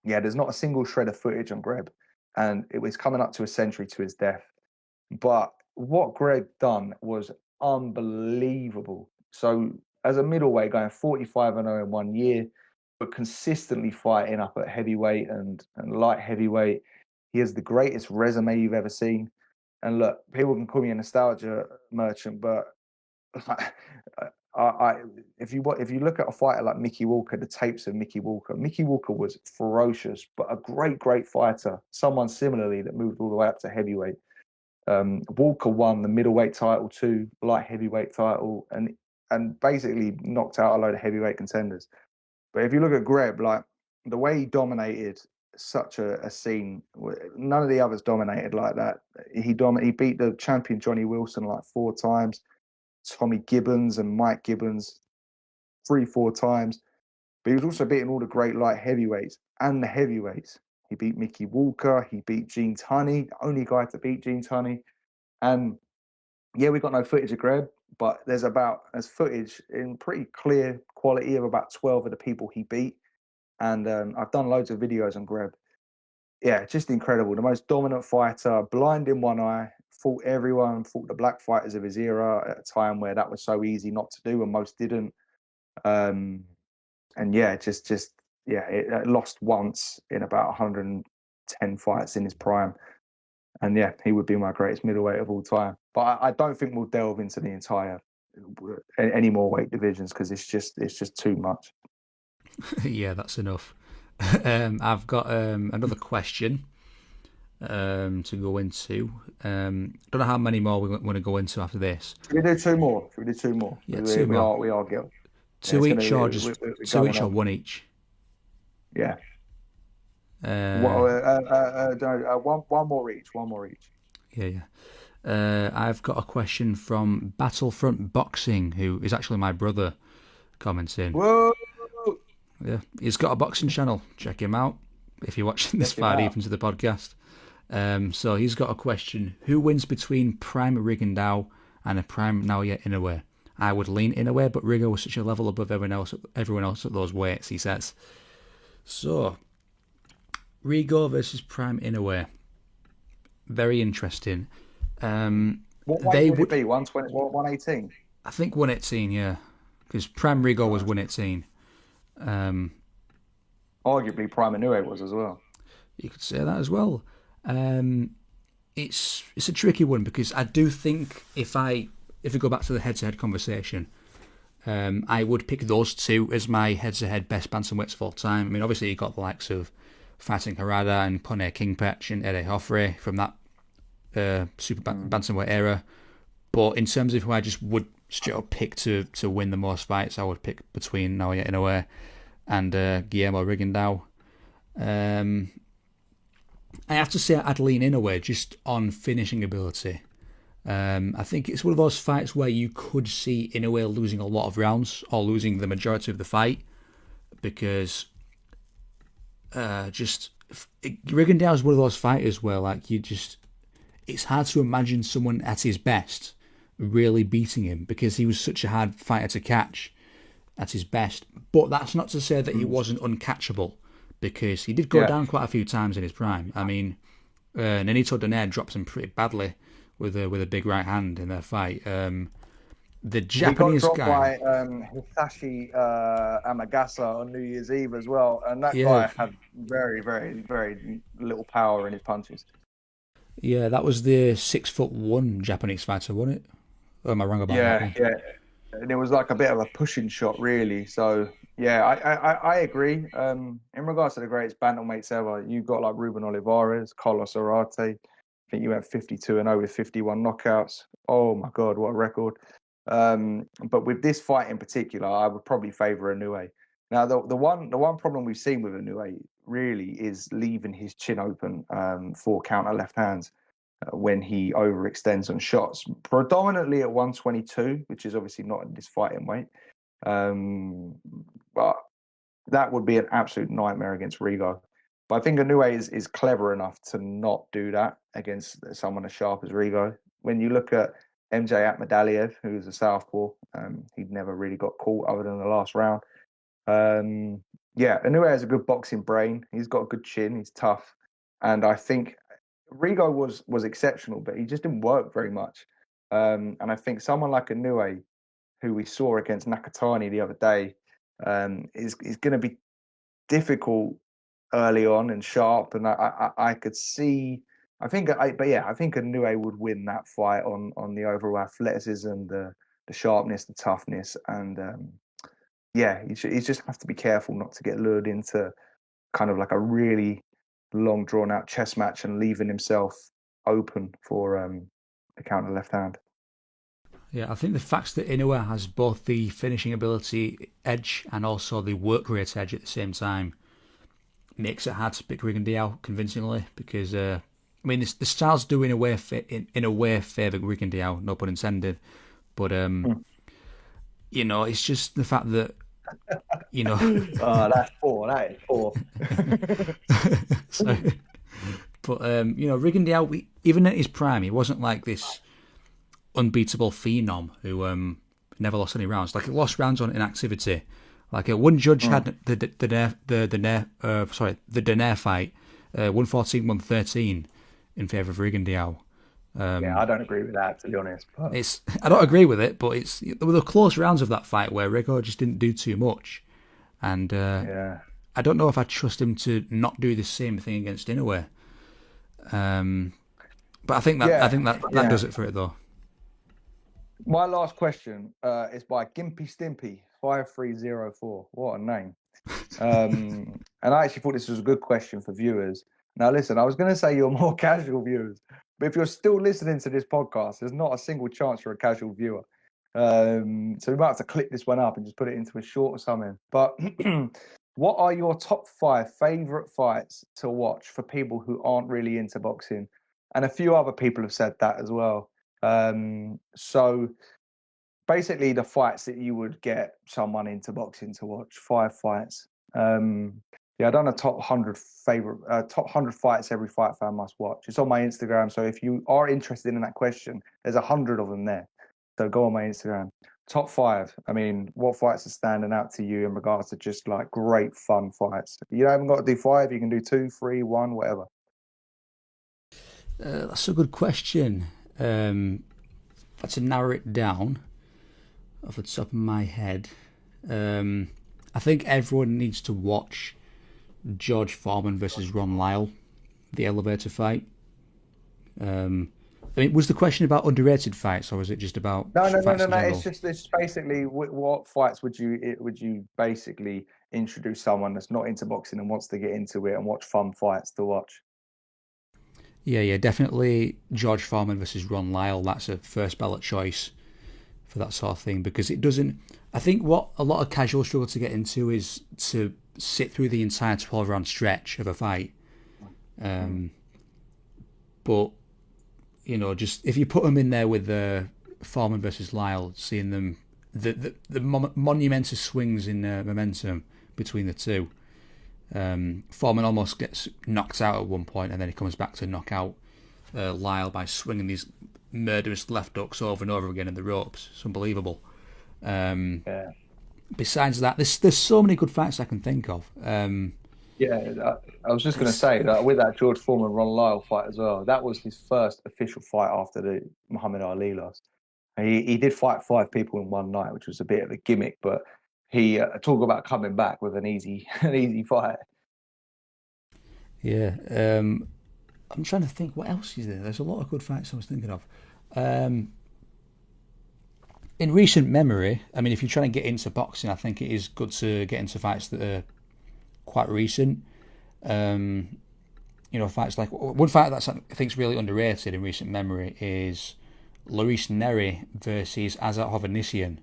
there's not a single shred of footage on Greb, and it was coming up to a century to his death. But what Greg done was unbelievable. So as a middleweight, going 45-0 in 1 year, but consistently fighting up at heavyweight and light heavyweight, he has the greatest resume you've ever seen. And look, people can call me a nostalgia merchant, but if you look at a fighter like Mickey Walker, the tapes of Mickey Walker was ferocious, but a great fighter. Someone similarly that moved all the way up to heavyweight. Walker won the middleweight title too, light heavyweight title, and basically knocked out a load of heavyweight contenders. But if you look at Greb, the way he dominated such a scene, none of the others dominated like that. He beat the champion Johnny Wilson 4 times, Tommy Gibbons and Mike Gibbons 3-4 times. But he was also beating all the great light heavyweights and the heavyweights. He beat Mickey Walker. He beat Gene Tunney, the only guy to beat Gene Tunney. And we got no footage of Greb, but there's footage in pretty clear quality of about 12 of the people he beat. And I've done loads of videos on Greb. Yeah, just incredible. The most dominant fighter, blind in one eye, fought everyone, fought the black fighters of his era at a time where that was so easy not to do and most didn't. It lost once in about 110 fights in his prime. And he would be my greatest middleweight of all time. But I don't think we'll delve into the entire any more weight divisions because it's just too much. Yeah, that's enough. I've got another question to go into. Don't know how many more we want to go into after this. Should we do 2 more? Yeah, 2 more. We are guilty. 2 each or just 2 each or 1 each? Yeah. One more each. Yeah. I've got a question from Battlefront Boxing, who is actually my brother, commenting. Whoa! Yeah, he's got a boxing channel. Check him out if you're watching this far deep into the podcast. So he's got a question: who wins between Prime Rigondeaux and a Prime Naoya Inoue? I would lean Inoue, but Rigo was such a level above everyone else at those weights, he says. So, Rigo versus Prime Inoue. Very interesting. What weight would it be? 120, 118? I think 118, yeah. Because Prime Rigo was 118. Arguably Prime Inoue was as well. You could say that as well. It's a tricky one because I do think if we go back to the head-to-head conversation, I would pick those two as my head-to-head best bantamweights of all time. I mean, obviously you got the likes of Fighting Harada and Pone Kingpech and Ede Joffrey from that super bantamweight era. But in terms of who I just would straight up pick to win the most fights, I would pick between Naoya Inoue and Guillermo Rigondeaux. I have to say I'd lean Inoue just on finishing ability. I think it's one of those fights where you could see Inoue losing a lot of rounds or losing the majority of the fight because Rigondeaux is one of those fighters where it's hard to imagine someone at his best really beating him because he was such a hard fighter to catch at his best. But that's not to say that he wasn't uncatchable because he did go down quite a few times in his prime. I mean, Nonito Donaire drops him pretty badly with a big right hand in their fight. The Japanese he got guy by Hisashi Amagasa on New Year's Eve as well, and that guy had very, very, very little power in his punches. Yeah, that was the 6'1" Japanese fighter, wasn't it? Or am I wrong about that one? Yeah. And it was like a bit of a pushing shot, really. So, yeah, I agree. In regards to the greatest bantamweights ever, you've got like Ruben Olivares, Carlos Arate. I think you went 52-0 with 51 knockouts. Oh my God, what a record! But with this fight in particular, I would probably favour Inoue. Now, the one problem we've seen with Inoue really is leaving his chin open for counter left hands when he overextends on shots, predominantly at 122, which is obviously not in this fighting weight. But that would be an absolute nightmare against Rigo. But I think Inoue is clever enough to not do that against someone as sharp as Rigo. When you look at MJ Akhmadaliev, who's a southpaw, he'd never really got caught other than the last round. Inoue has a good boxing brain. He's got a good chin. He's tough. And I think Rigo was exceptional, but he just didn't work very much. And I think someone like Inoue, who we saw against Nakatani the other day, is going to be difficult early on and sharp. And I could see, I think Inoue would win that fight on the overall athleticism, the sharpness, the toughness, and he just has to be careful not to get lured into kind of like a really long drawn out chess match and leaving himself open for the counter left hand. Yeah, I think the fact that Inoue has both the finishing ability edge and also the work rate edge at the same time makes it hard to pick Rigondeaux convincingly because I mean the styles do in a way favour Rigondeaux, no pun intended, but it's just the fact that that is four. So, but Rigondeaux, even at his prime, he wasn't like this unbeatable phenom who never lost any rounds. Like he lost rounds on inactivity. Like one judge had the Donaire fight 114-113 in favour of Rigondeaux. I don't agree with that, to be honest. But... I don't agree with it, but there were the close rounds of that fight where Rigo just didn't do too much, and I don't know if I trust him to not do the same thing against Inoue. But I think that does it for it, though. My last question is by Gimpy Stimpy 5304. What a name! And I actually thought this was a good question for viewers. Now, listen, I was going to say you're more casual viewers, but if you're still listening to this podcast, there's not a single chance you're a casual viewer. So we might have to clip this one up and just put it into a short or something. But what are your top 5 favourite fights to watch for people who aren't really into boxing? And a few other people have said that as well. So basically the fights that you would get someone into boxing to watch, 5 fights. I've done a top 100 fights every fight fan must watch. It's on my Instagram. So if you are interested in that question, there's 100 of them there. So go on my Instagram. Top 5. I mean, what fights are standing out to you in regards to just like great fun fights? You haven't got to do 5. You can do 2, 3, 1, whatever. That's a good question. If I had to narrow it down off the top of my head, I think everyone needs to watch George Foreman versus Ron Lyle, the elevator fight. I mean, was the question about underrated fights, or was it just about fights in No. It's general? just it's basically what fights would you basically introduce someone that's not into boxing and wants to get into it and watch fun fights to watch? Yeah, definitely George Foreman versus Ron Lyle. That's a first ballot choice for that sort of thing because it doesn't. I think what a lot of casuals struggle to get into is to sit through the entire 12 round stretch of a fight. Mm. But just if you put them in there with the Foreman versus Lyle, seeing them the monumentous swings in momentum between the two. Foreman almost gets knocked out at one point, and then he comes back to knock out Lyle by swinging these murderous left hooks over and over again in the ropes. It's unbelievable. Yeah. Besides that, there's so many good fights I can think of. Yeah, I was just going to say that with that George Foreman Ron Lyle fight as well, that was his first official fight after the Muhammad Ali loss. He did fight 5 people in one night, which was a bit of a gimmick, but he talk about coming back with an easy an easy fight. Yeah, I'm trying to think what else is there. There's a lot of good fights I was thinking of. In recent memory, I mean, if you're trying to get into boxing, I think it is good to get into fights that are quite recent. Fights like one fight that I think is really underrated in recent memory is Luis Neri versus Azat Hovhannisyan.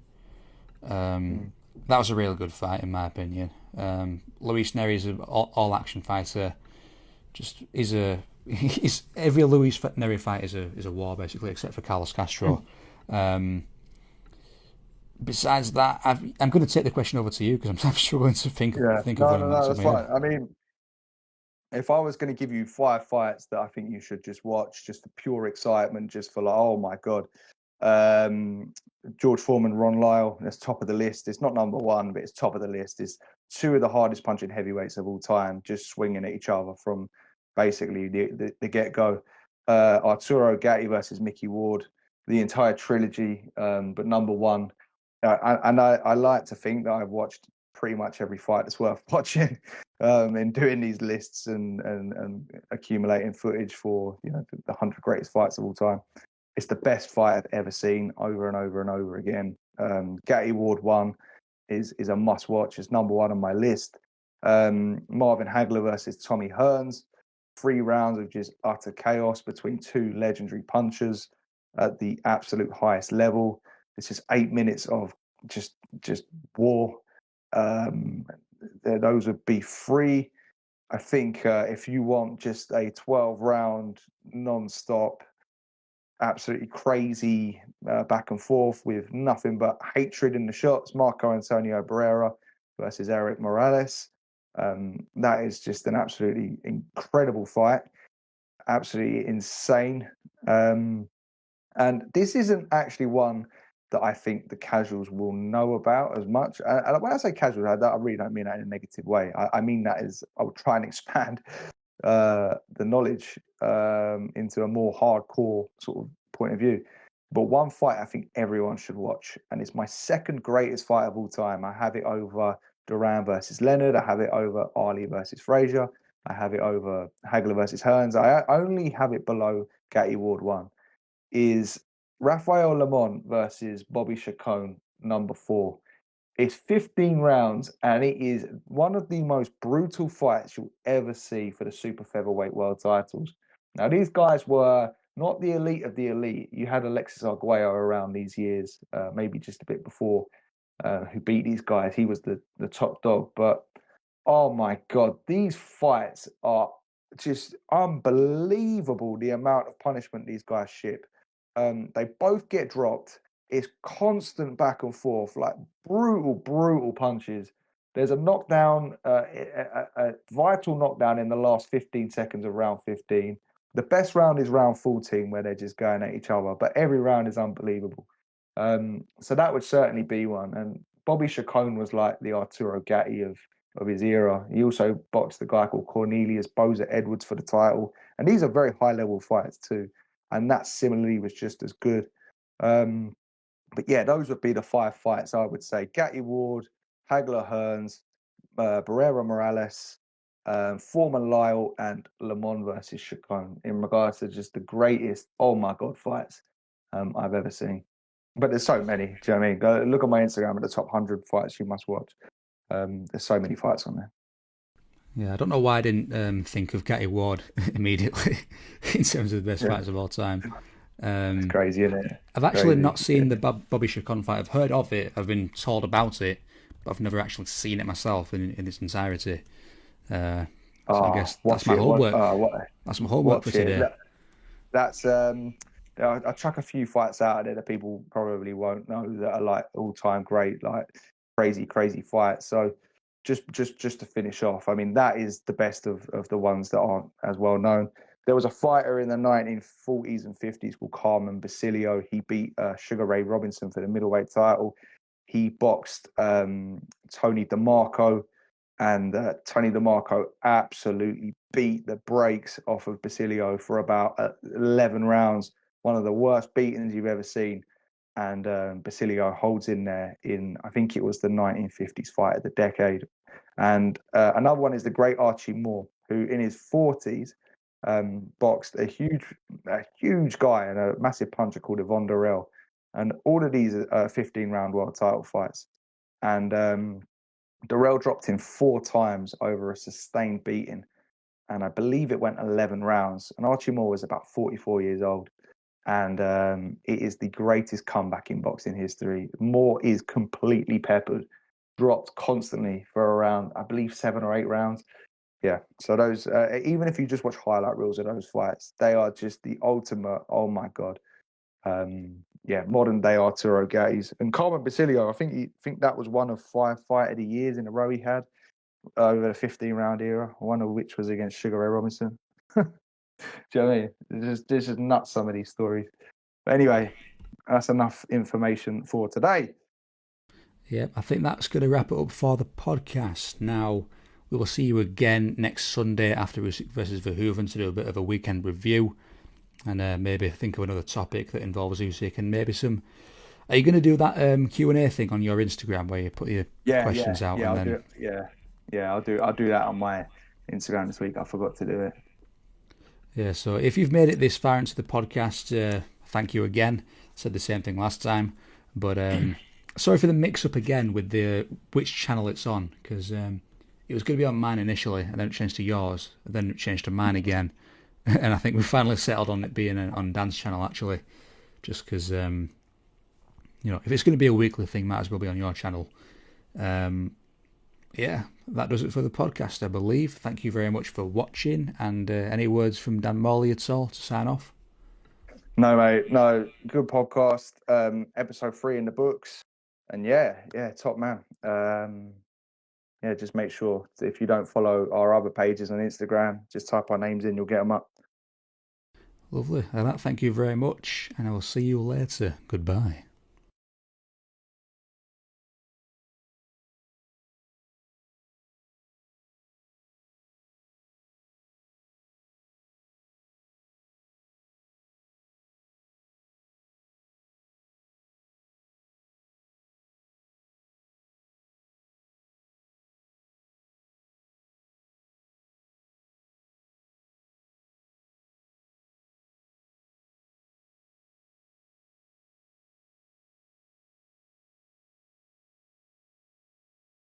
Mm. That was a really good fight in my opinion. Luis Neri is an all-action fighter. Just is a he's every Luis Neri fight is a war basically, except for Carlos Castro. Besides that, I'm going to take the question over to you because I'm struggling to Yeah, think of one in the top of that's my head. fine. I mean, if I was going to give you 5 fights that I think you should just watch, just for pure excitement, just for like, oh my god, um, George Foreman, Ron Lyle, that's top of the list. It's not number one, but it's top of the list. It's 2 of the hardest punching heavyweights of all time, just swinging at each other from basically the get go. Arturo Gatti versus Mickey Ward, the entire trilogy, but number one. I like to think that I've watched pretty much every fight that's worth watching in doing these lists and accumulating footage for the 100 greatest fights of all time. It's the best fight I've ever seen over and over and over again. Gatti Ward 1 is a must watch. It's number one on my list. Marvin Hagler versus Tommy Hearns, 3 rounds of just utter chaos between 2 legendary punchers at the absolute highest level. It's just 8 minutes of just war. Um, those would be 3. I think if you want just a 12 round non-stop, absolutely crazy back and forth with nothing but hatred in the shots, Marco Antonio Barrera versus Eric Morales. That is just an absolutely incredible fight, absolutely insane. And this isn't actually one that I think the casuals will know about as much. And when I say casual, I really don't mean that in a negative way. I mean that as I will try and expand the knowledge into a more hardcore sort of point of view. But one fight I think everyone should watch, and it's my second greatest fight of all time. I have it over Duran versus Leonard. I have it over Ali versus Frazier. I have it over Hagler versus Hearns. I only have it below Gatti Ward 1. Is Rafael Lemon versus Bobby Chacon, number 4. It's 15 rounds, and it is one of the most brutal fights you'll ever see for the super featherweight world titles. Now, these guys were not the elite of the elite. You had Alexis Arguello around these years, maybe just a bit before, who beat these guys. He was the top dog. But, oh my God, these fights are just unbelievable, the amount of punishment these guys ship. They both get dropped. It's constant back and forth, like brutal punches. There's a knockdown, a vital knockdown in the last 15 seconds of round 15. The best round is round 14, where they're just going at each other, but every round is unbelievable. So that would certainly be one. And Bobby Chacon was like the Arturo Gatti of his era. He also boxed a guy called Cornelius Boza Edwards for the title. And these are very high level fights too. And that similarly was just as good. But yeah, those would be the 5 fights I would say: Gatti Ward, Hagler Hearns, Barrera Morales, former Lyle and Lomon versus Chukhadzian in regards to just the greatest, oh my God, fights I've ever seen. But there's so many. Do you know what I mean? Go look at my Instagram at the top 100 fights you must watch. There's so many fights on there. Yeah, I don't know why I didn't think of Gatti Ward immediately in terms of the best Yeah, fights of all time. it's Um, crazy, isn't it? I've actually Crazy. not seen the Bobby Chacon fight. I've heard of it. I've been told about it, but I've never actually seen it myself in its entirety. So I Oh, guess that's watch my it. What? homework. What? That's my homework for Watch it. today. That's I chuck a few fights out of there that people probably won't know that are like all time great, like crazy fights. So just to finish off, I mean that is the best of the ones that aren't as well known. There was a fighter in the 1940s and 50s called Carmen Basilio. He beat Sugar Ray Robinson for the middleweight title. He boxed Tony DeMarco, and Tony DeMarco absolutely beat the brakes off of Basilio for about 11 rounds. One of the worst beatings you've ever seen. And Basilio holds in there in, I think it was the 1950s fight of the decade. And another one is the great Archie Moore, who in his 40s boxed a huge guy and a massive puncher called Yvonne Durrell. And all of these are 15-round world title fights. And Durrell dropped him 4 times over a sustained beating, and I believe it went 11 rounds. And Archie Moore was about 44 years old, and it is the greatest comeback in boxing history. Moore is completely peppered, dropped constantly for around, I believe, 7 or 8 rounds. Yeah, so those, even if you just watch highlight reels of those fights, they are just the ultimate, oh my God. Yeah, modern day Arturo Gattis. And Carmen Basilio, I think that was one of 5 fight of the years in a row he had over the 15-round era, one of which was against Sugar Ray Robinson. Do you know what I mean? It's just nuts, some of these stories. But anyway, that's enough information for today. Yep, I think that's going to wrap it up for the podcast. Now, we will see you again next Sunday after Usyk versus Verhoeven to do a bit of a weekend review and maybe think of another topic that involves Usyk and maybe some. Are you going to do that Q&A thing on your Instagram where you put your questions out and I'll do then? it. Yeah, I'll do that on my Instagram this week. I forgot to do it. Yeah, so if you've made it this far into the podcast, thank you again. I said the same thing last time, but sorry for the mix-up again with the which channel it's on, because it was going to be on mine initially, and then it changed to yours, and then it changed to mine again, and I think we finally settled on it being on Dan's channel actually, just because if it's going to be a weekly thing, might as well be on your channel. Yeah, that does it for the podcast, I believe. Thank you very much for watching, and any words from Dan Morley at all to sign off? No, mate, no, good podcast. Episode 3 in the books, and yeah, top man. Yeah, just make sure if you don't follow our other pages on Instagram, just type our names in, you'll get them up. Lovely. Thank you very much, and I will see you later. Goodbye.